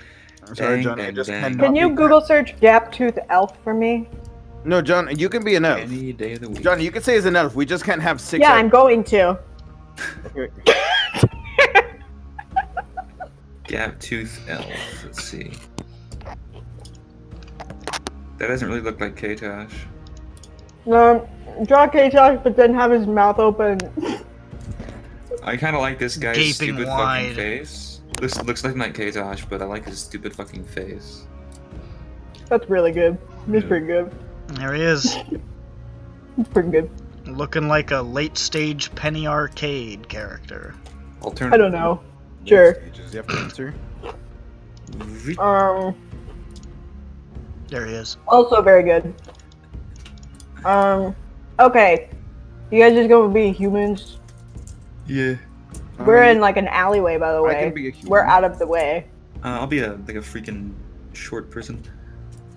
I'm sorry, Dang, Johnny. I dang, just dang. cannot. Can you be- Google search gap-toothed elf for me? No, John. You can be an elf. Any day of the week. Johnny, you can say as an elf. We just can't have 6. Yeah, I'm going to. Okay. Gap tooth elf. Let's see. That doesn't really look like Katosh. Draw K-Talk, but then have his mouth open. I kind of like this guy's Gaping stupid wide. fucking face. This looks like my Katosh, but I like his stupid fucking face. That's really good. He's Yeah. pretty good. There he is, He's pretty good. looking like a late-stage Penny Arcade character. Alternative. I don't know. Sure. Stages, you have to answer. There he is. Also very good. Okay. You guys just gonna be humans? Yeah. We're in like an alleyway, by the I way. can be a human. We're out of the way. I'll be a freaking short person.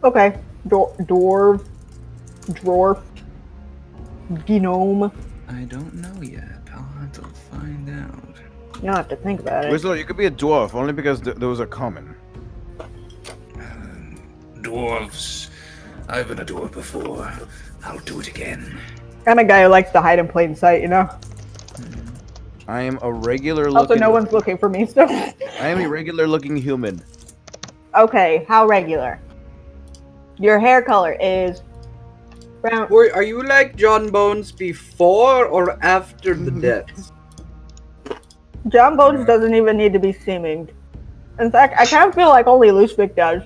Okay. Dwarf. Gnome. I don't know yet. I'll have to find out. You don't have to think about it. Whistler, you could be a dwarf only because those are common. Dwarves. I've been a dwarf before. I'll do it again. I'm a guy who likes to hide in plain sight, you know? I am a regular Also, looking. no one's looking for me, so. I am a regular looking human. Okay, how regular? Your hair color is brown. Are you like John Bones before or after the death? John Bones doesn't even need to be seeming. In fact, I kind of feel like only Luhhzwick does.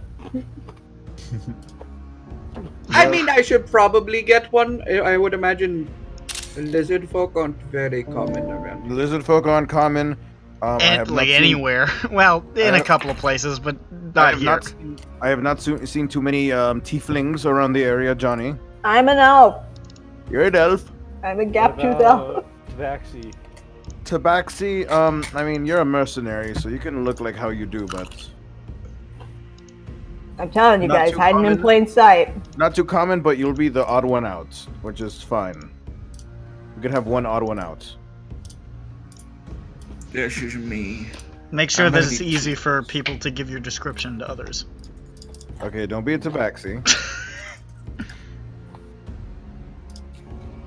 I mean, I should probably get one. I would imagine lizard folk aren't very common around. Lizard folk aren't common. I have Like not seen- anywhere. Well, in a couple of places, but not here. I have not seen too many tieflings around the area, Johnny. I'm an elf. You're an elf. I'm a gap-toothed elf. Tabaxi. Tabaxi, I mean, you're a mercenary, so you can look like how you do, but I'm telling you Not guys, too hiding in common. plain sight. not too common, but you'll be the odd one out, which is fine. You can have one odd one out. This is me. Make sure I'm that gonna it's be- easy for people to give your description to others. Okay, don't be a tabaxi.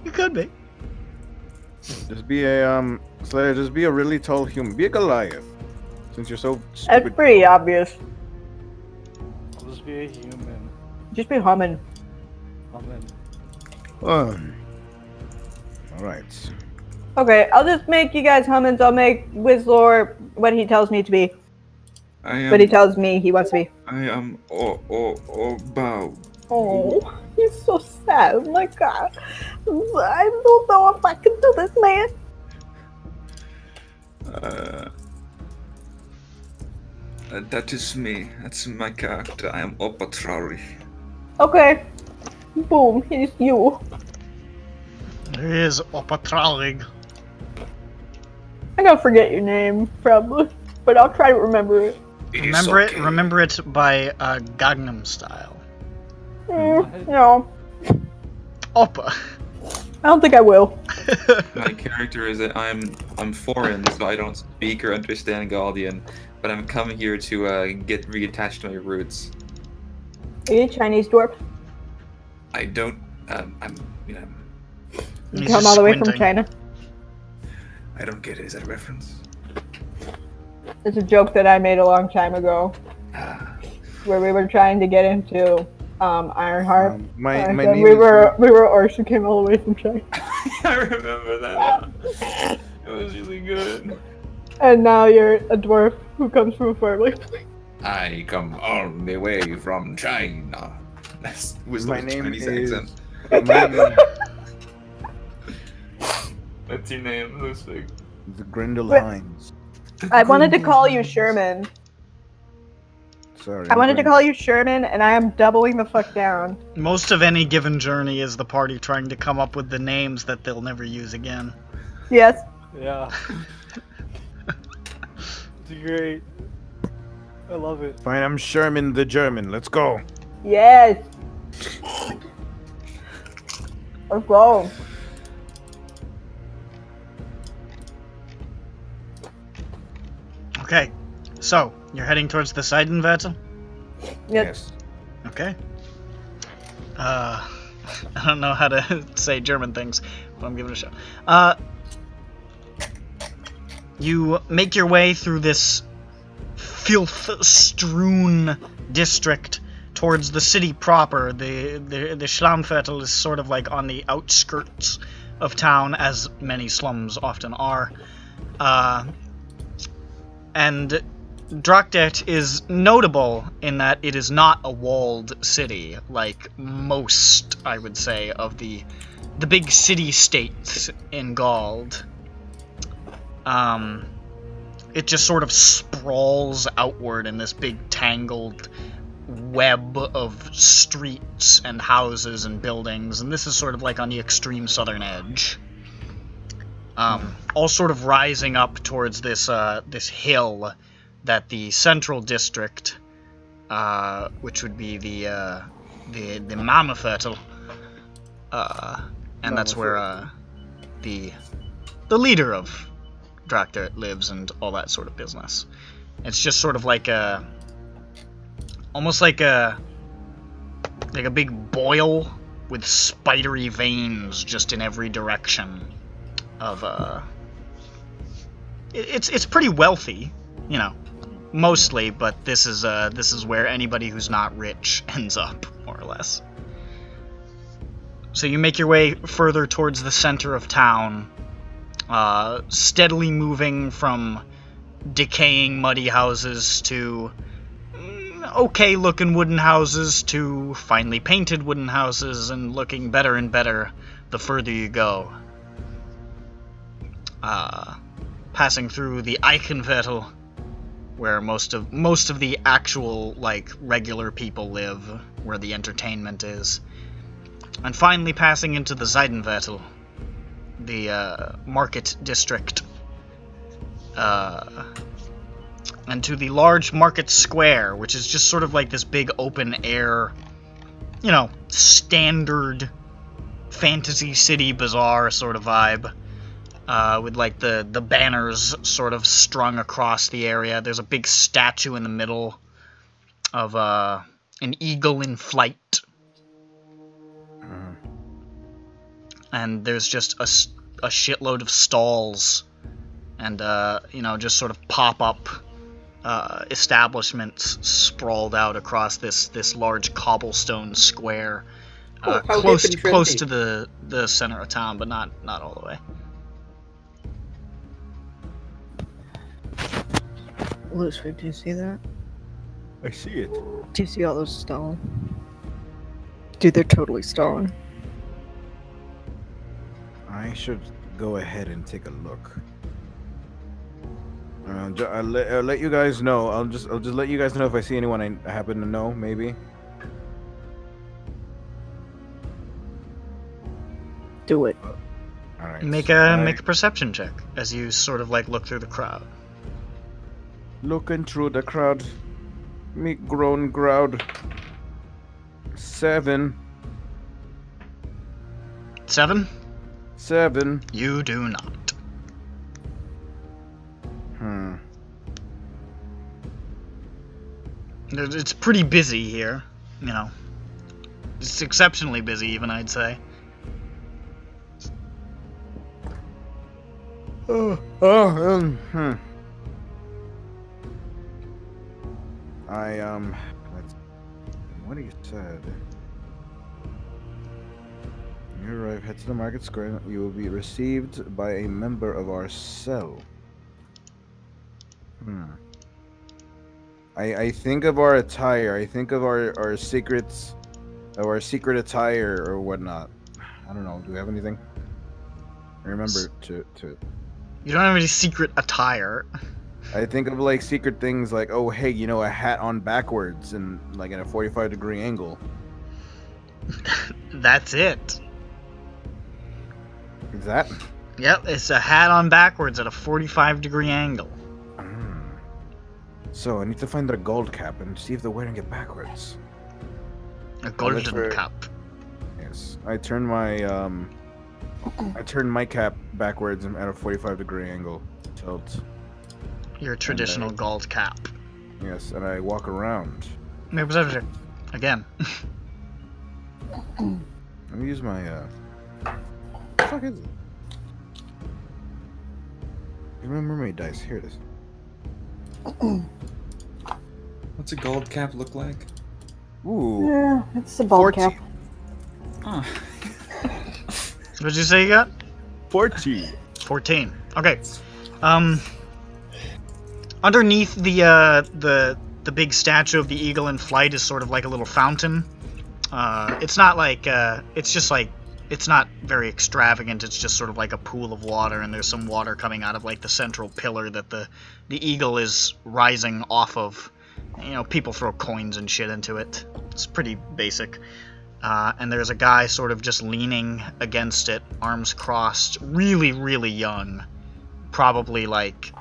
You could be. Just be a Slayer. Just be a really tall human. Be a Goliath. Since you're so That's stupid. pretty obvious. I'll just be a human. Just be humming. Amen. All right. Okay, I'll just make you guys hummins. I'll make Wizlor what he tells me to be. But he tells me he wants to be. I am bow. Oh, he's so sad. Oh my god. I don't know if I can do this, man. That is me. That's my character. I am Opatrari. Okay. Boom, he's you. There is Opatralig. I'm gonna forget your name, probably. But I'll try to remember it. Remember it by Gangnam Style. No. Oppa. I don't think I will. My character is that I'm foreign, so I don't speak or understand Galdian, but I'm coming here to get reattached to my roots. Are you a Chinese dwarf? I don't. I'm. You come all the way from China? I don't get it. Is that a reference? It's a joke that I made a long time ago, where we were trying to get into Ironheart. My And name we is- were orcs who came all the way from China. I remember that. It was really good. And now you're a dwarf who comes from a faraway place. I come all the way from China. That was My the name Chinese is- accent. What's your name, Luhhzwick? The Grindel Wait. Hines. I wanted to call you Sherman. Sorry. I wanted to call you Sherman, and I am doubling the fuck down. Most of any given journey is the party trying to come up with the names that they'll never use again. Yes. Yeah. It's great. I love it. Fine, I'm Sherman the German. Let's go. Yes. Let's go. Okay, so you're heading towards the Seidenwerte? Yes. Okay. I don't know how to say German things, but I'm giving it a shot. You make your way through this filth-strewn district towards the city proper. The Schlammviertel is sort of like on the outskirts of town, as many slums often are. And Drakdet is notable in that it is not a walled city like most, I would say, of the big city-states in Gald. It just sort of sprawls outward in this big tangled web of streets and houses and buildings, and this is sort of like on the extreme southern edge. All sort of rising up towards this this hill that the central district, which would be the Mammerviertel, and that's where the leader of Drakdet lives and all that sort of business. It's just sort of like almost like a big boil with spidery veins just in every direction. It's pretty wealthy, you know, mostly, but this is where anybody who's not rich ends up, more or less. So you make your way further towards the center of town, steadily moving from decaying muddy houses to okay-looking wooden houses to finely painted wooden houses, and looking better and better the further you go. Passing through the Eichenviertel, where most of the actual, like, regular people live, where the entertainment is. And finally passing into the Seidenviertel, the market district, and to the large market square, which is just sort of like this big open air, you know, standard fantasy city bazaar sort of vibe. with like the banners sort of strung across the area. There's a big statue in the middle of an eagle in flight. And there's just a shitload of stalls and, you know, just sort of pop-up establishments sprawled out across this large cobblestone square, close to the center of town, but not all the way. Luhhzwick, do you see that? I see it. Do you see all those stalling? Dude, they're totally stalling. I should go ahead and take a look. I'll let you guys know. I'll just let you guys know if I see anyone I happen to know, maybe. Do it. All right. Make a perception check as you sort of like look through the crowd. Looking through the crowd. Me grown crowd. 7. 7? 7. You do not. It's pretty busy here, you know. It's exceptionally busy, even, I'd say. What you said. You arrive, head to the market square. You will be received by a member of our cell. I think of our attire. I think of our secrets, or our secret attire or whatnot. I don't know. Do we have anything? I remember to. You don't have any secret attire. I think of like secret things like, oh hey, you know, a hat on backwards and like at a 45-degree angle. That's it. Is that? Yep, it's a hat on backwards at a 45-degree angle. So I need to find their gold cap and see if they're wearing it backwards. A golden cap. Yes, I turn my cap backwards and at a 45-degree angle. Tilt. Your traditional gold cap. Yes, and I walk around. Make a perception check. Again. Let me use my what the fuck is it? Give me mermaid dice. Here it is. What's a gold cap look like? Ooh. Yeah, it's a bald cap. Huh. What'd you say you got? 14. 14. Okay. Underneath the big statue of the eagle in flight is sort of like a little fountain. It's not like it's just like, it's not very extravagant. It's just sort of like a pool of water, and there's some water coming out of like the central pillar that the eagle is rising off of. You know, people throw coins and shit into it. It's pretty basic. And there's a guy sort of just leaning against it, arms crossed, really, really young. Probably like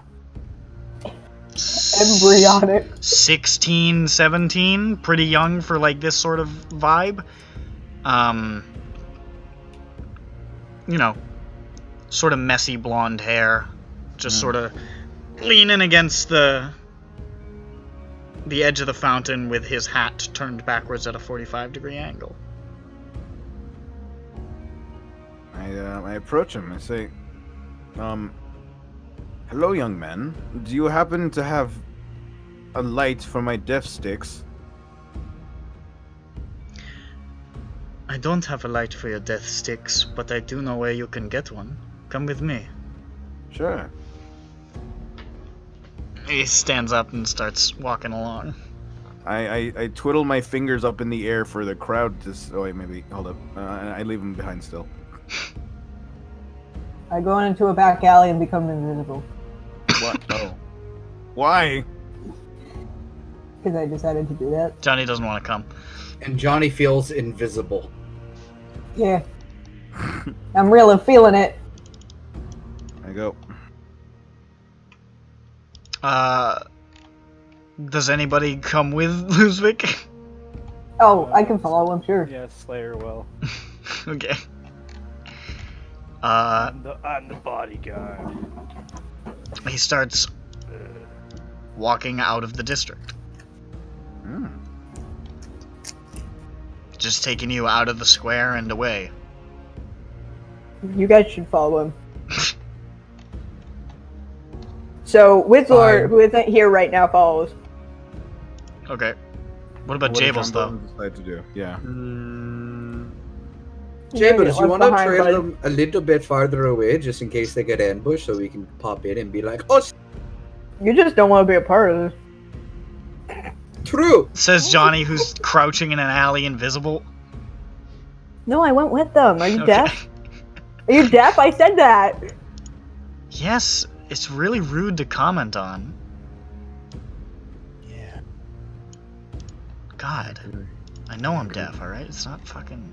embryonic. 16, 17, pretty young for like this sort of vibe. You know, sort of messy blonde hair, just sort of leaning against the edge of the fountain with his hat turned backwards at a 45-degree angle. I approach him. I say, hello, young man. Do you happen to have a light for my death sticks? I don't have a light for your death sticks, but I do know where you can get one. Come with me. Sure. He stands up and starts walking along. I twiddle my fingers up in the air for the crowd to... Oh, wait, maybe... Hold up. I leave him behind still. I go into a back alley and become invisible. What? Oh. Why? Because I decided to do that. Johnny doesn't want to come. And Johnny feels invisible. Yeah. I'm really feeling it. I go. Does anybody come with Luhhzwick? Oh, I can follow him, sure. Yeah, Slayer will. Okay. I'm the bodyguard. He starts walking out of the district. Just taking you out of the square and away. You guys should follow him. So, Wizlord, who isn't here right now, follows. Okay. What about What did Jables, though? John decide to do? Yeah. Jables, you want to behind, trail buddy. them a little bit farther away just in case they get ambushed so we can pop in and be like, oh, You just don't want to be a part of this. true! Says Johnny, who's crouching in an alley invisible. No, I went with them. Are you Okay. deaf? Are you deaf? I said that. Yes, it's really rude to comment on. Yeah. God. I know I'm deaf, alright? It's not fucking...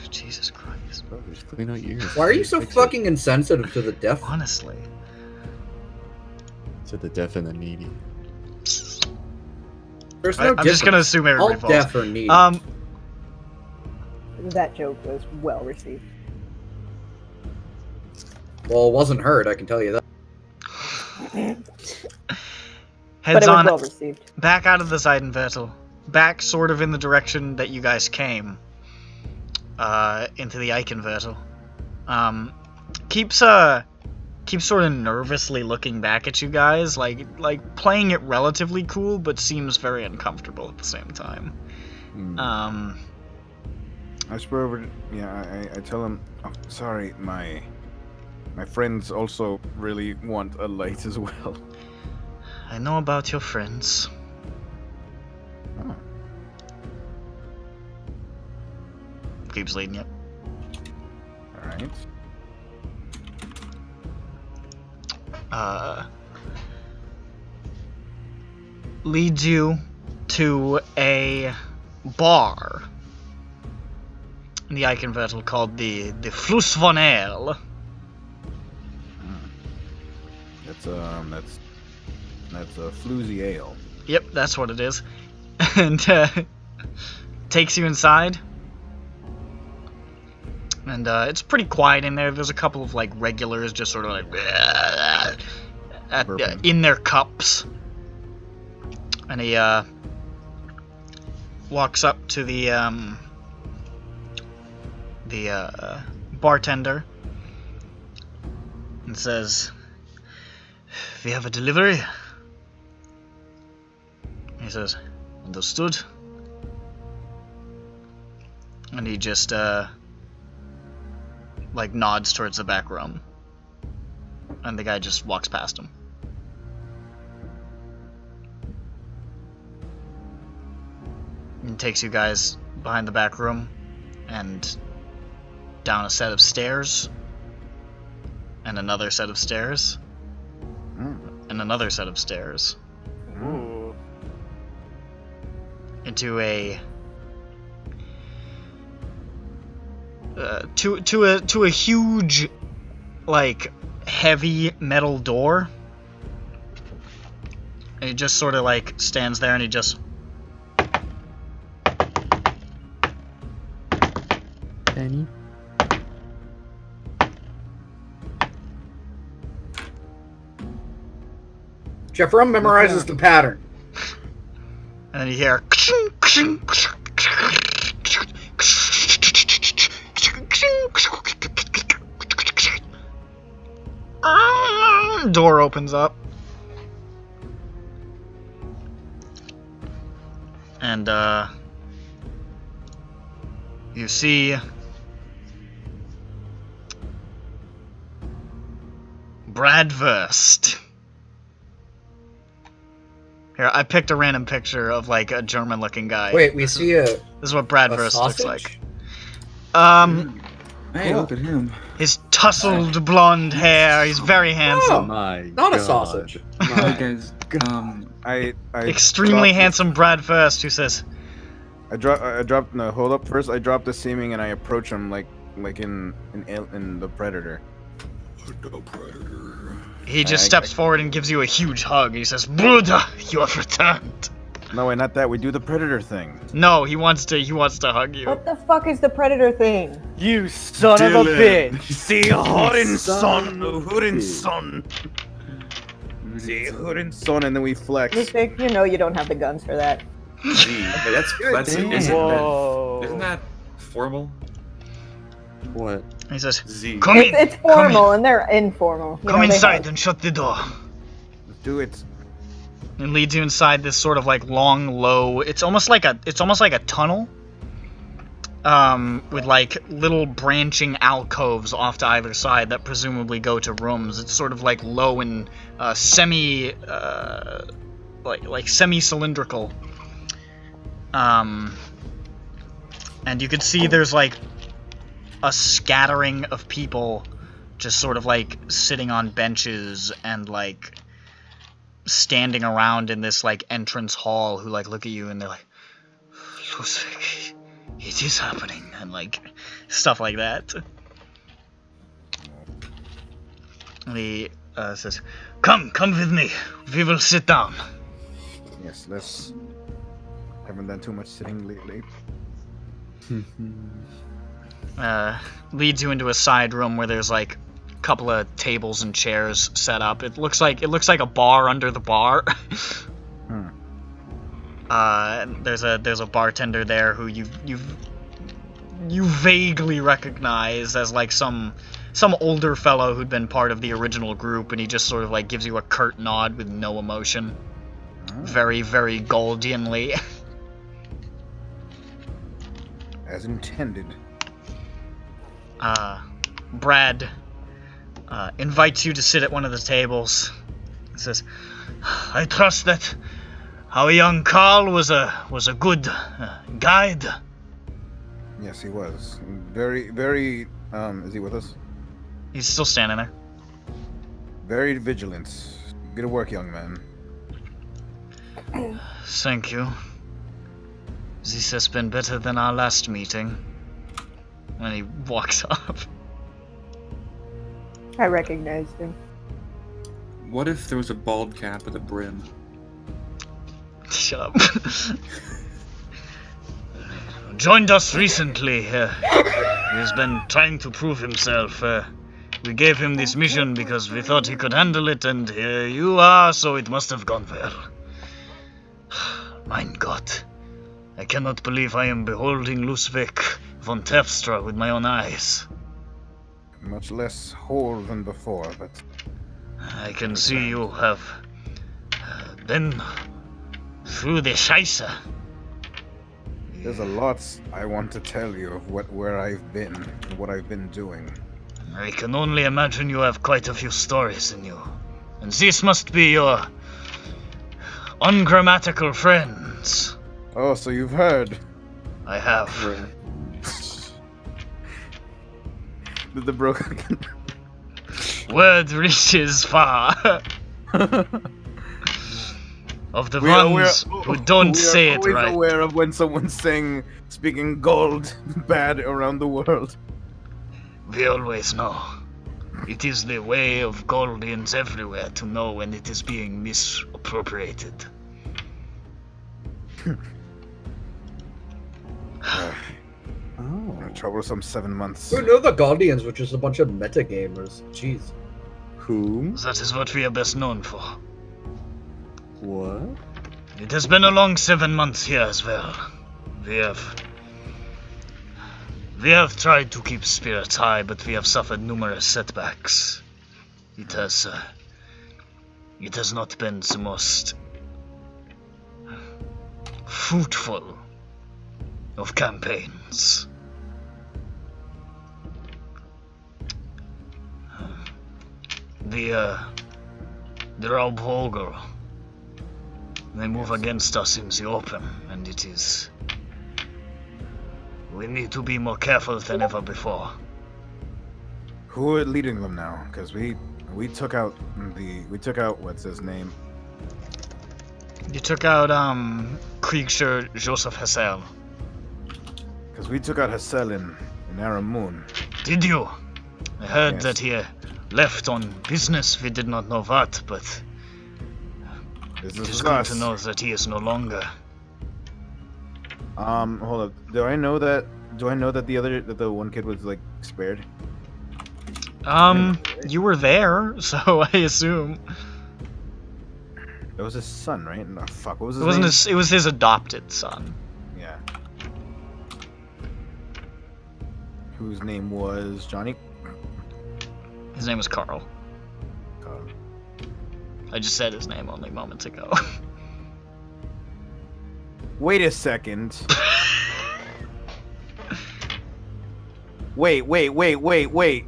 Jesus Christ. Oh, just clean out your ears. Why are you so Fix it. fucking insensitive to the deaf? Honestly. To the deaf and the needy. There's no I'm just gonna assume All everybody falls. deaf or needy. That joke was well received. Well, it wasn't heard, I can tell you that. But Heads it was on, well received. back out of the Seidenviertel. Back sort of in the direction that you guys came. Into the Eichenviertel. Keeps sort of nervously looking back at you guys, like playing it relatively cool, but seems very uncomfortable at the same time. I spur over. I tell him. Oh, sorry, my friends also really want a light as well. I know about your friends. Oh. Keeps leading you. All right. Leads you to a bar in the Eichenviertel called the Fluss von Ale. That's a floozy ale. Yep, that's what it is. And takes you inside. And it's pretty quiet in there. There's a couple of like regulars just sort of like in their cups. And he walks up to the bartender and says, "We have a delivery." He says, "Understood." And he just like nods towards the back room. And the guy just walks past him. And takes you guys behind the back room and down a set of stairs and another set of stairs and another set of stairs Ooh. into a to a huge, like, heavy metal door. And he just sort of like stands there and he just Penny. Jeffrum memorizes the pattern. and then you hear door opens up. And you see Bradwurst. Here, I picked a random picture of like a German-looking guy. Wait, we see a. This is what Bradwurst looks sausage? like. Hey, look at him. His tousled blonde hair. He's very handsome. My Not a God. sausage. Hey guys, I Extremely dropped- handsome Bradwurst, who says, I dropped. No, hold up. First, I dropped the seeming and I approach him like in the Predator. he just steps forward and gives you a huge hug. He says, "Bruder, you have returned." No, wait, not that. We do the predator thing. No, he wants to hug you. What the fuck is the predator thing? You son of a bitch! See, Horin son, Hurin son. See, Hurin son, and then we flex. Luhhzwick, you know you don't have the guns for that. Hey, that's Whoa. isn't that formal? What? He says, Z. "Come in, It's formal and they're informal. You come know, they inside have- and shut the door." Do it. And leads you inside this sort of like long, low. It's almost like a tunnel. With like little branching alcoves off to either side that presumably go to rooms. It's sort of like low and semi, like semi-cylindrical. And you can see there's like a scattering of people just sort of like sitting on benches and like standing around in this like entrance hall who like look at you and they're like, "Luhhzwick, it is happening," and like stuff like that. And he says, come with me, we will sit down." Yes, let's. Haven't done too much sitting lately. Leads you into a side room where there's like a couple of tables and chairs set up. It looks like a bar under the bar. There's a bartender there who you vaguely recognize as like some older fellow who'd been part of the original group, and he just sort of like gives you a curt nod with no emotion. Very, very Goldianly. As intended. Brad invites you to sit at one of the tables. He says, "I trust that our young Carl was a good guide." Yes, he was. Very, very. Is he with us? He's still standing there. Very vigilant. Good work, young man. Thank you. This has been better than our last meeting. And he walks up. I recognized him. What if there was a bald cap with a brim? Shut up. Joined us recently. He's been trying to prove himself. We gave him this mission because we thought he could handle it, and here you are, so it must have gone well. Mein Gott. I cannot believe I am beholding Luhhzwick von Terpstra with my own eyes. Much less whole than before, but... I can see you have been through the Scheisse. There's a lot I want to tell you of where I've been and what I've been doing. I can only imagine you have quite a few stories in you. And this must be your ungrammatical friends. Oh, so you've heard. I have. Did the broken... Word reaches far. Of the ones who don't say it right. We are always aware of when someone's speaking gold bad around the world. We always know. It is the way of Goldians everywhere to know when it is being misappropriated. A troublesome 7 months. Who knew the Guardians were just a bunch of metagamers? Jeez. Whom? That is what we are best known for. What? It has been a long 7 months here as well. We have tried to keep spirits high, but we have suffered numerous setbacks. It has not been the most fruitful of campaigns. The Raubvogel, they move against us in the open, and it is... We need to be more careful than ever before. Who are leading them now? Because we took out what's his name? You took out Kriegsher Joseph Hassel. Because we took out Hassel in Aramoon. Did you? I heard Yes. that he left on business. We did not know what, but This It is is good us. to know that he is no longer. Hold up. Do I know that the one kid was like spared? You were there, so I assume. It was his son, right? No, fuck. What was his It wasn't name? his. It was his adopted son. Yeah. Whose name was Johnny? His name was Carl. Carl. I just said his name only moments ago. Wait a second. Wait.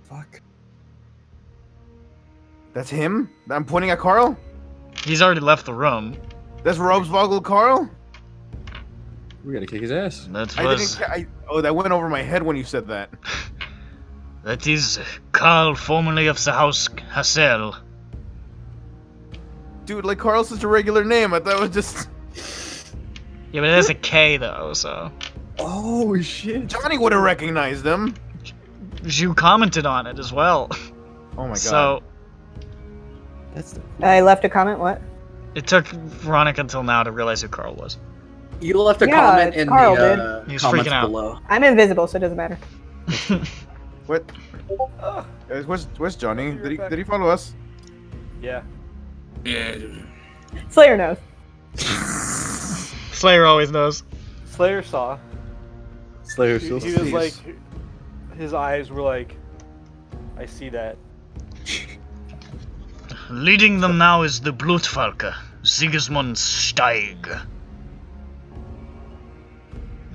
Fuck. That's him? I'm pointing at Carl? He's already left the room. That's Robesboggle Carl? We gotta kick his ass. That I was. didn't. That went over my head when you said that. That is Carl, formerly of the House Hassel. Dude, like Carl's such a regular name. I thought it was just. Yeah, but it has a K though, so. Oh shit. Johnny would have recognized him. You commented on it as well. Oh my god. So That's the. I left a comment. What? it took Veronica until now to realize who Carl was. You left a Yeah, comment in Carl the He was comments freaking out. below. I'm invisible, so it doesn't matter. What? Where's Johnny? Did he follow us? Yeah. Yeah. Slayer knows. Slayer always knows. Slayer saw. Slayer He, still he was sees. like, his eyes were like, I see that. Leading them now is the Blutfalke, Sigismund Steig.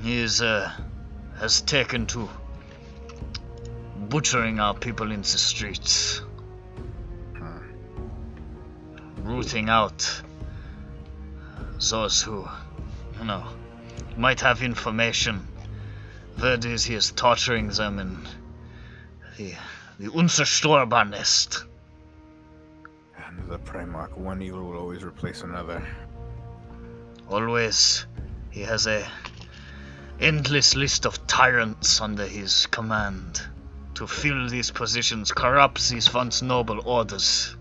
He has taken to butchering our people in the streets. Rooting out those who, might have information. Word is he is torturing them in the Unzerstörbar nest. And the Primarch, one evil will always replace another. Always, he has a endless list of tyrants under his command to fill these positions, corrupt these once noble orders.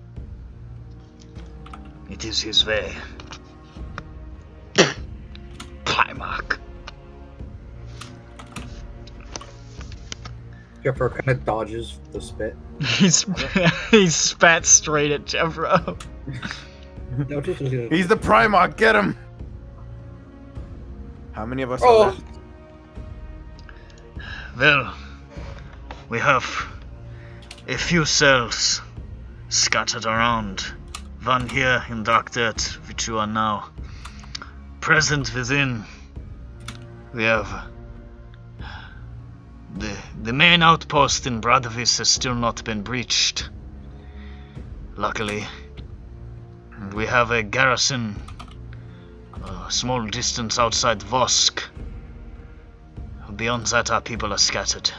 It is his way. Primarch. Jeffro kind of dodges the spit. He spat straight at Jeffro. No, just leave it. He's the Primarch, get him! How many of us Oh. are left? Well, we have a few cells scattered around. One here in Dark Dirt, which you are now present within. We have the main outpost in Bradovis has still not been breached, luckily. And we have a garrison a small distance outside Vosk. Beyond that, our people are scattered.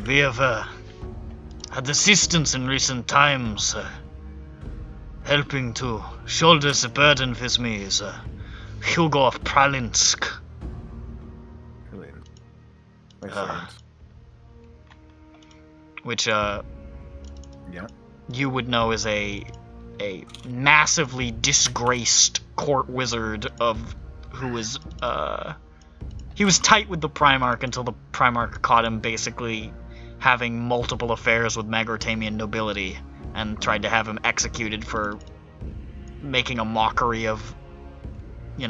We have had assistance in recent times. Helping to shoulder the burden with me is Hugo of Pralinsk. Brilliant. Excellent. Which Yeah. you would know is a massively disgraced court wizard of who was he was tight with the Primarch until the Primarch caught him basically having multiple affairs with Magortamian nobility and tried to have him executed for making a mockery of, Wait,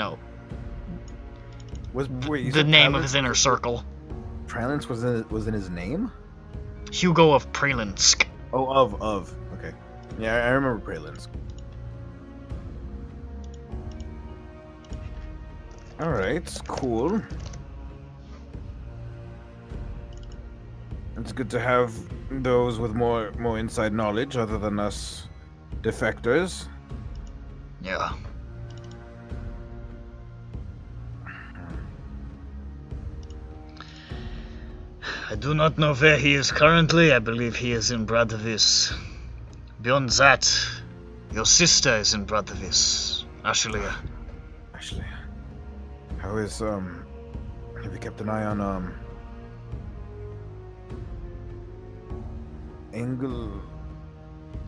you the said name of Pralinsk- his inner circle. Pralinsk was in his name? Hugo of Pralinsk. Oh, of. Okay. Yeah, I remember Pralinsk. Alright, cool. It's good to have those with more inside knowledge other than us defectors. Yeah. I do not know where he is currently. I believe he is in Bradovis. Beyond that, your sister is in Bradovis, Ashley. Actually, how is have you kept an eye on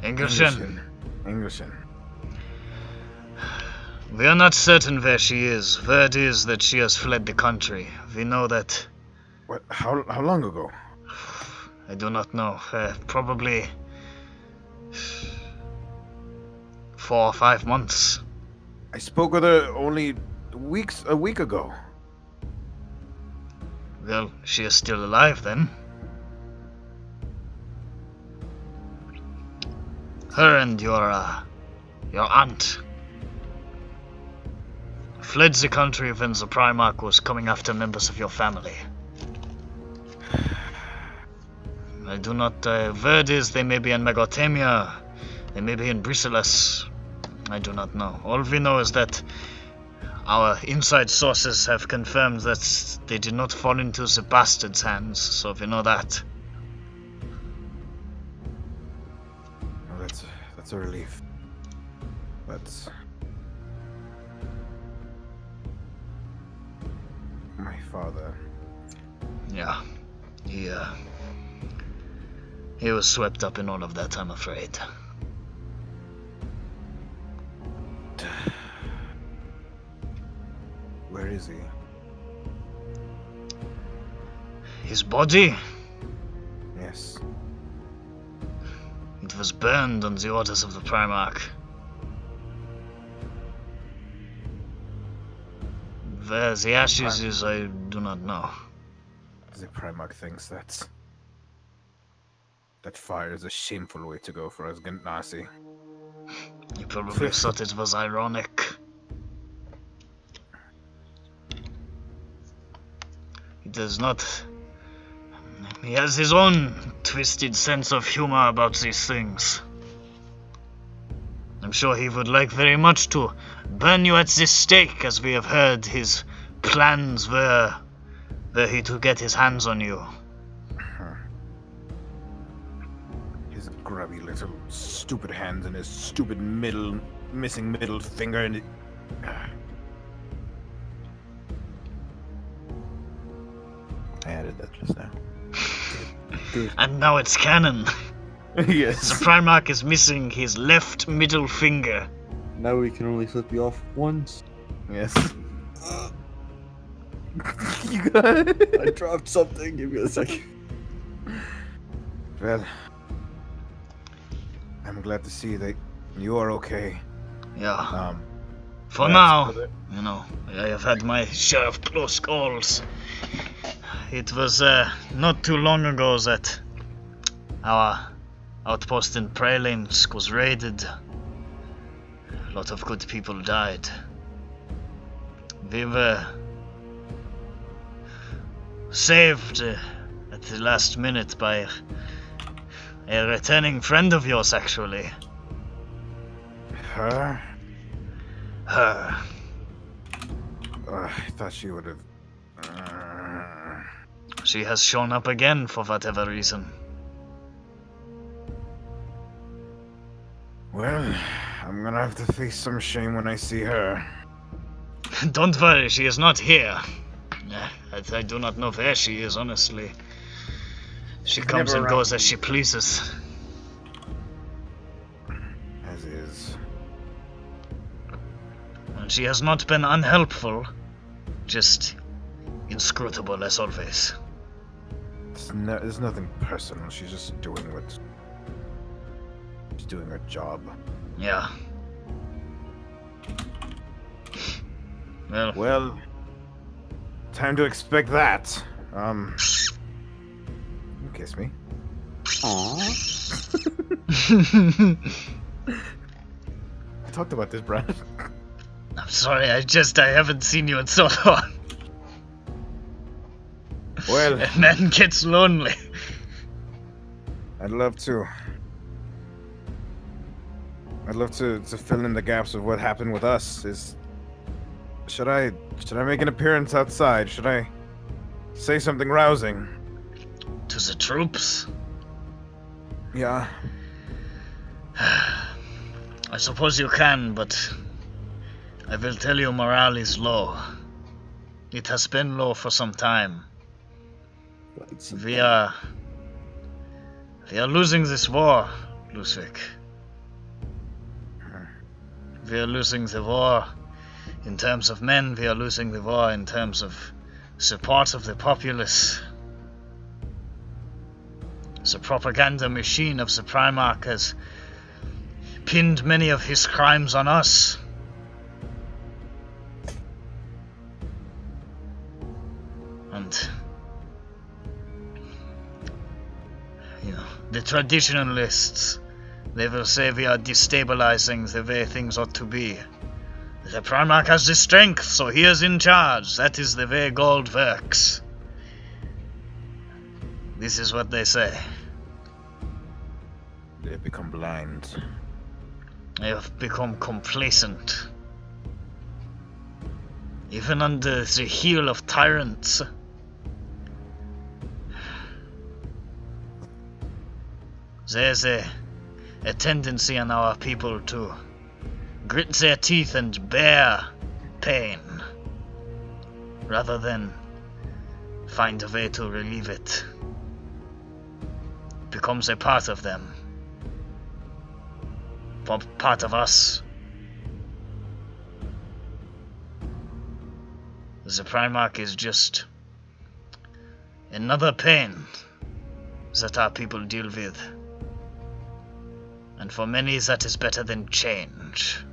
Engelschen. Engelschen. We are not certain where she is. Word is that she has fled the country. We know that. What? How long ago? I do not know. Probably 4 or 5 months. I spoke with her only a week ago. Well, she is still alive then. Her and your aunt fled the country when the Primarch was coming after members of your family. I do not. Word is they may be in Magortamian, they may be in Brussels. I do not know. All we know is that our inside sources have confirmed that they did not fall into the bastard's hands, so we know that. Well, that's a relief. But my father. Yeah, he was swept up in all of that, I'm afraid. Where is he? His body? Yes. It was burned on the orders of the Primarch. Where the ashes is, I do not know. The Primarch thinks that fire is a shameful way to go for us Genasi. He probably thought it was ironic. He does not. He has his own twisted sense of humor about these things. I'm sure he would like very much to burn you at the stake, as we have heard his plans were he to get his hands on you. His grubby little stupid hands and his stupid missing middle finger and I added that just now. Good. And now it's canon. Yes. The Primarch is missing his left middle finger. Now we can only slip you off once. Yes. You got it? I dropped something. Give me a second. Well, I'm glad to see that you are okay. Yeah. For that's now, good. you know, I have had my share of close calls. It was not too long ago that our outpost in Pralinsk was raided. A lot of good people died. We were saved at the last minute by a returning friend of yours, actually. Her? Her. I thought she would have. She has shown up again for whatever reason. Well, I'm gonna have to face some shame when I see her. Don't worry, she is not here. I do not know where she is, honestly. She comes never and around. goes as she pleases. As is. And she has not been unhelpful, just inscrutable as always. There's nothing personal. She's just doing she's doing her job. Yeah. Well, time to expect that. You kiss me. I talked about this, Brad. I'm sorry, I haven't seen you in so long. Well, A man gets lonely. I'd love to fill in the gaps of what happened with us. Should I make an appearance outside? Should I say something rousing? To the troops? Yeah. I suppose you can, but I will tell you morale is low. It has been low for some time. We are losing this war, Luhhzwick. We are losing the war. In terms of men, we are losing the war in terms of support of the populace. The propaganda machine of the Primarch has pinned many of his crimes on us. And, the traditionalists, they will say we are destabilizing the way things ought to be. The Primarch has the strength, so he is in charge. That is the way gold works. This is what they say. They have become blind. They have become complacent. Even under the heel of tyrants. There's a tendency in our people to grit their teeth and bear pain, rather than find a way to relieve it. It becomes a part of them. Part of us. The Primarch is just another pain that our people deal with. And for many, that is better than change.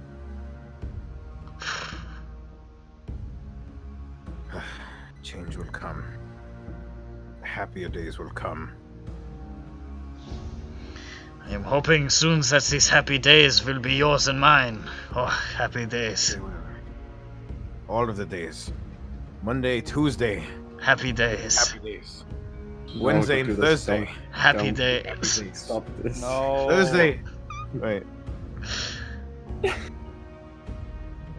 Change will come. Happier days will come. I am hoping soon that these happy days will be yours and mine. Oh, happy days. All of the days. Monday, Tuesday. Happy days. Happy days. Wednesday and Thursday. Happy days. Stop this. No. Thursday. Wait.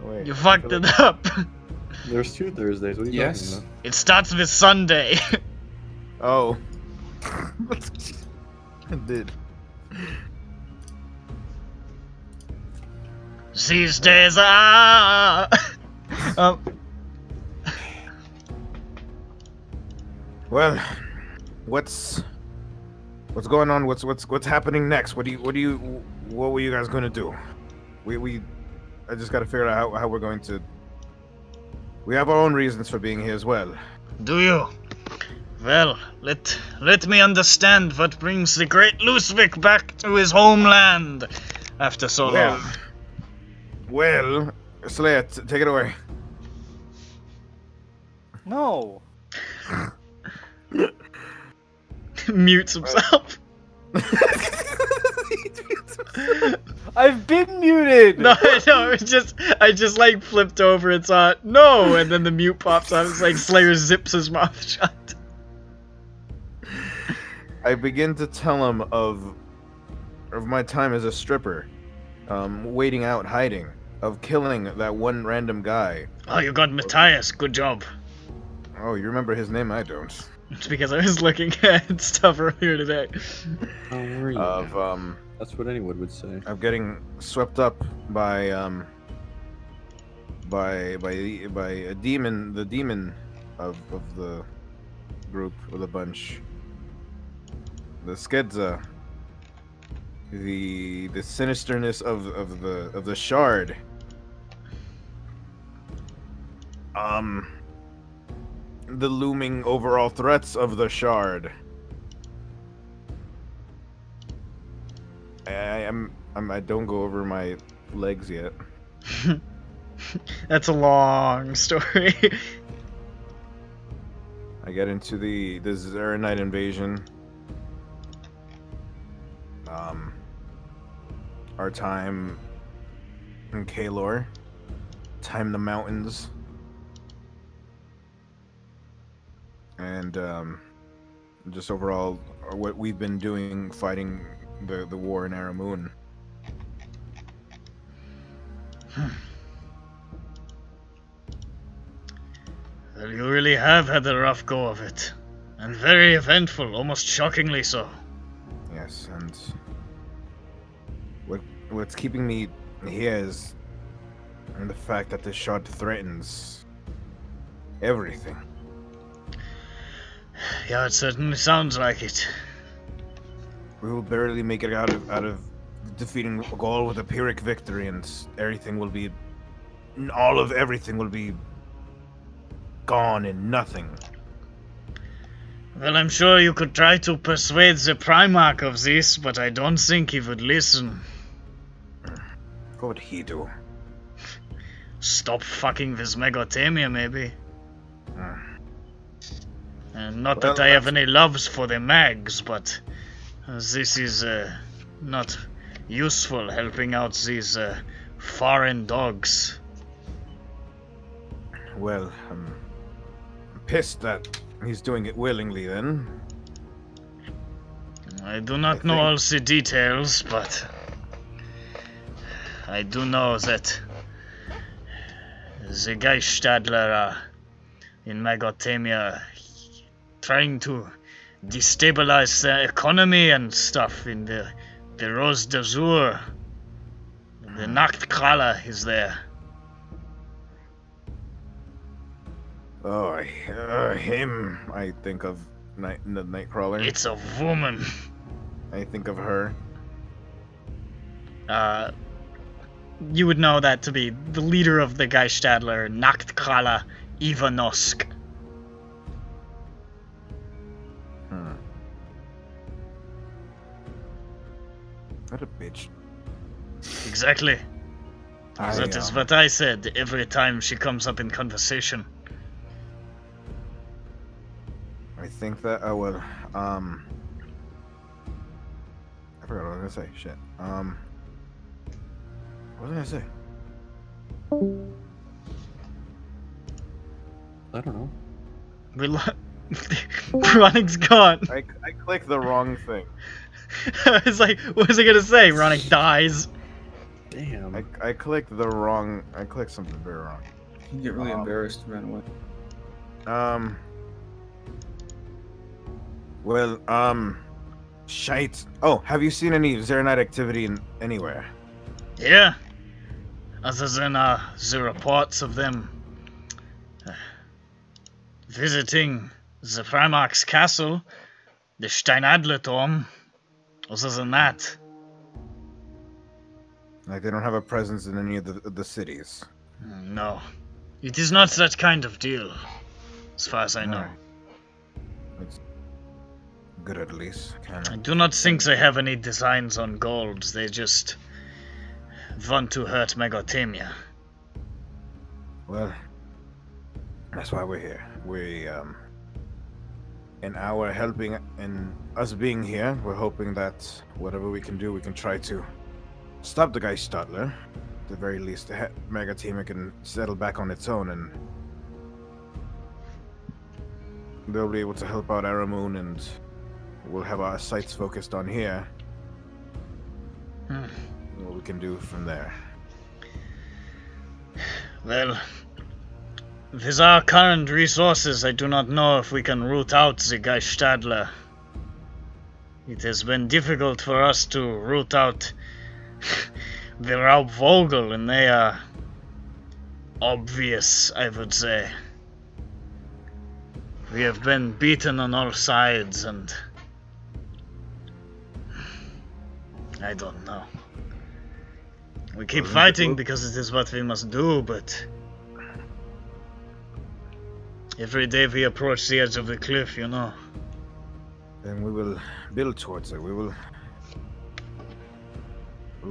Wait. You fucked it up. There's 2 Thursdays. What are you Yes. talking It starts with Sunday. Oh. It did. These days are. Well, what's going on? What's happening next? What were you guys gonna do? I just gotta figure out how we're going to. We have our own reasons for being here as well. Do you? Well, let me understand what brings the great Luhhzwick back to his homeland after so long. Well, Slayer, take it away. No. Mutes himself. I've been muted. No, I know. I just like flipped over and saw no, and then the mute pops up. It's like Slayer zips his mouth shut. I begin to tell him of my time as a stripper, waiting out, hiding, of killing that one random guy. Oh, you got Matthias. Good job. Oh, you remember his name? I don't. It's because I was looking at stuff earlier today. Of That's what anyone would say. Of getting swept up by a demon, the demon of the group, or the bunch. The Skedza, the sinisterness of the shard. The looming overall threats of the shard. I don't go over my legs yet. That's a long story. I get into the Zaranite invasion. Our time in Kalor. Time in the mountains. And just overall what we've been doing fighting the war in Aramoon. Well, you really have had a rough go of it. And very eventful, almost shockingly so. Yes, and what's keeping me here is the fact that this shard threatens everything. Yeah, it certainly sounds like it. We will barely make it out of defeating Gaul with a Pyrrhic victory, and everything will be, all of everything will be gone and nothing. Well, I'm sure you could try to persuade the Primarch of this, but I don't think he would listen. What would he do? Stop fucking with Magortamia, maybe. And not Well, that I have any loves for the mags, but this is not useful helping out these foreign dogs. Well, I'm pissed that he's doing it willingly then. I do not know all the details, but I do know that the Geistadler in Magortamia trying to destabilize the economy and stuff in the Rose d'Azur. The Nachtkraller is there. Oh, him. I think of the Nightcrawler. It's a woman. I think of her. You would know that to be the leader of the Geistadler, Nachtkraller Ivanosk. What a bitch. Exactly. That is what I said every time she comes up in conversation. I think that, I forgot what I was gonna say, shit. What was I gonna say? I don't know. Ronik's gone. I clicked the wrong thing. I was like, what was I gonna say? Ronik dies. Damn. I clicked something very wrong. You get really embarrassed and ran away. Shite. Oh, have you seen any Zeronite activity anywhere? Yeah. Other than the reports of them visiting the Primarch's castle, the Steinadlerturm. Other than that. Like, they don't have a presence in any of the cities? No. It is not that kind of deal, as far as I know. It's good, at least. I do not think they have any designs on gold. They just want to hurt Magortamia. Well, that's why we're here. In our helping and us being here, we're hoping that whatever we can do, we can try to stop the guy Stadler. At the very least, the Magortamia can settle back on its own, and they'll be able to help out Aramoon, and we'll have our sights focused on here. What we can do from there. Well, with our current resources, I do not know if we can root out the Geistadler. It has been difficult for us to root out the Raubvogel, and they are obvious, I would say. We have been beaten on all sides, and I don't know. We keep fighting because it is what we must do, but every day we approach the edge of the cliff, you know. Then we will build towards it. We'll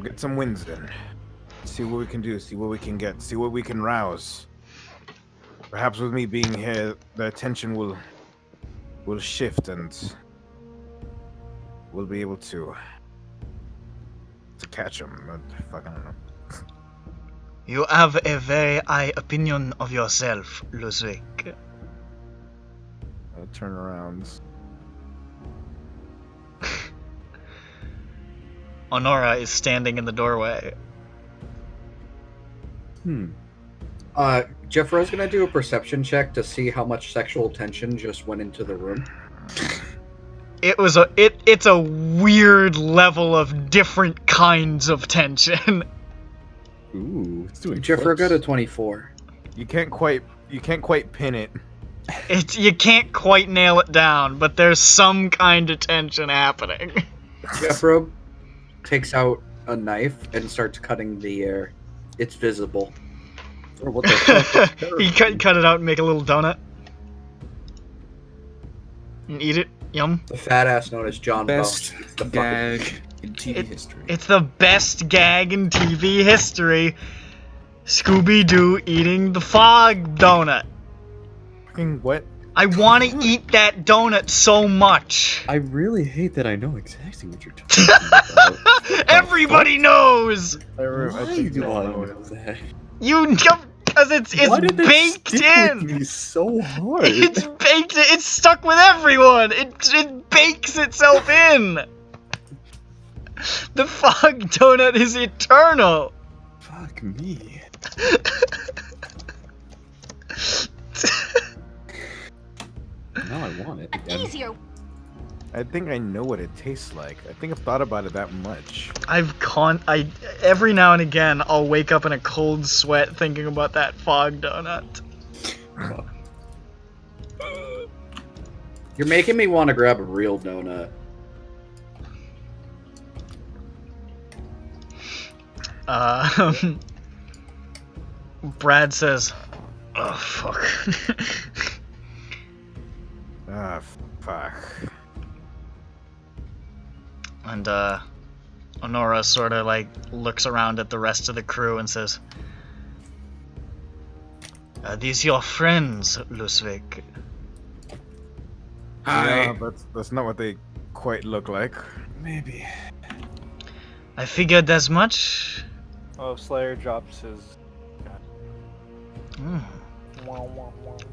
get some wins then. See what we can do, see what we can get, see what we can rouse. Perhaps with me being here, the attention will shift, and we'll be able to catch him. But fuck, I don't know. You have a very high opinion of yourself, Luhhzwick. I'll turn around. Honora is standing in the doorway. Jeffro's gonna do a perception check to see how much sexual tension just went into the room. It's a weird level of different kinds of tension. Ooh, it's doing Jeffro flips. got a 24. You can't quite pin it. You can't quite nail it down, but there's some kind of tension happening. Jeffro takes out a knife and starts cutting the air. It's visible. Or what the fuck? He cut it out and make a little donut. And eat it. Yum. The fat ass known as John Best Bones. It's the gag in TV history. It's the best gag in TV history. Scooby-Doo eating the fog donut. Fucking what? I want to eat that donut so much. I really hate that I know exactly what you're talking about. Everybody knows. Why do I know that? You know, because it's Why did that baked stick in. with me so hard? It's baked. It's stuck with everyone. It bakes itself in. The fog donut is eternal. Fuck me. Now I want it again. Easier. I think I know what it tastes like. I think I've thought about it that much. Every now and again I'll wake up in a cold sweat thinking about that fog donut. You're making me want to grab a real donut. Brad says, "Oh fuck." Ah, fuck. And Honora sort of like looks around at the rest of the crew and says, "Are these your friends, Luhhzwick?" Yeah, that's not what they quite look like. Maybe. I figured as much. Oh, Slayer drops his.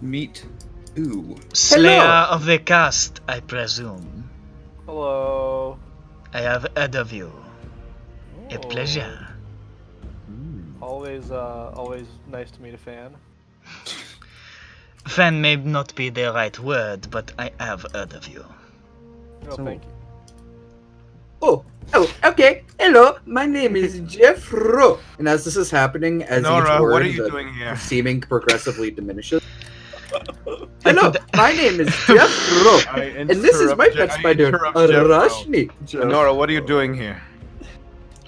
Meet who? Slayer of the cast, I presume. Hello. I have heard of you. A Oh. pleasure. Always nice to meet a fan. Fan may not be the right word, but I have heard of you. No, thank you. Oh, okay. Hello, my name is Jeff Rowe. And as this is happening, as Nora, each word what are you that doing here? seeming progressively diminishes. Hello, my name is Jeff Rowe. And this is my pet spider, Arashni. Nora, what are you doing here?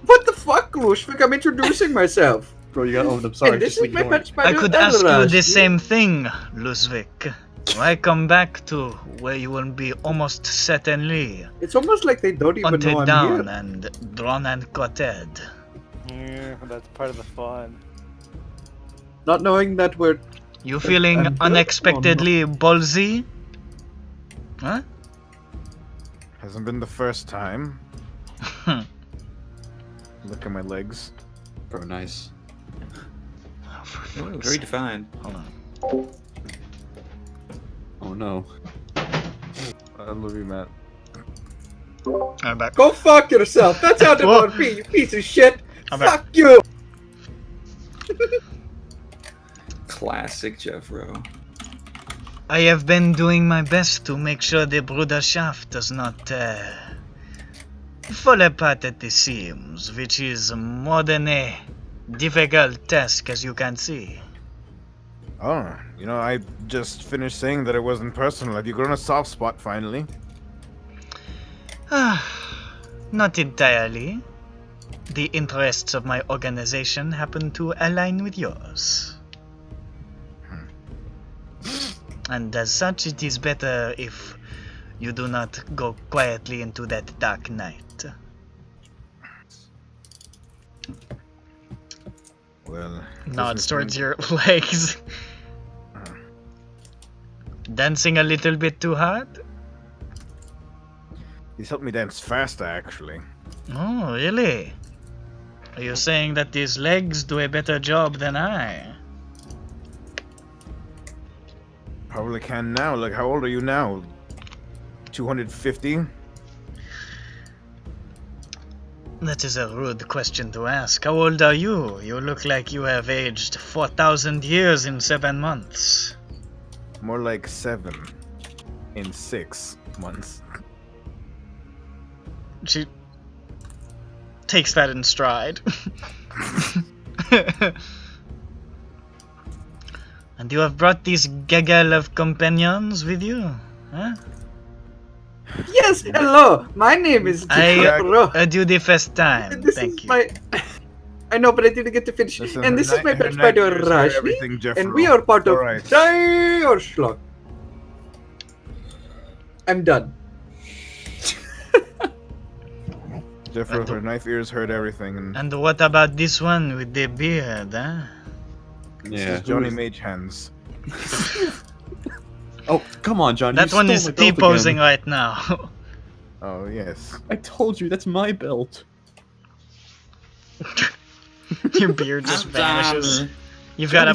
What the fuck, Luhhzwick? I'm introducing myself. Bro, you got owned. I'm sorry. And this Just is my ignore pet it. spider, I could ask you the Arashni. same thing, Luhhzwick. Why come back to where you will be almost certainly It's almost like they don't even hunted know I'm down here. and drawn and quartered? Yeah, that's part of the fun. Not knowing that we're... You feeling I'm good. unexpectedly ballsy? Huh? Hasn't been the first time. Look at my legs. Bro, nice. Oh, very defined. Hold on. Oh no. I love you, Matt. I'm back. Go fuck yourself. That's how Whoa. about me, you piece of shit. I'm back. Fuck you. Classic Jeff Rowe. I have been doing my best to make sure the Bruderschaft does not fall apart at the seams, which is more than a difficult task, as you can see. Oh, you know, I just finished saying that it wasn't personal. Have you grown a soft spot finally? Not entirely. The interests of my organization happen to align with yours. And as such, it is better if you do not go quietly into that dark night. Well, Nods towards your legs. Dancing a little bit too hard? He's helped me dance faster, actually. Oh, really? Are you saying that these legs do a better job than I? Probably can now. Like, how old are you now? 250? That is a rude question to ask. How old are you? You look like you have aged 4,000 years in 7 months. More like 7 in 6 months. She takes that in stride. And you have brought these gaggle of companions with you, huh? Yes, hello. My name is I do the first time. This Thank is you. my. I know, but I didn't get to finish. Listen, and this is my her pet spider, nightmares are Rashni. everything, And we Jeffro. are part of Alright. Schlock. I'm done. Jeffro, her knife ears heard everything, and And what about this one with the beard, huh? this Yeah. is Johnny Mage Hands. Oh, come on, John. That you one stole is my belt T-posing again. right now. Oh yes. I told you that's my belt. Your beard just vanishes. You've got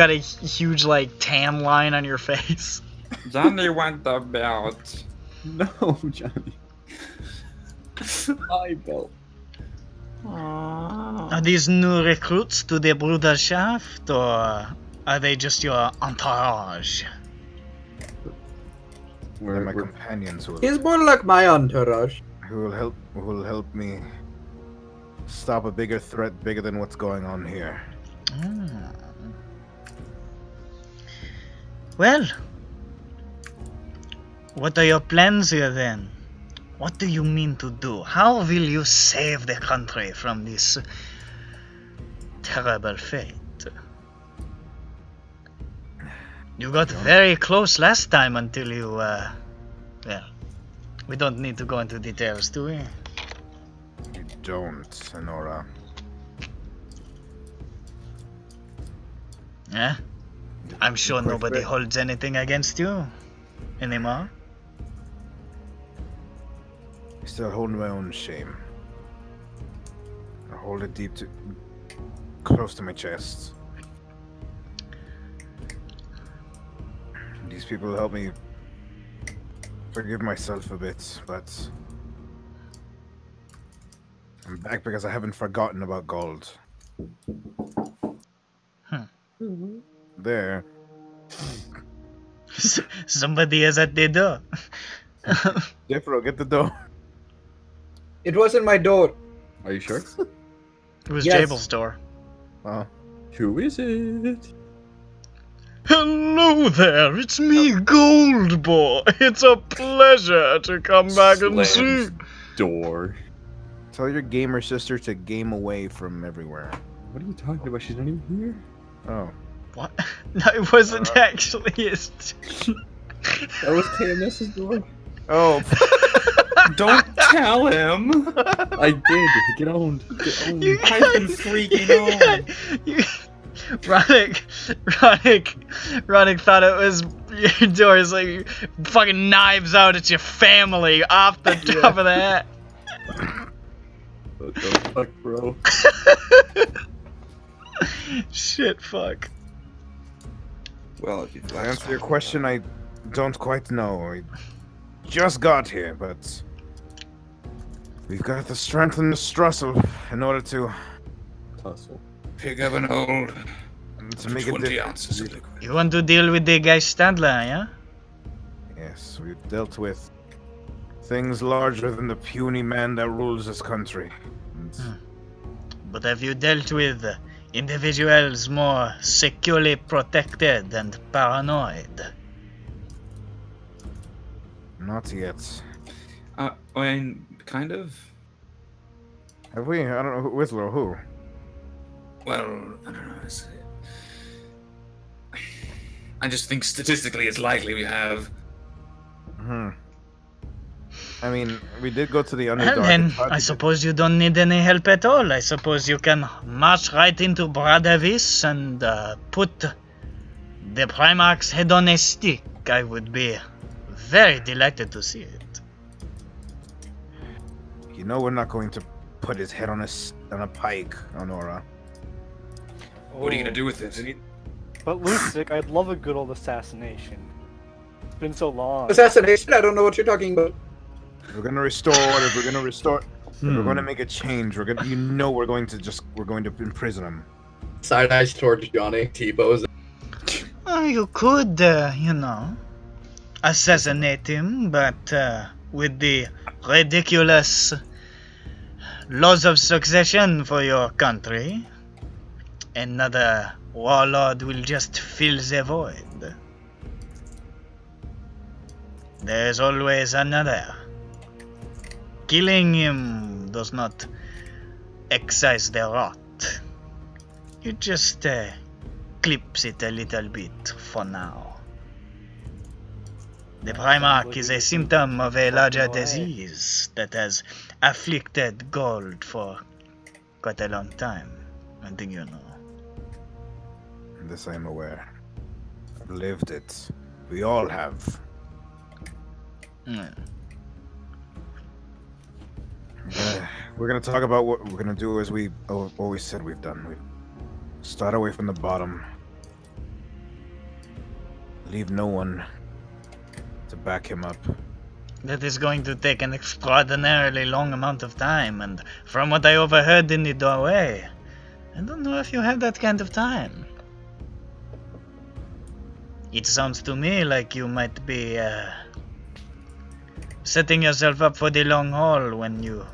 a huge like tan line on your face. Johnny want the belt. No, Johnny. My belt. Are these new recruits to the Bruderschaft, or are they just your entourage? They're my companions He's more like my entourage. who will help me stop a bigger threat, bigger than what's going on here. Well, what are your plans here then? What do you mean to do? How will you save the country from this terrible fate? You got very close last time until you, well, we don't need to go into details, do we? You don't, Sonora. Yeah? I'm sure nobody holds anything against you anymore. I still hold my own shame. I hold it close to my chest. These people help me forgive myself a bit, but I'm back because I haven't forgotten about gold. There. Somebody is at the door. Jeffro, get the door. It wasn't my door. Are you sure? It was Yes. Jabel's door. Oh. Who is it? Hello there, it's me, Gold Boy. It's a pleasure to come back and see. Door. Tell your gamer sister to game away from everywhere. What are you talking about? She's not even here. Oh. What? No, it wasn't actually his. That was KMS's door. Oh. Don't tell him. I did. Get owned. Get owned. I've been freaking out. Ronick thought it was your door. It's like fucking knives out at your family off the top of the hat. What the fuck, bro? Shit, fuck. Well, if you To answer your question, I don't quite know. I just got here, but we've got the strength and the struggle in order to Tussle. Pick up and hold make it 20 different. ounces of liquid. You want to deal with the guy Stadler, yeah? Yes, we've dealt with things larger than the puny man that rules this country. And But have you dealt with individuals more securely protected and paranoid? Not yet. I mean, kind of. Have we? I don't know. Whistler, who? Well, I don't know. I just think statistically it's likely we have. I mean, we did go to the Well Underdark. then, It's hard I to suppose you don't need any help at all. I suppose you can march right into Bradavis and put the Primarch's head on a stick. I would be very delighted to see it. You know we're not going to put his head on a pike, Honora. What are you gonna do with this? But Luhhzwick, I'd love a good old assassination. It's been so long. Assassination? I don't know what you're talking about. We're gonna restore order. We're gonna restore. We're gonna make a change. We're gonna. You know, we're going to imprison him. Side eyes towards Johnny. T-pose. You could, you know, assassinate him, but with the ridiculous laws of succession for your country, another warlord will just fill the void. there's always another. Killing him does not excise the rot. It just clips it a little bit for now. The Primarch is a symptom of a larger disease that has afflicted gold for quite a long time. I think you know. This I am aware. I've lived it. We all have. We're gonna talk about what we're gonna do as we always said we've done. We start away from the bottom. Leave no one to back him up. That is going to take an extraordinarily long amount of time, and from what I overheard in the doorway, I don't know if you have that kind of time. It sounds to me like you might be setting yourself up for the long haul when you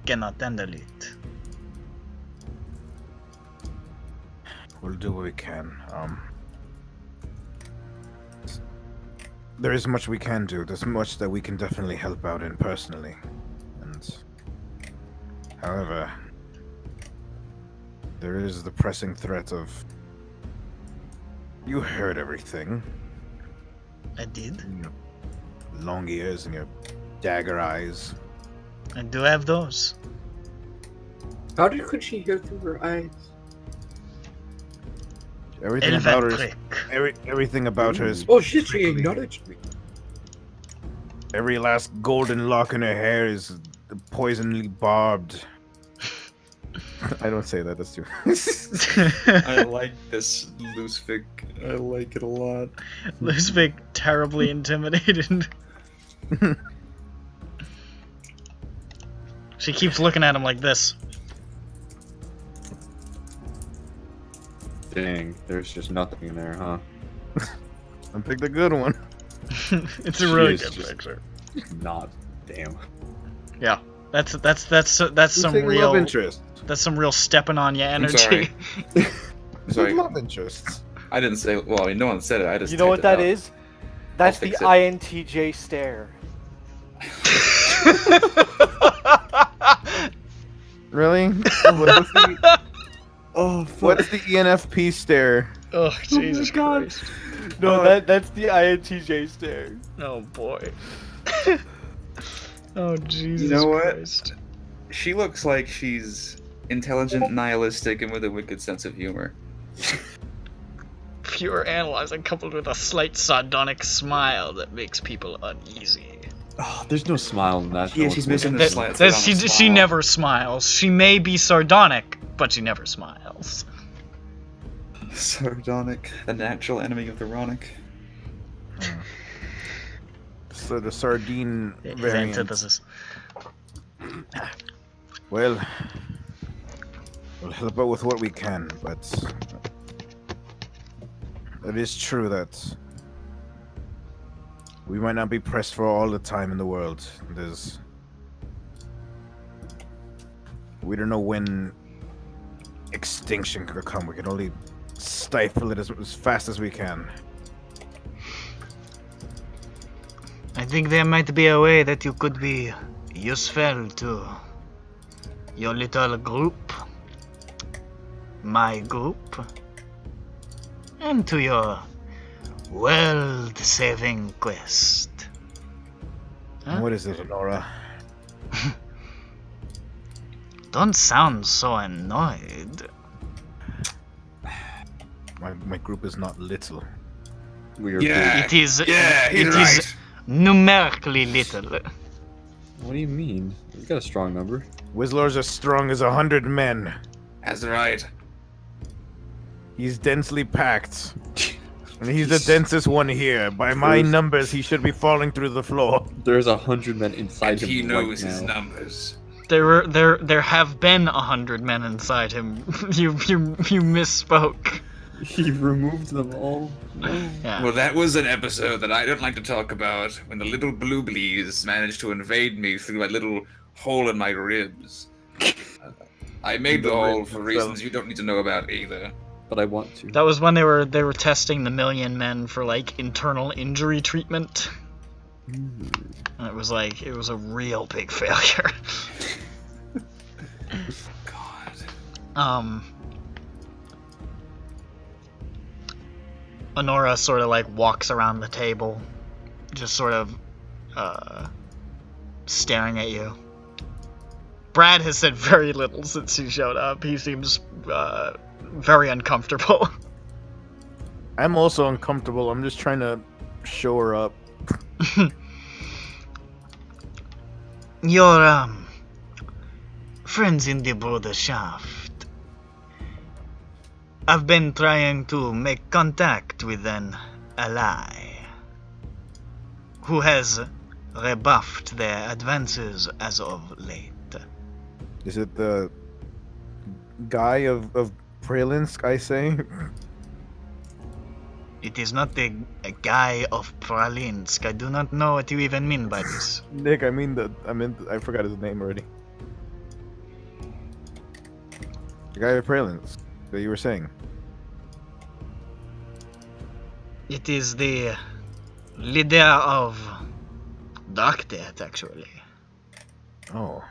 cannot handle it. We'll do what we can. There is much we can do. There's much that we can definitely help out in personally. And however, there is the pressing threat of... You heard everything. I did. Your long ears and your dagger eyes. I do have those. Could she hear through her eyes? Everything about her is, everything about her is... Oh shit, she acknowledged me. Every last golden lock in her hair is poisonally barbed. I don't say that, that's too... I like this, Luhhzwick. I like it a lot. Luhhzwick terribly intimidated. She keeps looking at him like this. Dang, there's just nothing in there, huh? I picked a good one. It's a really She is good just picture. Not, damn. Yeah, that's some real love interest. That's some real stepping on you I'm energy. sorry. Sorry. Love interests. I didn't say. Well, I mean, no one said it. I just. You know what that is? That's the fix it. INTJ stare. Really? What's the ENFP stare? Oh Jesus Christ! No, that's the INTJ stare. Oh boy. Oh Jesus! You know what? Christ. She looks like she's intelligent, nihilistic, and with a wicked sense of humor. Pure analyzing coupled with a slight sardonic smile that makes people uneasy. Oh, there's no smile in that. Yeah, she's missing the That- slight. she never smiles. She may be sardonic, but she never smiles. Sardonic, the natural enemy of the ironic. So the sardine His variant. antithesis. Well, we'll help out with what we can, but it is true that we might not be pressed for all the time in the world. We don't know when extinction could come. We can only stifle it as fast as we can. I think there might be a way that you could be useful to your little group, my group, and to your world-saving quest. Huh? What is it, Honora? Don't sound so annoyed. My group is not little. We are Yeah. It is. Yeah, he's it right. is numerically little. big. What do you mean? We've got a strong number. Whistler's as strong as 100 men. That's right. He's densely packed. And he's the densest one here. By my numbers, he should be falling through the floor. There's 100 men inside And him he knows right his now. numbers. There have been 100 men inside him. You misspoke. He removed them all. Yeah. Well, that was an episode that I don't like to talk about, when the little blueblies managed to invade me through a little hole in my ribs. I made the hole for reasons you don't need to know about either. But I want to. That was when they were testing the million men for like internal injury treatment. And it was like, it was a real big failure. God. Honora sort of like walks around the table, just sort of staring at you. Brad has said very little since he showed up. He seems very uncomfortable. I'm also uncomfortable. I'm just trying to show her up. Your friends in the Bruderschaft. I've been trying to make contact with an ally who has rebuffed their advances as of late. Is it the guy of Pralinsk, I say? It is not a guy of Pralinsk. I do not know what you even mean by this. Nick, I forgot his name already. The guy of Pralinsk that you were saying. It is the leader of Dark Death, actually. Oh.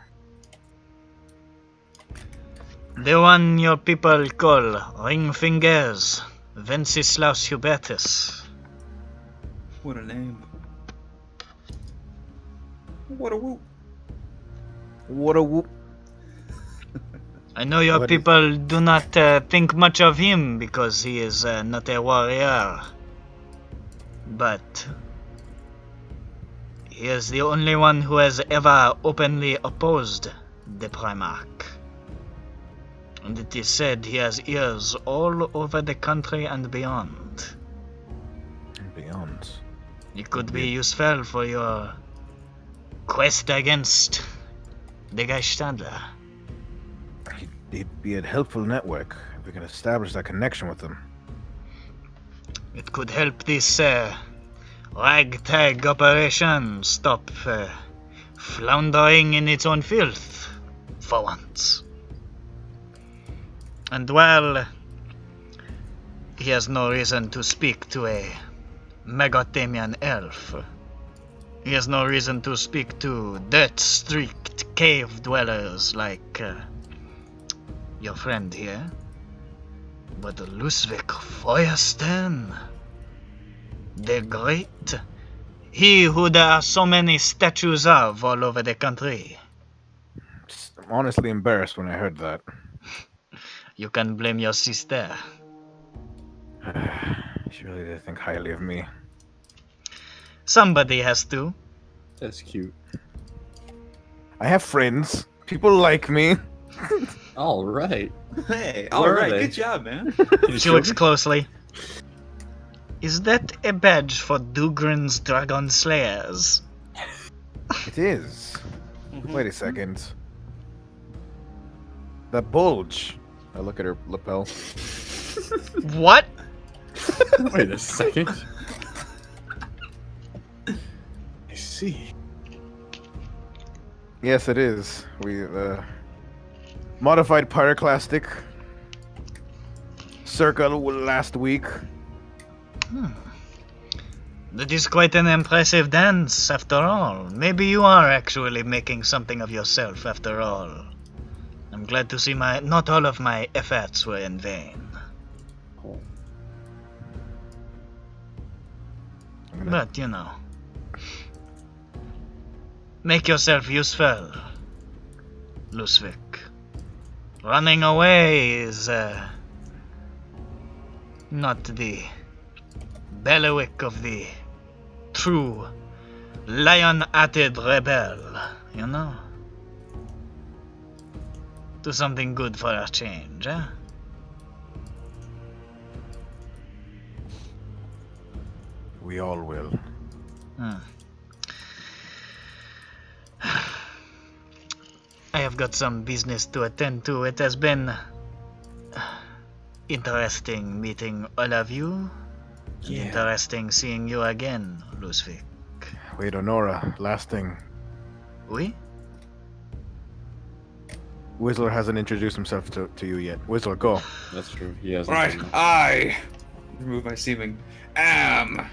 The one your people call Ring Fingers, Wenceslaus Hubertus. What a name. What a whoop. What a whoop. I know your What people do not think much of him because he is not a warrior. But he is the only one who has ever openly opposed the Primarch. And it is said he has ears all over the country and beyond. And beyond. It could be useful for your quest against the Geistadler. He'd be a helpful network if we can establish that connection with them. It could help this ragtag operation stop floundering in its own filth for once. And while he has no reason to speak to a Magortamian elf, he has no reason to speak to dirt-streaked cave dwellers like your friend here. But Luhhzwick Feuerstern, the Great, he who there are so many statues of all over the country. I'm honestly embarrassed when I heard that. You can blame your sister. She really did think highly of me. Somebody has to. That's cute. I have friends. People like me. All right. Hey, Where are alright, they? good job, man. She looks closely. Is that a badge for Dugrin's Dragon Slayers? It is. Wait a second. That bulge. I look at her lapel. What? Wait a second. I see. Yes, it is. We modified pyroclastic circa last week. That is quite an impressive dance, after all. Maybe you are actually making something of yourself, after all. I'm glad to see not all of my efforts were in vain. But, you know, make yourself useful, Luhhzwick. Running away is not the bailiwick of the true lion-hearted rebel, you know? Do something good for a change, eh? We all will. I have got some business to attend to. It has been interesting meeting all of you. Yeah. Interesting seeing you again, Luhhzwick. Wait, Honora, last thing. Oui? Whistler hasn't introduced himself to you yet. Whistler, go. That's true. He hasn't. Right, done that. I Remove my seeming. am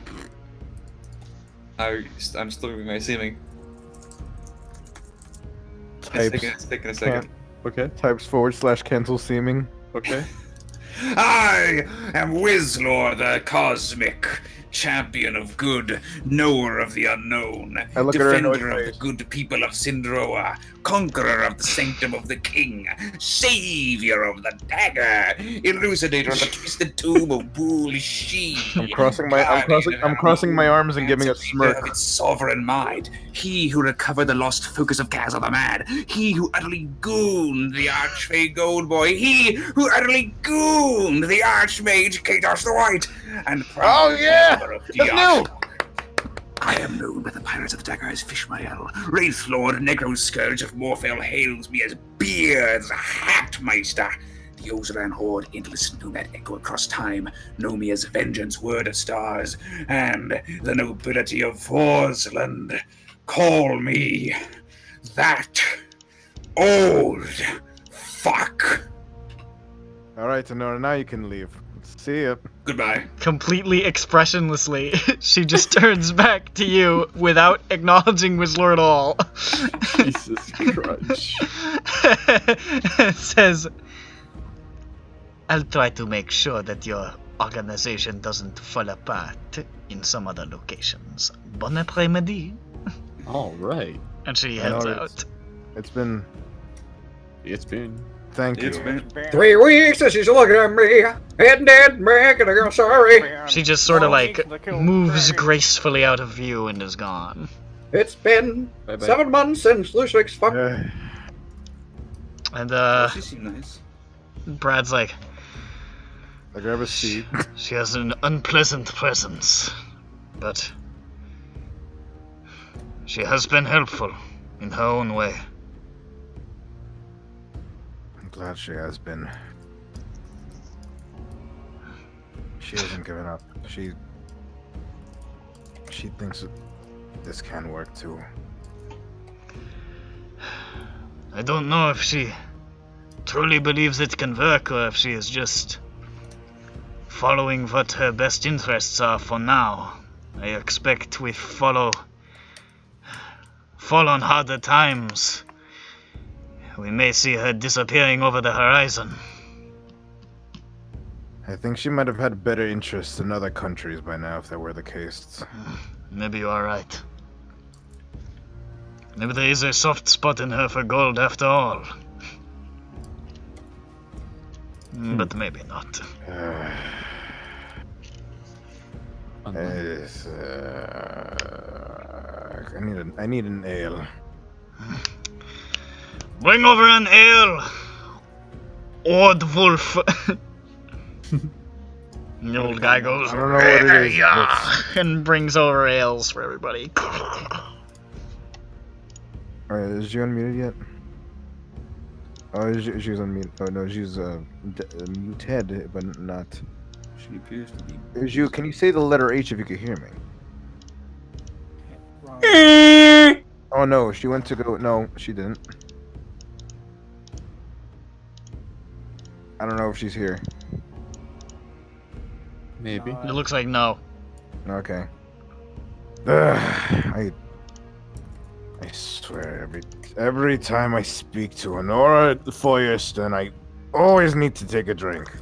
I'm still moving my seeming. Types. It's taking a second. Okay. Types / cancel seeming. Okay. I am Wizlor the Cosmic, champion of good, knower of the unknown, I look at her annoyed defender of the face. good people of SINDROA, conqueror of the sanctum of the king, savior of the dagger, elucidator of the twisted tomb of Bullshit. I'm crossing my arms and giving a smirk. Of its sovereign might, he who recovered the lost focus of Kaz of the Mad, he who utterly gooned the Archfey Goldboy, he who utterly gooned the Archmage Katos the White, and Oh, yeah! of That's new! I am known by the pirates of the dagger as Fishmael, Wraith Lord, Necro Scourge of Morfell hails me as Beards Hatmeister. The Ozran Horde, endless nomad echo across time, know me as Vengeance Word of Stars, and the nobility of Forsland call me that old fuck. Alright, Honora, now you can leave. See ya. Goodbye. Completely expressionlessly, she just turns back to you without acknowledging Whistler at all. Jesus Christ. And says, I'll try to make sure that your organization doesn't fall apart in some other locations. Bon après-midi. All right. And she I know heads it's- out. It's been. Thank you. It's been 3 weeks and she's looking at me, head dead back, and I'm sorry. She just sort of like moves gracefully out of view and is gone. It's been Bye-bye. 7 months since Luhhzwick's fuck. And she seemed nice. Brad's like, I grab a seat. she has an unpleasant presence, but she has been helpful in her own way. I'm glad she has been. She hasn't given up. She thinks that this can work too. I don't know if she truly believes it can work or if she is just following what her best interests are for now. I expect we fall on harder times. We may see her disappearing over the horizon. I think she might have had better interests in other countries by now if that were the case. Maybe you are right. Maybe there is a soft spot in her for gold after all. But maybe not. I need an ale. Bring over an ale! Odd Wolf! The old guy goes, I don't know what it is, "Yeah," and brings over ales for everybody. Alright, is she unmuted yet? Oh, she's unmuted. Oh no, she's muted, but not. She appears to be. Is you? Can you say the letter H if you could hear me? Oh no, she went to go. No, she didn't. I don't know if she's here. Maybe. It looks like no. Okay. I swear, every time I speak to Honora Feuerstein, I always need to take a drink.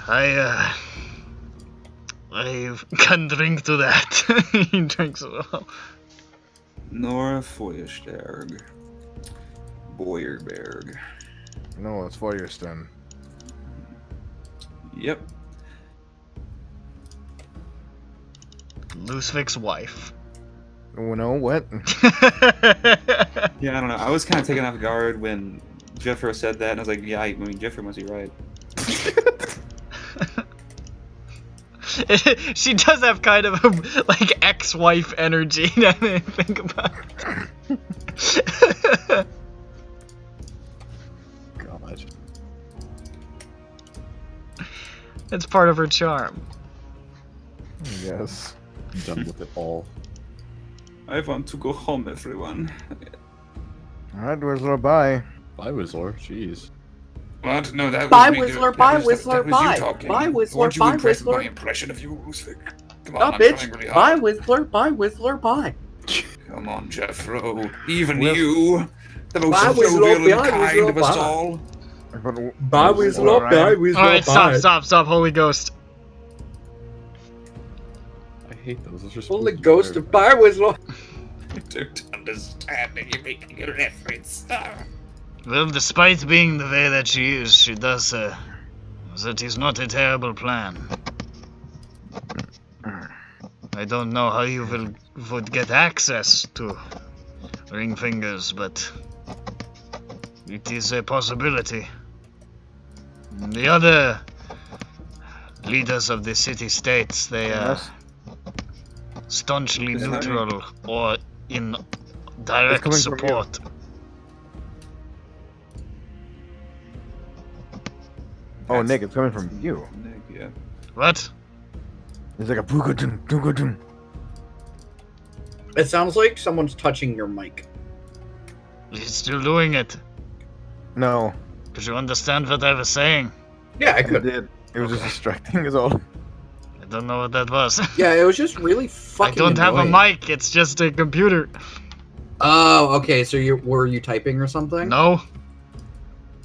I can drink to that. He drinks it all. Nora Feuersterg. Boyerberg. No, it's Feuerstein. Yep. Luhhzwick's wife. Oh no, what? Yeah, I don't know. I was kind of taken off guard when Jeffro said that, and I was like, yeah, I mean, Jeffro must be right. She does have kind of a, like, ex-wife energy now that I think about it. God. It's part of her charm. Yes. I'm done with it all. I want to go home, everyone. Alright, where's our bye? Bye, Whistler. Jeez. What? No, that was Bye, me. Whistler, That bye, was- Whistler, that was bye. you talking. Bye, Whistler, Weren't you bye, impressed with Whistler. my impression of you, Luhhzwick? Come on, No, I'm bitch. trying really Bye, hard. Whistler, bye, Whistler, bye. Come on, Jeffro. Even Whis- you, the most Bye, Whistler, jovial and bye, kind Whistler, of us bye. all. Bye, Whistler, bye, Whistler, Alright, bye. stop, Holy Ghost. I hate those. Those are Holy spooky Ghost, words. bye, Whistler. I don't understand that you're making a reference. Well, despite being the way that she is, she does say that is not a terrible plan. I don't know how you would get access to ring fingers, but it is a possibility. The other leaders of the city-states, they are Yes. staunchly Is it- neutral or in It's direct coming from you. support. Oh, Nick, it's coming from you. Nick, yeah. What? It's like a boogadoo, boogadoo. It sounds like someone's touching your mic. He's still doing it. No, Could you understand what I was saying? Yeah, I I could. did. It was just distracting, is all. I don't know what that was. Yeah, it was just really I fucking don't have a annoying. mic, it's just a computer. Oh, okay, so were you typing or something? No?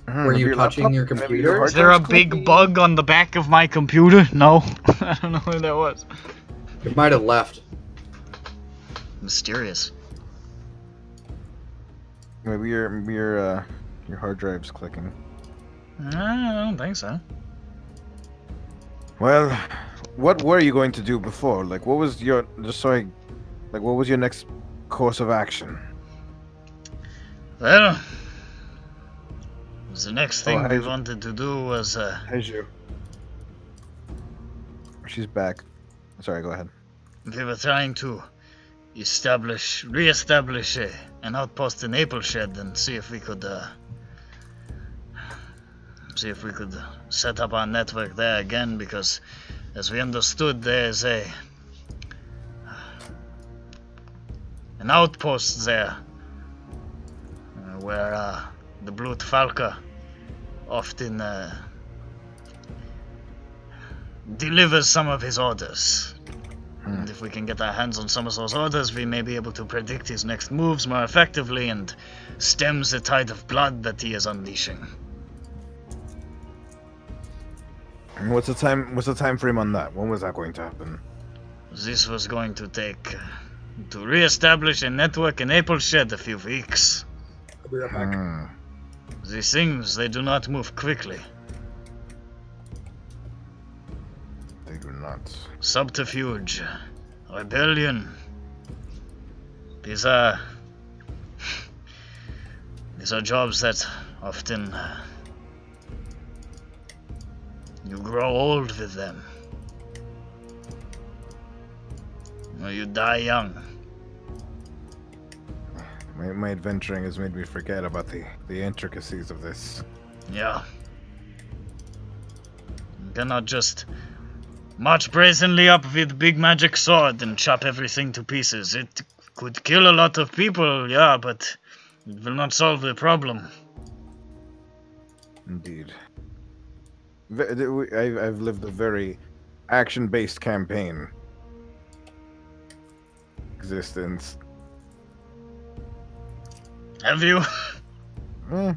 Were you touching your computer? Is there a big bug on the back of my computer? No. I don't know what that was. It might have left. Mysterious. Maybe your hard drive's clicking. I don't think so. Well, what were you going to do before? Like, what was your what was your next course of action? Well, the next thing we how's- wanted to do was, How's you? She's back. Sorry, go ahead. we were trying to re-establish an outpost in Appleshed and see if we could set up our network there again, because as we understood there's an outpost there where the Blut Falca often delivers some of his orders. And if we can get our hands on some of those orders, we may be able to predict his next moves more effectively and stem the tide of blood that he is unleashing. And what's the time frame on that? When was that going to happen? This was going to take to re-establish a network in Appleshed a few weeks. I'll be right back. Hmm. These things, they do not move quickly. They do not. Subterfuge, rebellion. These are jobs that often you grow old with them, or you die young. My adventuring has made me forget about the intricacies of this. Yeah. You cannot just march brazenly up with big magic sword and chop everything to pieces. It could kill a lot of people, yeah, but it will not solve the problem. Indeed. I've lived a very action-based campaign existence. Have you? Eh.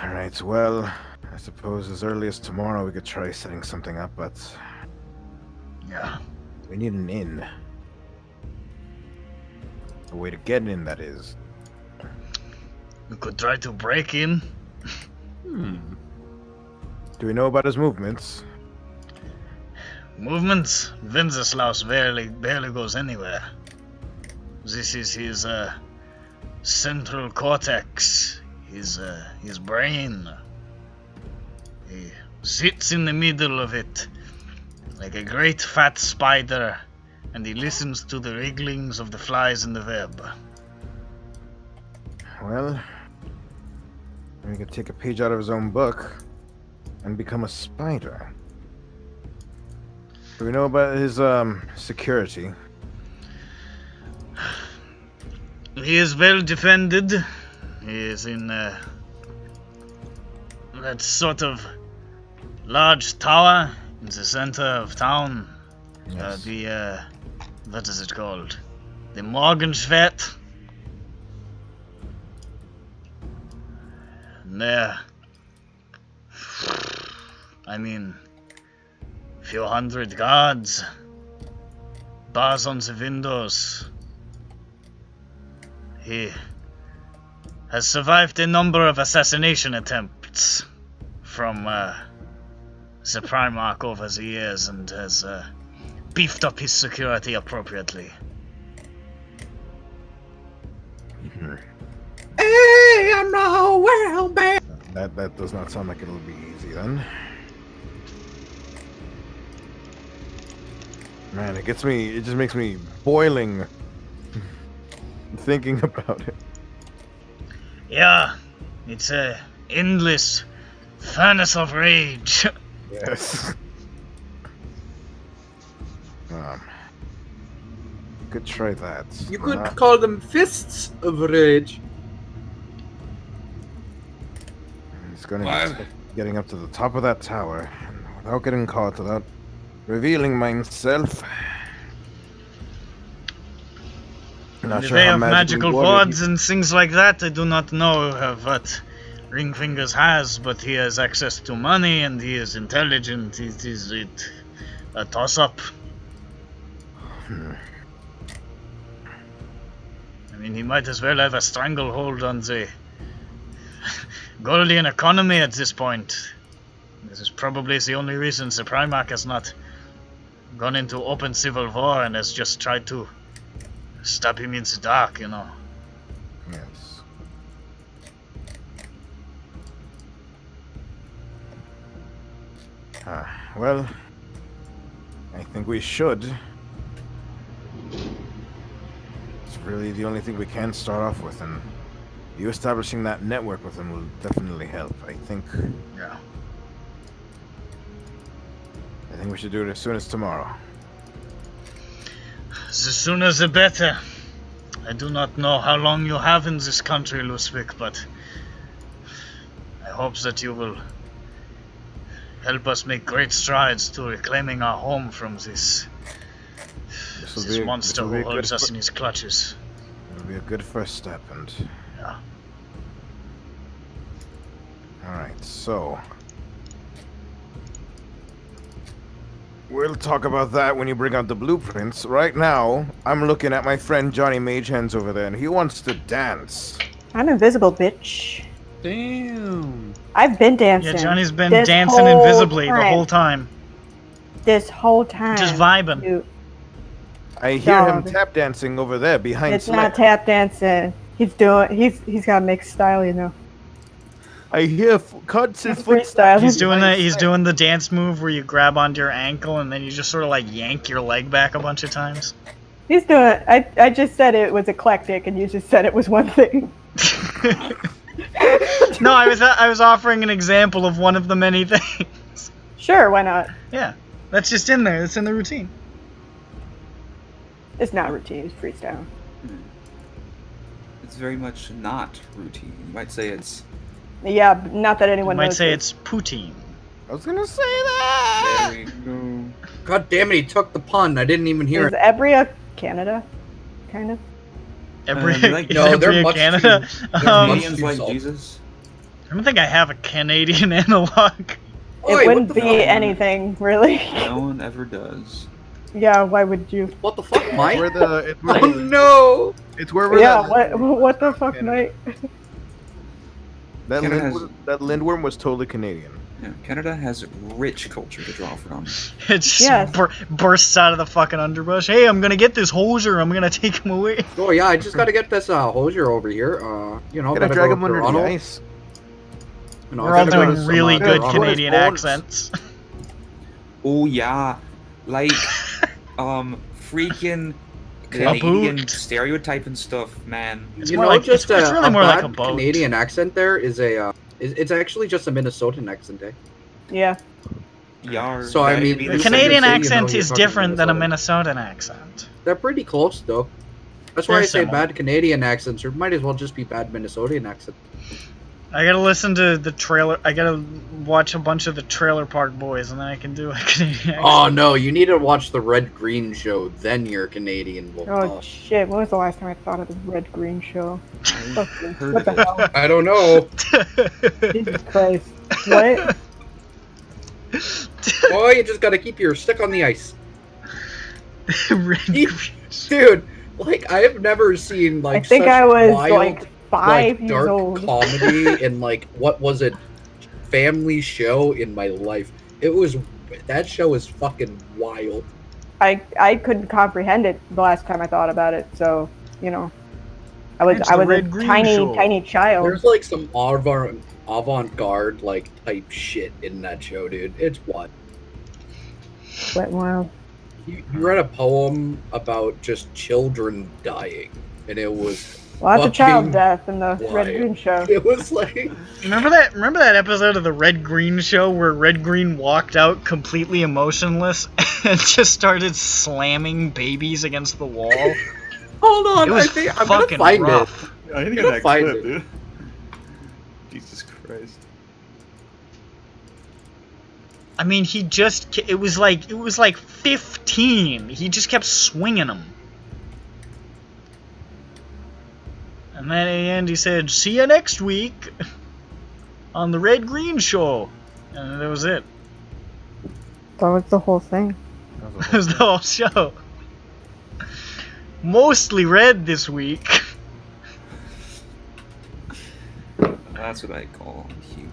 Alright, well, I suppose as early as tomorrow we could try setting something up, but Yeah. we need an inn. A way to get in, that is. We could try to break in. Do we know about his movements? Movements? Wenceslaus barely goes anywhere. This is his central cortex, his brain. He sits in the middle of it like a great fat spider, and he listens to the wrigglings of the flies in the web. Well, we could take a page out of his own book and become a spider. Do we know about his security? He is well defended. He is in that sort of large tower in the center of town. Yes. What is it called? The Morgenschwert. And there, I mean, few hundred guards, bars on the windows. He has survived a number of assassination attempts from the Primarch over the years and has beefed up his security appropriately. Hey, I'm not well, man. That does not sound like it'll be easy then. Man, it just makes me boiling thinking about it. Yeah, it's a endless furnace of rage. Yes. Could try that. You could call them fists of rage. It's gonna be getting up to the top of that tower without getting caught, without revealing myself. In the way of magical boards and things like that, I do not know what Ringfingers has, but he has access to money and he is intelligent. It is a toss-up. I mean, he might as well have a stranglehold on the Goldian economy at this point. This is probably the only reason the Primarch has not gone into open civil war and has just tried to stab him in the dark, you know. Yes. Well, I think we should. It's really the only thing we can start off with, and you establishing that network with him will definitely help, I think. Yeah. I think we should do it as soon as tomorrow. The sooner the better. I do not know how long you have in this country, Luhhzwick, but I hope that you will help us make great strides to reclaiming our home from this monster who holds us in his clutches. It'll be a good first step, and... Yeah. Alright, so... we'll talk about that when you bring out the blueprints. Right now, I'm looking at my friend Johnny Magehands over there, and he wants to dance. I'm invisible, bitch. Damn. I've been dancing. Yeah, Johnny's been dancing invisibly the whole time. This whole time. Just vibing. Dude. I hear him tap dancing over there behind It's not tap dancing. He's got mixed style, you know. I hear cuts and foot. He's doing the dance move where you grab onto your ankle and then you just sort of like yank your leg back a bunch of times. He's doing. I just said it was eclectic, and you just said it was one thing. No, I was offering an example of one of the many things. Sure, why not? Yeah, that's just in there. It's in the routine. It's not routine. It's freestyle. It's very much not routine. You might say it's... Yeah, not that anyone knows. You might say it's poutine. I was gonna say that! There we go. God damn it, he took the pun. I didn't even hear Is it. Ebria Canada? Kind of? No, they're much Canada. Canadians like Jesus. I don't think I have a Canadian analog. It wouldn't be anything, really. No one ever does. Yeah, why would you? What the fuck, Mike? Oh no! It's where we're Yeah, what the fuck, mate? That Lindworm was totally Canadian. Yeah, Canada has rich culture to draw from. It just bursts out of the fucking underbrush. Hey, I'm gonna get this Hoser. I'm gonna take him away. Oh yeah, I just gotta get this Hoser over here. You know, gotta drag him under the ice. You know, We're all doing some, really good Canadian accents. Oh yeah, like freaking Canadian stereotype and stuff, man. It's you more know, like just it's really more like a boat. Canadian accent. There is a. It's actually just a Minnesotan accent, eh? Yeah. Yar. So I mean, the Canadian accent is different than a Minnesotan accent. They're pretty close, though. That's why They're I say similar. bad Canadian accents, or might as well just be bad Minnesotan accents. I gotta listen to the trailer. I gotta watch a bunch of the Trailer Park Boys, and then I can do a Canadian accent. Oh no, you need to watch the Red Green Show, then your Canadian will Oh pop. shit! When was the last time I thought of the Red Green Show? Fuck, heard what of the hell? I don't know. Jesus Christ! What? Oh, you just gotta keep your stick on the ice. Red Dude, like, I have never seen, like, I think such I was wild, like 5 years dark old. comedy and, like, what was it? Family show in my life. That show is fucking wild. I couldn't comprehend it the last time I thought about it. So you know, I was It's a the Red Green Show. tiny child. There's, like, some avant-garde, like, type shit in that show, dude. It's what? Wet and Wild. You read a poem about just children dying, and it was Lots of child fucking death in the Red wild. Green Show. It was like... Remember that episode of the Red Green Show where Red Green walked out completely emotionless and just started slamming babies against the wall? Hold on, It was I think I'm gonna fucking find rough. it. I need to I'm get gonna that find clip, it. dude. Jesus Christ. I mean, it was like 15. He just kept swinging them. And then at the end he said, "See you next week on the Red Green Show." And that was it. That was the whole thing. That was the whole show. Mostly red this week. That's what I call humor.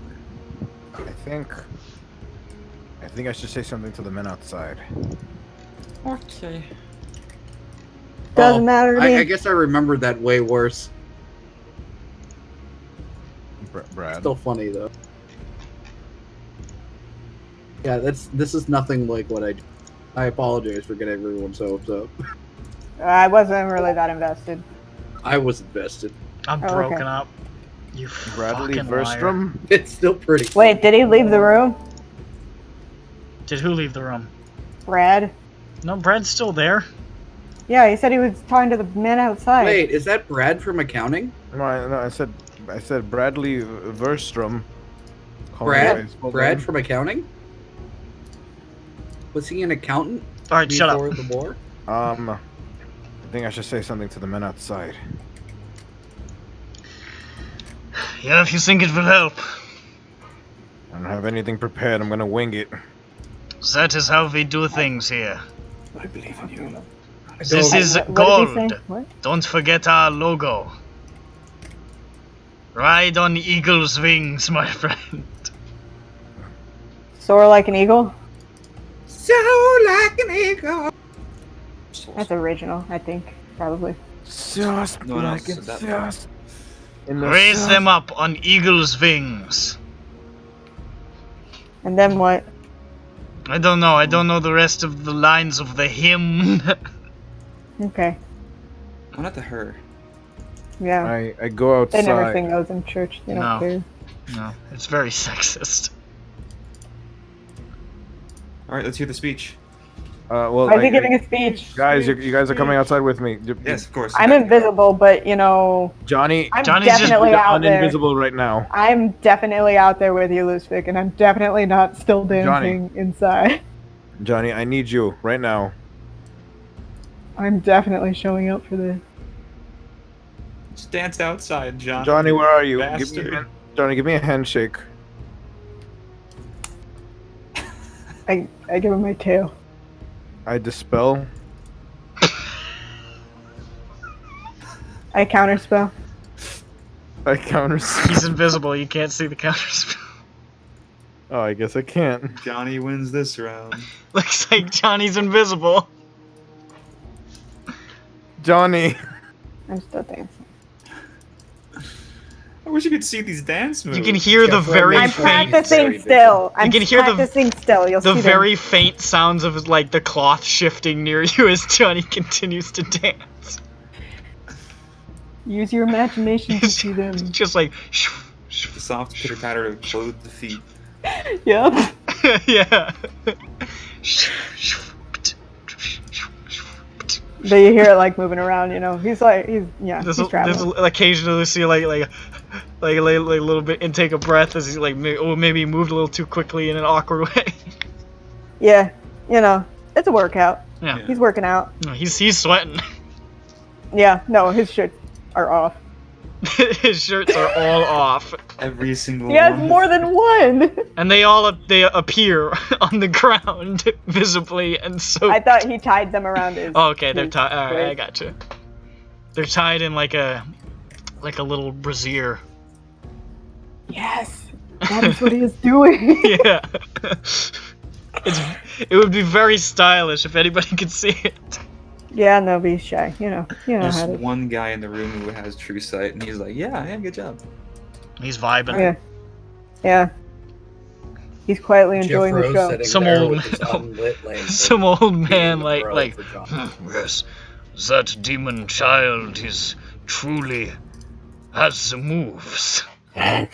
I think I should say something to the men outside. Okay. Doesn't matter to me. I guess I remembered that way worse. Brad. Still funny though. Yeah, this is nothing like what I do. I apologize for getting everyone's hopes up. I wasn't really that invested. I was invested. I'm Oh, broken okay. up. You Bradley fucking liar. Verstrom. It's still pretty. Wait, did he leave the room? Did who leave the room? Brad? No, Brad's still there. Yeah, he said he was talking to the men outside. Wait, is that Brad from accounting? No, I said Bradley Verstrom. Call me Brad? by his full Brad name. from accounting? Was he an accountant Alright, shut up. before the war? I think I should say something to the men outside. Yeah, if you think it will help. I don't have anything prepared. I'm gonna wing it. That is how we do things here. I believe in you. This is What did he gold. say? What? Don't forget our logo. Ride on eagle's wings, my friend. Soar like an eagle? So like an eagle. That's original, I think. Probably. Just No one else like said it's that. just in the Raise sauce. them up on eagle's wings. And then what? I don't know. I don't know the rest of the lines of the hymn. Okay. Why not the her? Yeah. I go They outside. never sing those in church. They don't No. care. No, it's very sexist. Alright, let's hear the speech. Well, Why is he giving a speech? guys, you guys are coming outside with me. Yes, of course. I'm invisible, but you know, Johnny. I'm Johnny's just definitely out there. Uninvisible right now. I'm definitely out there with you, Luhhzwick, and I'm definitely not still dancing inside. Johnny, I need you right now. I'm definitely showing up for this. Just dance outside, John. Johnny, where are you? Bastard. Johnny, give me a handshake. I give him my tail. I dispel. I counterspell. I counter. He's invisible. You can't see the counterspell. Oh, I guess I can't. Johnny wins this round. Looks like Johnny's invisible. Johnny. I'm still dancing. I wish you could see these dance moves. You can hear the very I'm faint, practicing still. I'm can hear the- practicing still. You'll the see very faint sounds of like the cloth shifting near you as Johnny continues to dance. them. Use your imagination to see them. Just like, The soft pitter patter of clothed feet. Yep. yeah. But you hear it like moving around, you know. He's traveling. This occasionally see like a little bit intake of breath as he maybe moved a little too quickly in an awkward way. Yeah, you know, it's a workout. Yeah. He's working out. No, he's sweating. Yeah, no, his shirts are off. His shirts are all off. Every single He has one. more than one. And they appear on the ground visibly and so. I thought he tied them around his. Oh, okay, they're his tied. All right, I waist. gotcha. They're tied in like a little brassiere. Yes, that is what he is doing. Yeah. It would be very stylish if anybody could see it. Yeah, no, be shy. You know There's how to. one guy in the room who has true sight, and he's like, yeah, good job. He's vibing. Yeah, yeah. He's quietly enjoying the Jeffro's show. sitting Some there old- with his unlit lantern, Some old man being a bro like for John. yes, that demon child is truly has the moves. I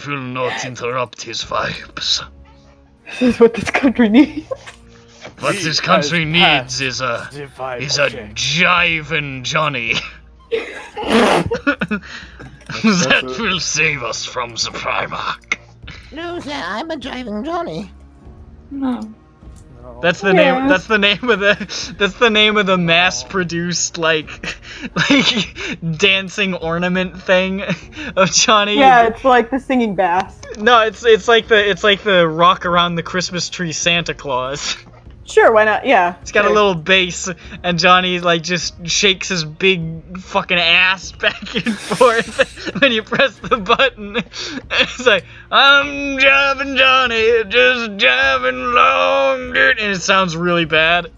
will not interrupt his vibes. This is what this country needs. What He this country has needs is passed a the vibe check. jiving Johnny. That will save us from the Primarch. No, sir, I'm a driving Johnny. No. That's the name. That's the name of the. That's the name of the mass-produced like dancing ornament thing of Johnny. Yeah, it's like the singing bass. No, it's like the rock around the Christmas tree Santa Claus. Sure, why not? Yeah. It's got a little bass, and Johnny like just shakes his big fucking ass back and forth when you press the button. It's like, I'm jiving Johnny, just jiving long dirt, and it sounds really bad.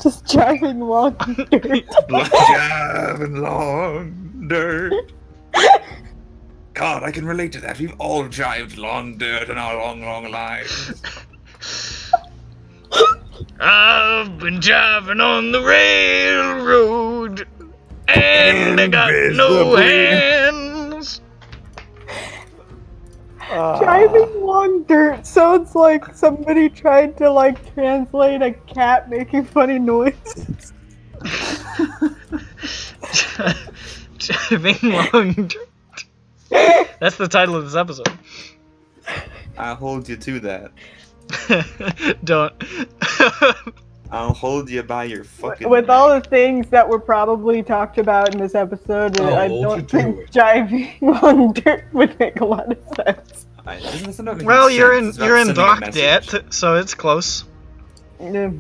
Just driving along dirt. Jiving long dirt. God, I can relate to that. We've all jived long dirt in our long, long lives. I've been driving on the railroad, and I got no hands. Driving along dirt sounds like somebody tried to like translate a cat making funny noises. Driving long dirt. That's the title of this episode. I'll hold you to that. Don't. I'll hold you by your fucking With neck. all the things that were probably talked about in this episode, I'll I hold you don't to think it. driving on dirt would make a lot of sense. That's not making Well, sense. you're in It's about you're in sending a message. Docdet, so it's close. Yeah.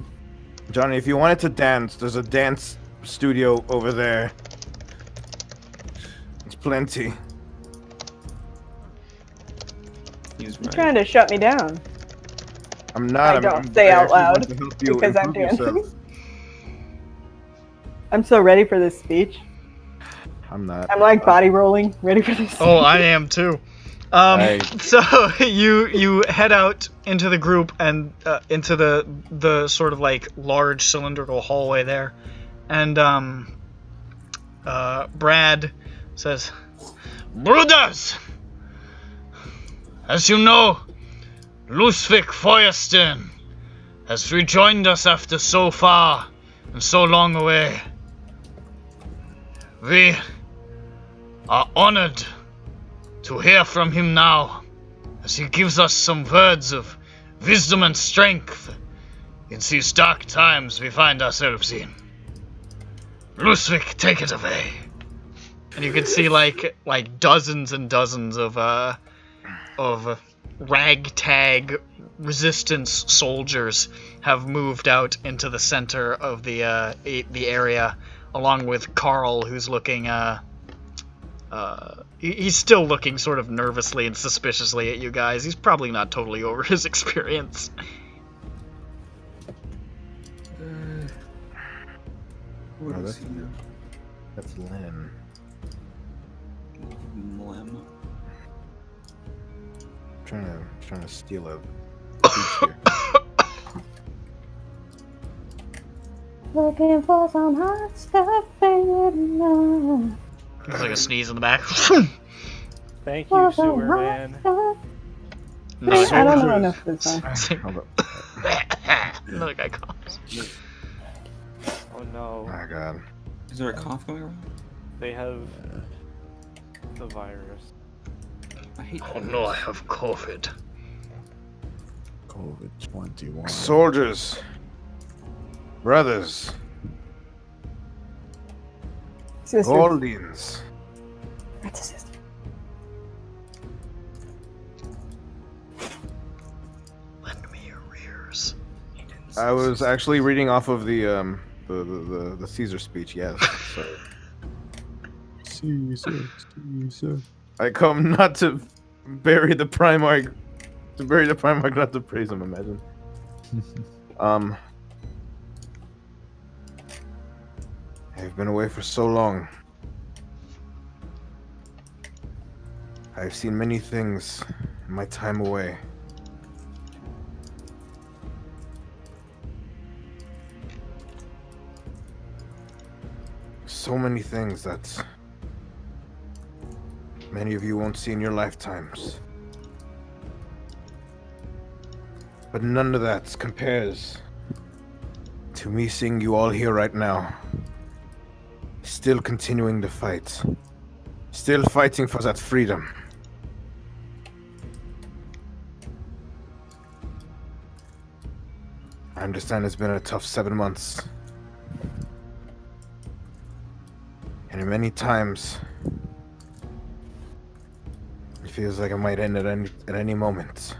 Johnny, if you wanted to dance, there's a dance studio over there. It's plenty. He's You're right. trying to shut me down. I'm not. I don't I'm, say I out actually want loud to help you because I'm improve dancing. yourself. I'm so ready for this speech. I'm not. I'm like body rolling, ready for this. Oh, I am too. Hey. So you head out into the group and into the sort of like large cylindrical hallway there, and Brad says, "Brothers, as you know, Luhhzwick Feuerstein has rejoined us after so far and so long away. We are honored to hear from him now, as he gives us some words of wisdom and strength in these dark times we find ourselves in. Luhhzwick, take it away." And you can see like dozens and dozens of ragtag resistance soldiers have moved out into the center of the area, along with Carl, who's looking he's still looking sort of nervously and suspiciously at you guys. He's probably not totally over his experience. What Oh, is he? That's Lynn. Lem. Trying to steal a speech here. Looking for some hot stuff, baby. There's like a sneeze in the back. Thank you, sewer man. Nice. I don't know enough this time. Hold up. Another guy coughs. Oh no. My God. Is there a cough going around? They have the virus. I hate Oh no, I have COVID. COVID-21. Soldiers, brothers, Sisters. Goldians. That's a sister. Lend me your rears. I was actually reading off of the Caesar speech. Yes. So Caesar. I come not to bury the Primarch, not to praise him. Imagine. I've been away for so long. I've seen many things in my time away. So many things that many of you won't see in your lifetimes. But none of that compares to me seeing you all here right now. Still continuing to fight. Still fighting for that freedom. I understand it's been a tough 7 months. And many times, it feels like it might end at any moment.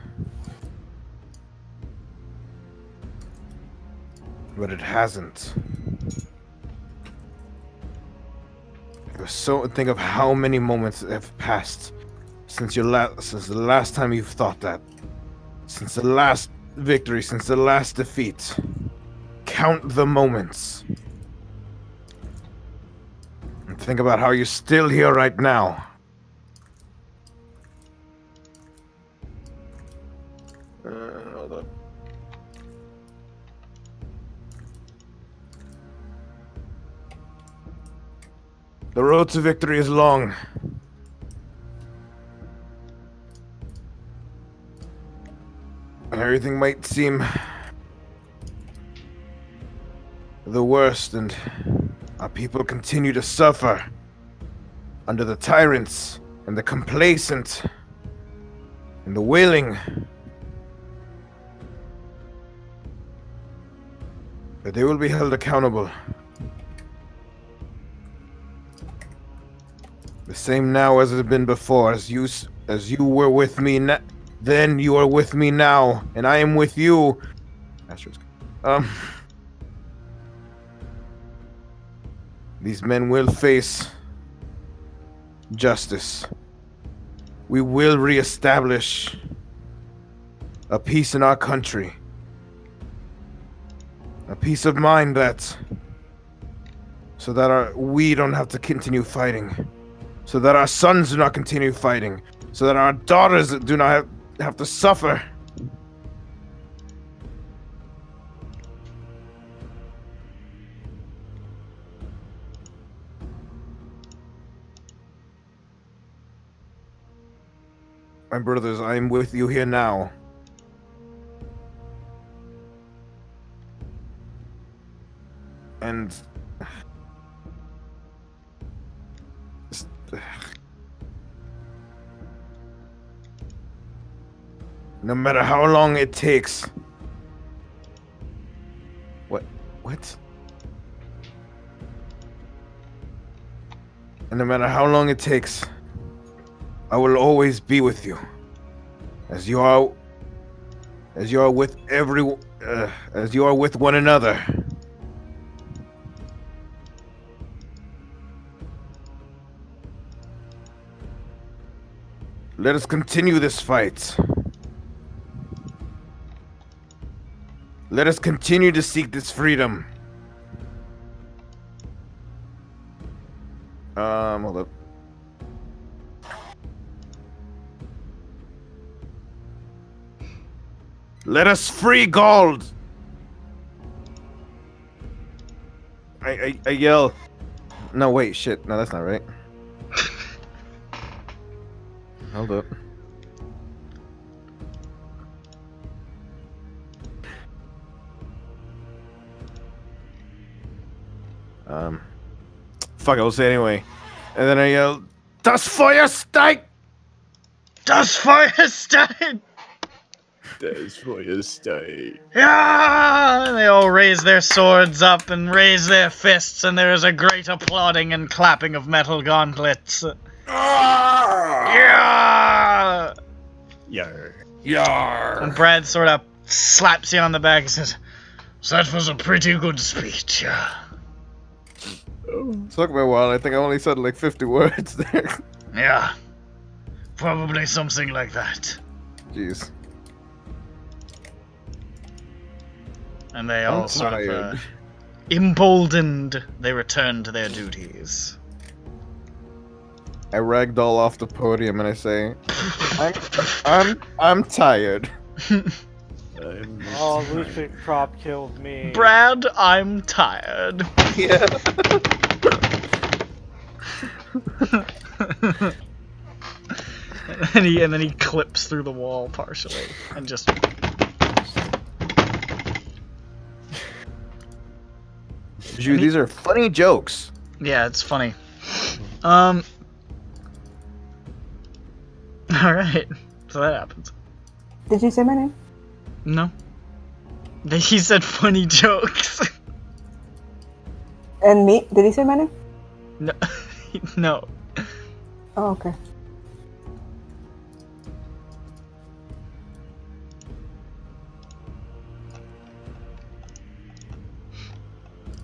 But it hasn't. Think of how many moments have passed since the last time you've thought that. Since the last victory, since the last defeat. Count the moments. And think about how you're still here right now. Hold up. The road to victory is long. And everything might seem the worst, and our people continue to suffer under the tyrants and the complacent and the willing. But they will be held accountable. The same now as it has been before, as you were with me then, you are with me now, and I am with you. These men will face justice. We will reestablish a peace in our country. A peace of mind so that we don't have to continue fighting. So that our sons do not continue fighting. So that our daughters do not have to suffer. My brothers, I am with you here now. And no matter how long it takes. What? And no matter how long it takes, I will always be with you. As you are with one another. Let us continue this fight. Let us continue to seek this freedom. Hold up. Let us free Gold! I yell. No, wait, shit. No, that's not right. Hold up. Fuck it, I'll say it anyway. And then I yell, "Das Feuer steigt!" Das Feuer steigt! Das Feuer steigt. Yeah! And they all raise their swords up and raise their fists, and there is a great applauding and clapping of metal gauntlets. Yeah! Yarr. Yar. And Brad sort of slaps you on the back and says, "So that was a pretty good speech." Took me a while. I think I only said like 50 words there. Yeah. Probably something like that. Jeez. And they all I'm sort of, tired. emboldened, they return to their duties. I ragdoll off the podium and I say, I'm tired. Oh, Luhhzwick prop killed me. Brad, I'm tired. Yeah. and then he clips through the wall partially and just. Dude, these are funny jokes. Yeah, it's funny. Alright. So that happens. Did you say my name? No. He said funny jokes. And me? Did he say my name? No. No. Oh, okay.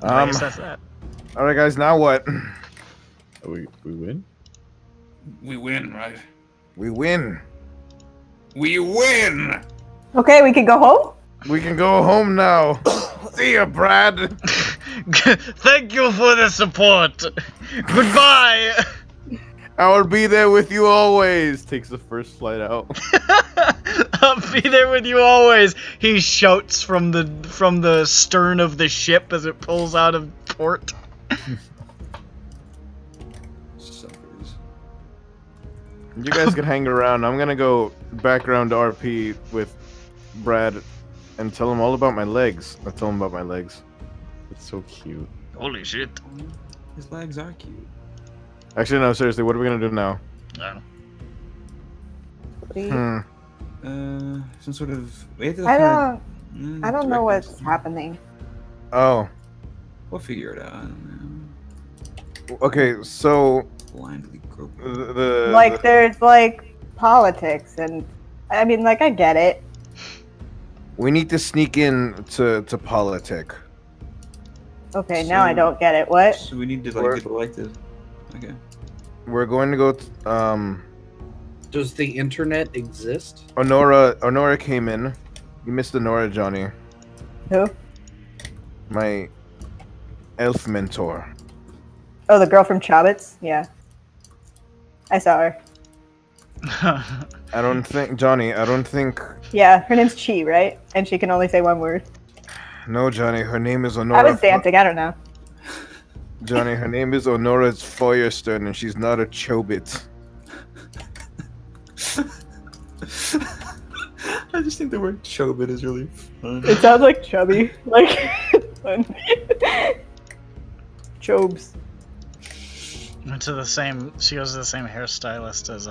I guess that's that. Alright guys, now what? We win? We win, right? We win. We win! Okay, we can go home? We can go home now. See ya, Brad. Thank you for the support. Goodbye. I will be there with you always. Takes the first flight out. I'll be there with you always. He shouts from the stern of the ship as it pulls out of port. Suckers. You guys can hang around. I'm gonna go background RP with Brad and tell him all about my legs. I'll tell him about my legs. It's so cute. Holy shit. His legs are cute. Actually, no, seriously, what are we gonna do now? I don't know. Some sort of. We have to I find- don't know direct what's us. happening. Oh, We'll figure it out. I don't know. okay, so Blindly grope. Like, there's, like, politics, and, I mean, like, I get it. we need to sneak in to politic. Okay, now I So- don't get it. What? So we need to We're- get elected. Okay. We're going to go. Does the internet exist? Honora came in. You missed Honora, Johnny. Who? My elf mentor. Oh, the girl from Chobits? Yeah. I saw her. I don't think Johnny. I don't think. Yeah, her name's Chi, right? And she can only say one word. No, Johnny. Her name is Honora. I was dancing, I don't know. Johnny, her name is Honora Feuerstern, and she's not a Chobit. I just think the word chobit is really fun. It sounds like chubby. Like, Chobes. Went to the same. She goes to the same hairstylist as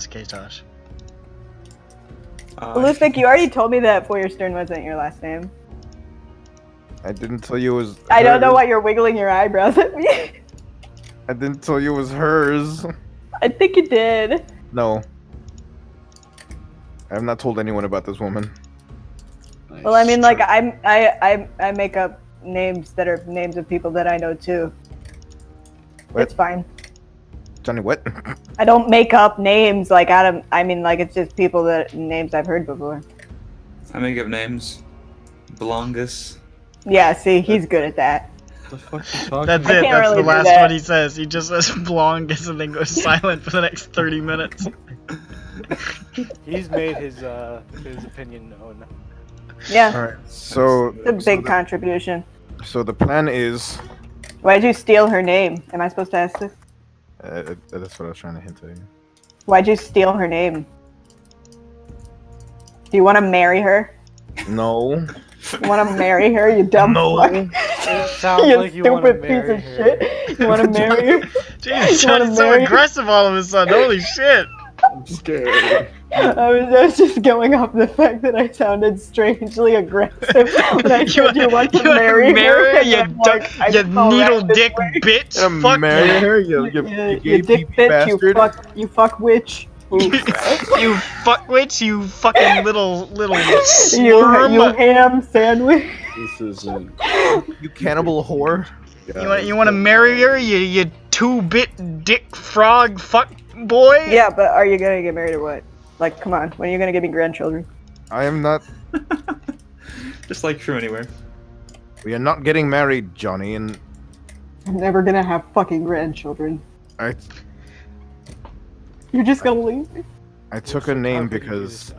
Katosh. Luhhzwick, you already told me that Feuerstern wasn't your last name. I didn't tell you it was. I don't know hers. why you're wiggling your eyebrows at me. I didn't tell you it was hers. I think you did. No. I have not told anyone about this woman. Well, I mean, like, I make up names that are names of people that I know too. What? It's fine. Johnny, what? I don't make up names like Adam. I mean, like, it's just people that names I've heard before. I make up names. Belongus. Yeah, see, he's good at that. The fuck you talking That's I it. can't That's really the do last that. one he says. He just says "blongus" and then goes silent for the next 30 minutes. He's made his opinion known. Yeah, All right. So, it's a big contribution. so the plan is. Why'd you steal her name? Am I supposed to ask this? That's what I was trying to hint at. Why'd you steal her name? Do you want to marry her? No. You want to marry her, you dumb No. fuck? It sounds You like you want to stupid piece marry of her. shit. You want to marry her? Jeez, You wanna Johnny's so marry- aggressive all of a sudden. Holy shit. I'm scared. I was just going off the fact that I sounded strangely aggressive when I said you want to marry her. And you, then, like, I you felt needle right this dick way. bitch. Gonna Fuck marry you. her, You gay dick pee bitch, bastard. you fuck witch. You fuckwitch, you fucking little You slurm. ham sandwich. This isn't. You cannibal whore. You want to marry her, you 2-bit dick frog fuck boy? Yeah, but are you gonna get married or what? Like, come on, when are you gonna give me grandchildren? I am not. Just like True Anywhere. We are not getting married, Johnny, and I'm never gonna have fucking grandchildren. You're just gonna leave me? I took a name because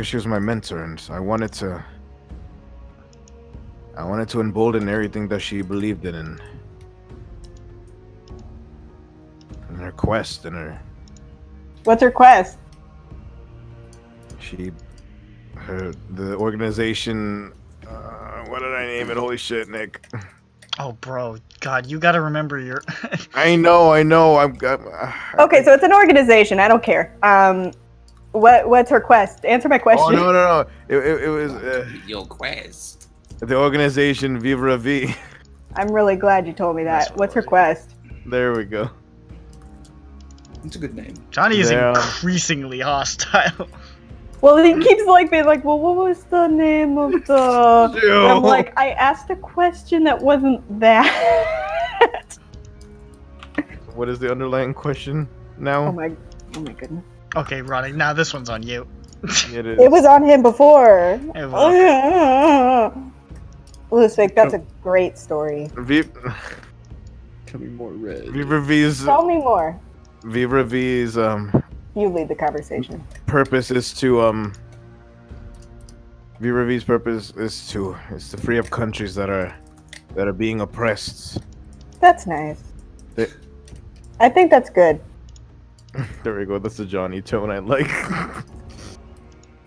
she was my mentor, and I wanted to embolden everything that she believed in, and her quest, and her What's her quest? the organization. What did I name it? Holy shit, Nick! Oh, bro, God, you gotta remember your. I know. Okay, so it's an organization. I don't care. What's her quest? Answer my question. Oh no! It was Your quest. the organization Vivra V. I'm really glad you told me that. What's her quest? There we go. It's a good name. Johnny is Yeah. increasingly hostile. Well, he keeps like being like, well, what was the name of the? And I'm like, I asked a question that wasn't that. What is the underlying question now? Oh my goodness. Okay, Ronnie, now this one's on you. It is. It was on him before. It was. Luhhzwick, that's a great story. Becoming more red. Vivra V's Tell me more. Vivra V's You lead the conversation. purpose is to Vivra V's purpose is to free up countries that are being oppressed. That's nice. They- I think that's good. There we go. That's the Johnny tone I like.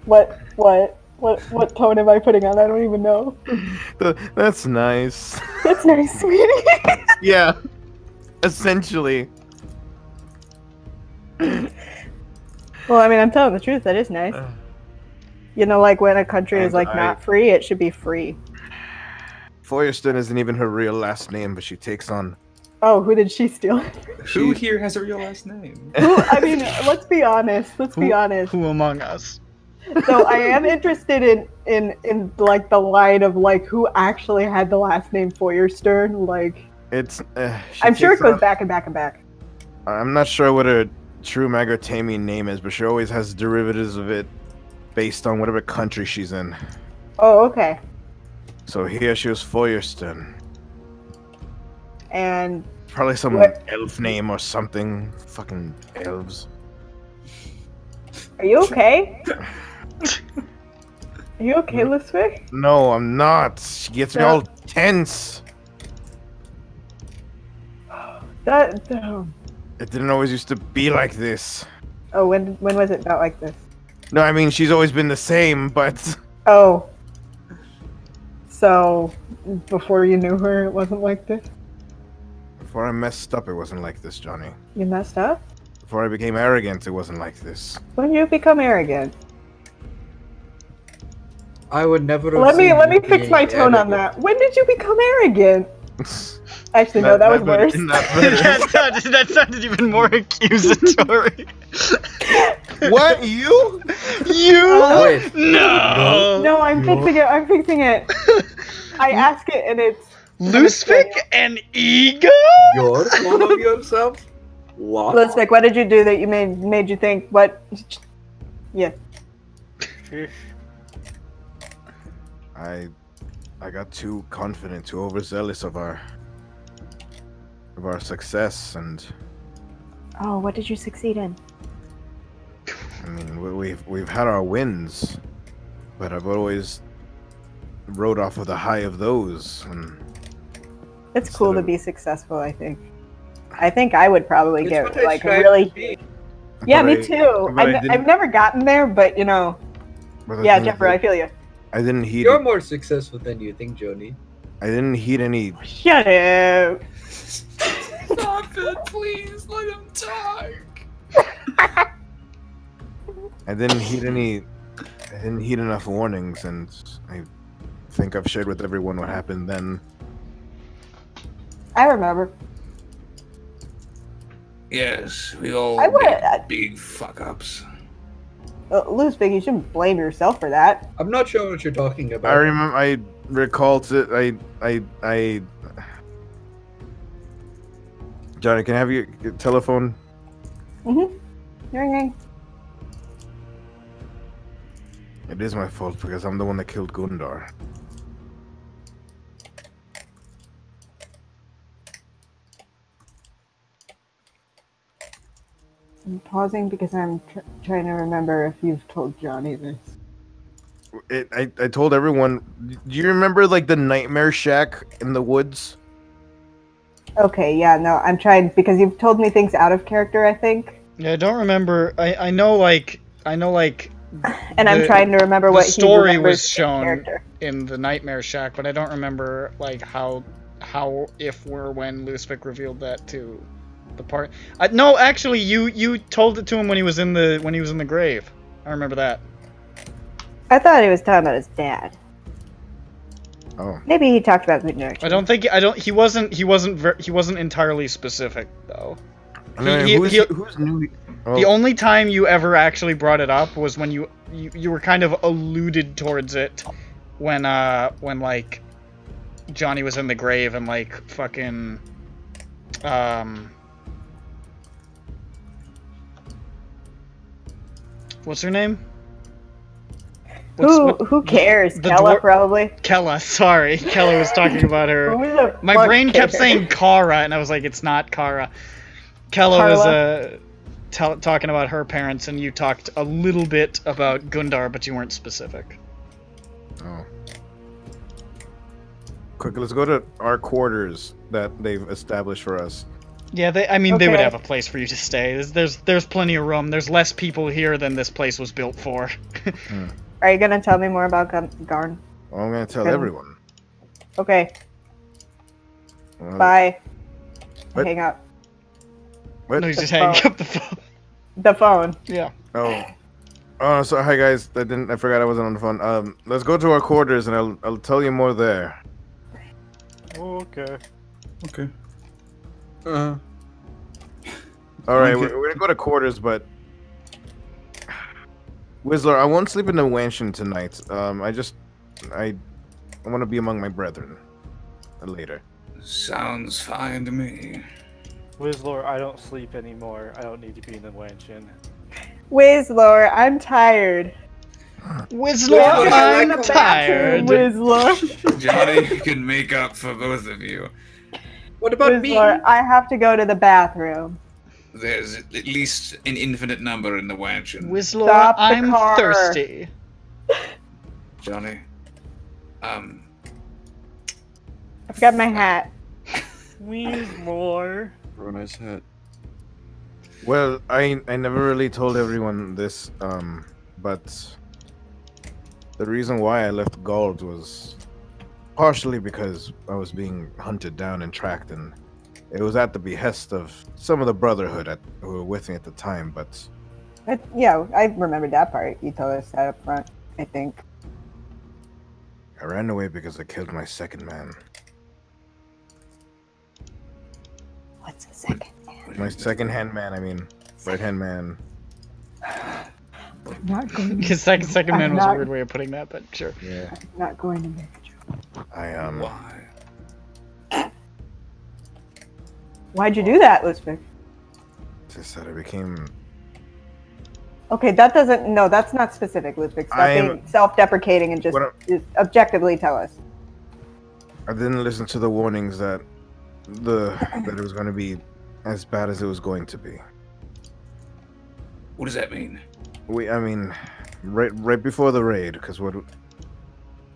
What tone am I putting on? I don't even know. That's nice. That's nice, sweetie. Yeah. Essentially. Well, I mean, I'm telling the truth. That is nice. You know, like when a country is like not free, it should be free. Feuerston isn't even her real last name, but she takes on. Oh, who did she steal? Who here has a real last name? Who? I mean, let's be honest. Let's be honest. Who among us? So I am interested in like the line of like who actually had the last name Feuerstern. Like, It's. I'm sure it goes back and back and back. I'm not sure what her true Magortamian name is, but she always has derivatives of it based on whatever country she's in. Oh, okay. So here she was Feuerston. And Probably some What? elf name or something. Fucking elves. are you okay? Are you okay, Luhhzwick? No, I'm not. She gets me No. all tense. That. It didn't always used to be like this. Oh, when was it not like this? No, I mean, she's always been the same, but... Oh. So, before you knew her, it wasn't like this? Before I messed up, it wasn't like this, Johnny. You messed up? Before I became arrogant, it wasn't like this. When did you become arrogant? I would never have Let me seen you fix being my tone on arrogant. that. When did you become arrogant? Actually, no, that was worse. that sounded even more accusatory. What? You? You? Wait. No. No, I'm fixing it. I'm fixing it. I ask it and it's Luhhzwick and ego? You're full of yourself? What? Luhhzwick, what did you do that you made you think what? Yeah. I got too confident, too overzealous of our success, and Oh, what did you succeed in? I mean, we've had our wins, but I've always rode off of the high of those. And It's cool Instead to of- be successful, I think. I think I would probably It's get what I like strive really. to be. Yeah, But me I- too. but I I've didn't- never gotten there, but you know. but the Yeah, thing is Jeffrey, I that feel you. I didn't heed. You're more successful than you think, Joni. I didn't heed any. Shut up. Stop it, please. Let him talk. I didn't heed any. I didn't heed enough warnings, and I think I've shared with everyone what happened then. I remember. Yes, we all I would- made big fuck-ups. Luhhzwick, you shouldn't blame yourself for that. I'm not sure what you're talking about. I remember. I recalled it. I. Johnny, can I have your telephone? Mm-hmm. Ringing. It is my fault because I'm the one that killed Gundar. I'm pausing because I'm trying to remember if you've told Johnny this. I told everyone. Do you remember like the nightmare shack in the woods? Okay, yeah, no, I'm trying because you've told me things out of character, I think. Yeah, I don't remember. I know like And the- I'm trying to remember the what he story remembers was in shown character. in the Nightmare Shack, but I don't remember like how if or when Luhhzwick revealed that to the part. No, actually, you told it to him when he was in the grave. I remember that. I thought he was talking about his dad. Oh. Maybe he talked about Gundar. He wasn't entirely specific though. I mean, who's new? Oh. The only time you ever actually brought it up was when you were kind of alluded towards it when like Johnny was in the grave and like fucking what's her name? Who cares? Kella, probably. Kella, sorry. Kella was talking about her. Who the My fuck brain kept cares? saying Kara, and I was like, it's not Kara. Kella was talking about her parents, and you talked a little bit about Gundar, but you weren't specific. Oh. Quick, let's go to our quarters that they've established for us. Yeah, they would Okay. have a place for you to stay. There's plenty of room. There's less people here than this place was built for. Are you gonna tell me more about Garn? Well, I'm gonna tell Okay. everyone. Okay, Well, bye. What? Hang up. What? No, he's just The hanging phone. up the phone. The phone. Yeah. Oh, so hi guys. I forgot I wasn't on the phone. Let's go to our quarters and I'll tell you more there. Okay. Okay. All right, Okay. we're gonna go to quarters, but Whistler, I won't sleep in the mansion tonight. I want to be among my brethren later. Sounds fine to me. Whistler, I don't sleep anymore. I don't need to be in the mansion. Whistler, I'm tired. Whistler, Go to the I'm bathroom, tired. Whistler. Johnny can make up for both of you. What about me? Whistler, I have to go to the bathroom. There's at least an infinite number in the mansion. Whistler, Stop the I'm car. thirsty. Johnny. I forgot my hat. Whistler. Real nice hat. Well, I never really told everyone this, but the reason why I left Gald was partially because I was being hunted down and tracked, and it was at the behest of some of the Brotherhood who were with me at the time, but... Yeah, I remembered that part. You told us that up front, I think. I ran away because I killed my second man. What's the second? My second-hand man, I mean, right-hand man. I'm not going to, His second man I'm was a not- weird way of putting that, but sure. Yeah, I'm not going to make a joke. Why? Why'd you do that, Luhhzwick? just that I became... Okay, that doesn't. No, that's not specific, Luhhzwick. Stop being self-deprecating and just objectively tell us. I didn't listen to the warnings that it was going to be as bad as it was going to be. What does that mean? I mean, right before the raid, because what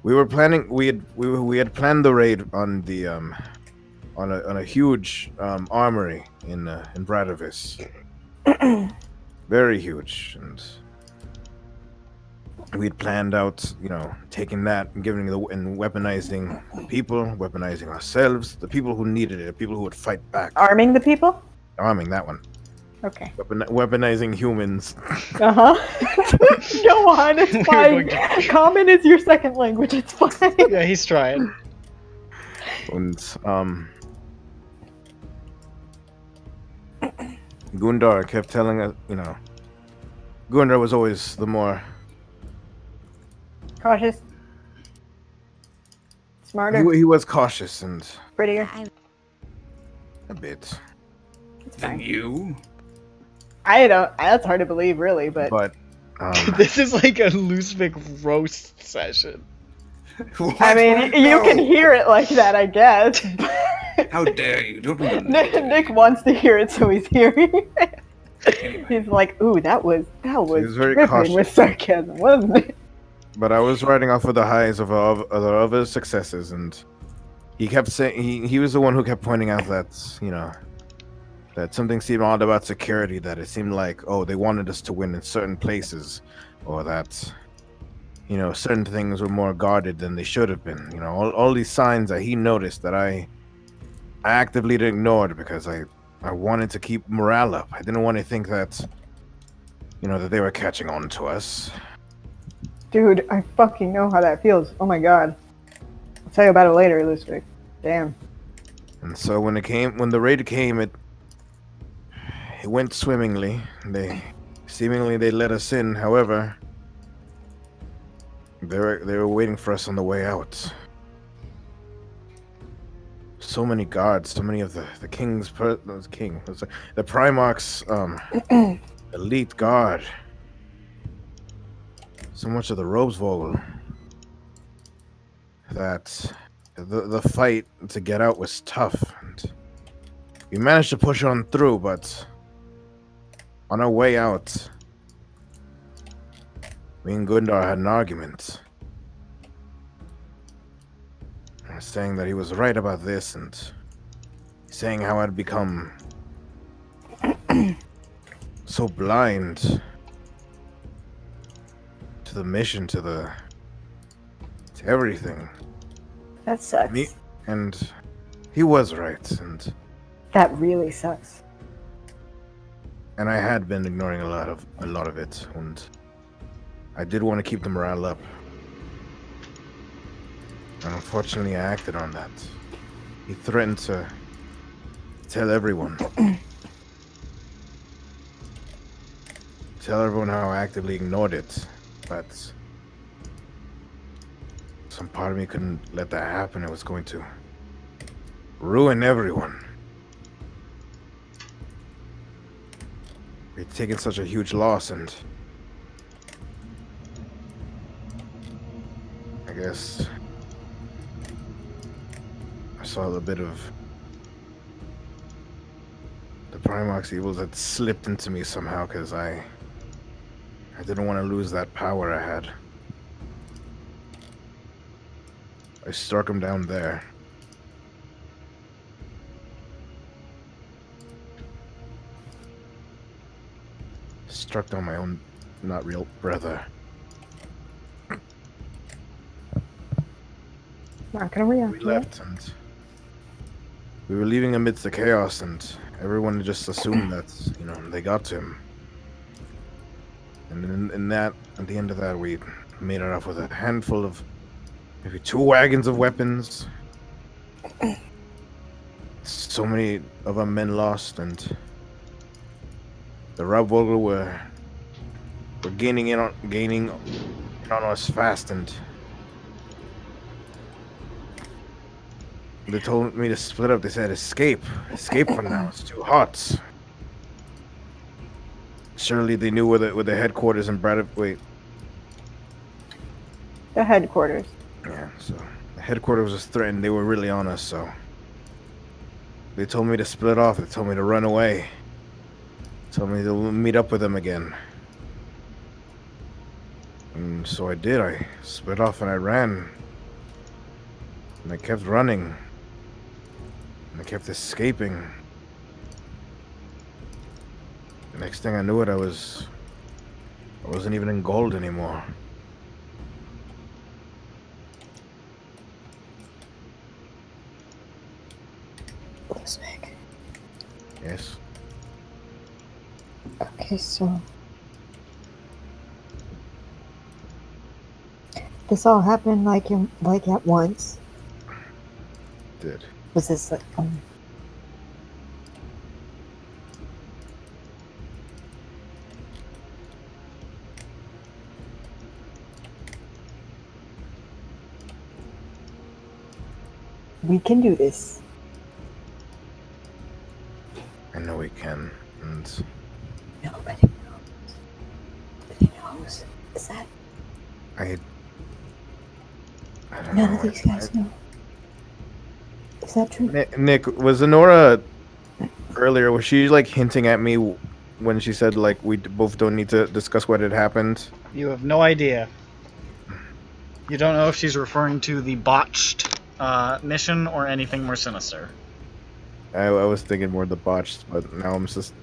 we were planning, we had planned the raid on the on a huge armory in Bradavis, very huge, and we'd planned out, taking that and giving and weaponizing the people, weaponizing ourselves, the people who needed it, the people who would fight back. Arming the people? Arming, that one. Okay. Weaponizing humans. Uh-huh. Go on, it's fine. Common is your second language, it's fine. Yeah, he's trying. And, Gundar kept telling us, Gundar was always the more... Cautious. Smarter. He was cautious and... Prettier. A bit. It's Than fine. you? I don't. That's hard to believe, really, but. This is like a Luhhzwick roast session. I mean, you can hear it like that, I guess. How dare you? Don't even Nick wants to hear it, so he's hearing it. He's like, "Ooh, that was very dripping cautious. with sarcasm, wasn't it?" But I was riding off of the highs of other successes, and he kept saying he was the one who kept pointing out that that something seemed odd about security. That it seemed like they wanted us to win in certain places, or that certain things were more guarded than they should have been. All these signs that he noticed that I actively ignored because I wanted to keep morale up. I didn't want to think that that they were catching on to us. Dude, I fucking know how that feels. Oh my god. I'll tell you about it later, Luhhzwick. Damn. And so when the raid came, it went swimmingly. They let us in. However, they were waiting for us on the way out. So many guards, so many of the Primarch's elite guard. So much of the Luhhzwick that the fight to get out was tough. And we managed to push on through, but on our way out, me and Gundar had an argument. Saying that he was right about this, and saying how I'd become so blind to the mission, to everything. That sucks. And he was right, and That really sucks. and I had been ignoring a lot of it, and I did want to keep the morale up. And unfortunately, I acted on that. He threatened to tell everyone. Tell everyone how I actively ignored it. But some part of me couldn't let that happen. It was going to ruin everyone. We'd taken such a huge loss, and I guess I saw a little bit of the Primarch's evils that slipped into me somehow, because I didn't want to lose that power I had. I struck him down there. Struck down my own not real brother. Not gonna react. We left, and we were leaving amidst the chaos, and everyone just assumed that, they got to him. And in that, at the end of that, we made it off with a handful of, maybe 2 wagons of weapons. So many of our men lost, and the Luhhzwick were gaining in on us fast, and they told me to split up. They said, escape for now, it's too hot. Surely they knew where the headquarters in wait. The headquarters. Yeah, so the headquarters was threatened. They were really on us, so they told me to split off. They told me to run away. Told me to meet up with them again. And so I did. I split off and I ran. And I kept running. And I kept escaping. The next thing I knew it, I wasn't even in gold anymore. Yes. Okay, so this all happened like at once. Did. Was this like we can do this. I know we can. And Nobody knows. Is that I don't none know. of these guys know? Is that true? Nick, was Honora earlier? Was she like hinting at me when she said like we both don't need to discuss what had happened? You have no idea. You don't know if she's referring to the botched mission or anything more sinister. I was thinking more the botched, but now I'm just.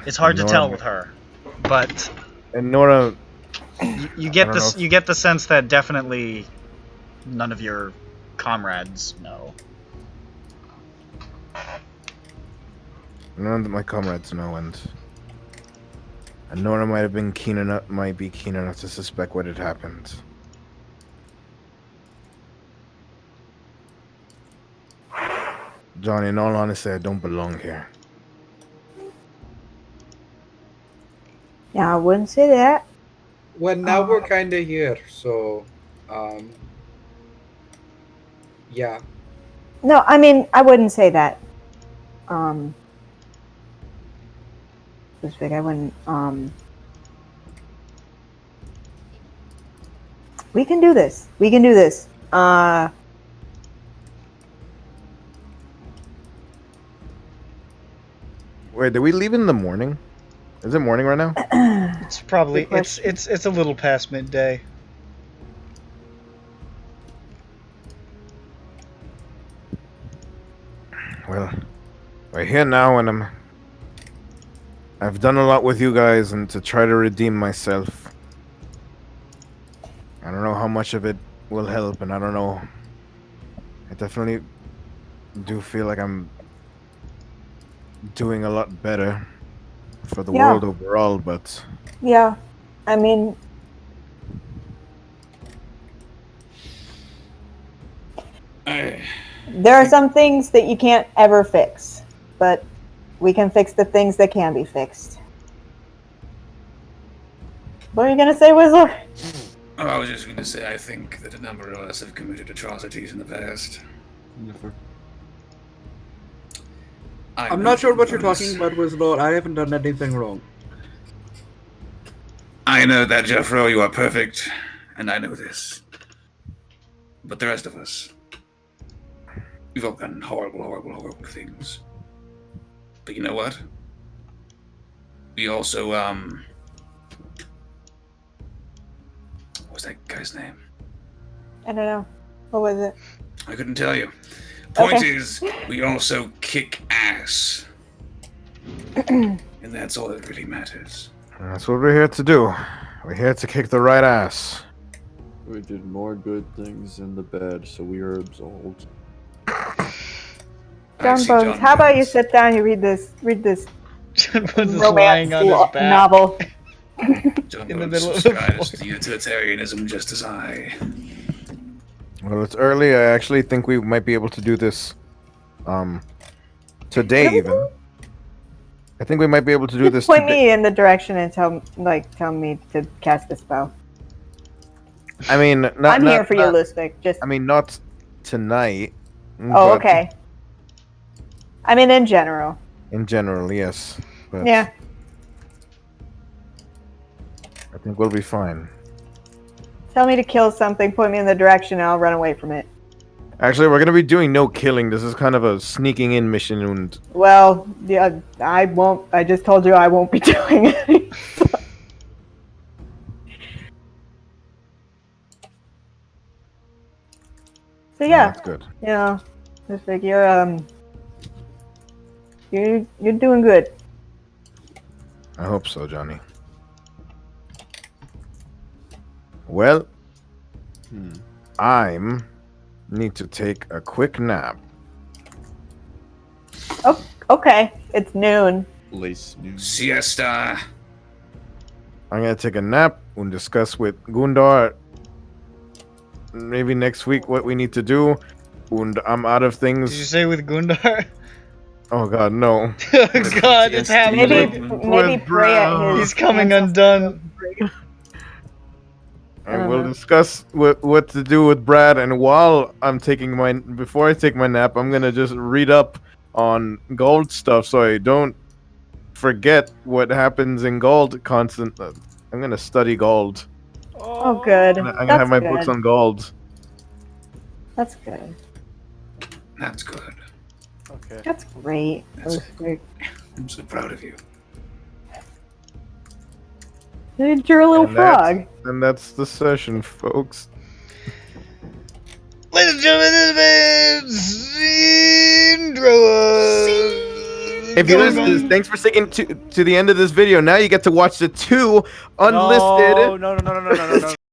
It's hard to Nora- tell with her, but And Nora, you get I don't this. know if- You get the sense that definitely none of your comrades know. none of my comrades know, and Nora might be keen enough to suspect what had happened. Johnny, in all honesty, I don't belong here. Yeah, I wouldn't say that. Well, now we're kind of here, so, yeah. No, I mean I wouldn't say that. Luhhzwick, I wouldn't. We can do this. We can do this. Wait, did we leave in the morning? Is it morning right now? It's probably Good it's a little past midday. Well, we're here now, and I've done a lot with you guys, and to try to redeem myself. I don't know how much of it will help, and I don't know. I definitely do feel like I'm doing a lot better for the Yeah. world overall, but Yeah, I mean, there are some things that you can't ever fix, but we can fix the things that can be fixed. What are you gonna say, Whistler? Oh, I was just going to say, I think that a number of us have committed atrocities in the past. Never. I'm not sure what you're talking about, Whistler. I haven't done anything wrong. I know that, Jeffro, you are perfect, and I know this. But the rest of us, we've all done horrible, horrible, horrible things. But you know what? We also, what was that guy's name? I don't know. What was it? I couldn't tell you. Point Okay. is, we also kick ass. And that's all that really matters. that's what we're here to do. We're here to kick the right ass. We did more good things than the bad, so we are absolved. John see Bones, John how about you Bones. sit down and read this John Bones is romance lying on his back. novel? John In the Bones middle of the subscribes floor. to utilitarianism just as I. Well, it's early. I actually think we might be able to do this today even. I think we might be able to do this Point today. me in the direction and tell me to cast the spell. I mean, I'm here for you, Luhhzwick. Just I mean, not tonight. oh, but okay. I mean, in general. In general, yes. But Yeah. I think we'll be fine. Tell me to kill something. Point me in the direction, and I'll run away from it. Actually, we're gonna be doing no killing. This is kind of a sneaking in mission, and Well, yeah, I won't. I just told you I won't be doing it. So yeah, that's good. you know, it's like you're doing good. I hope so, Johnny. Well, I'm need to take a quick nap. Oh, Okay, it's noon. Lace news. Siesta. I'm gonna take a nap and discuss with Gundar maybe next week what we need to do. And I'm out of Did you things. say with Gundar? Oh god, no. Oh god, it's Maybe happening. maybe pray at his. He's coming undone. And we'll discuss what to do with Brad. And while I'm taking before I take my nap, I'm gonna just read up on gold stuff so I don't forget what happens in gold constantly. I'm gonna study gold. Oh, good. I'm gonna have my books on gold. That's good. That's good. Okay. That's great. I'm so proud of you. You're a little frog. And that's the session, folks. Ladies and gentlemen, this has been SINDROA. If you listen to this, thanks for sticking to the end of this video. Now you get to watch the 2 unlisted. No.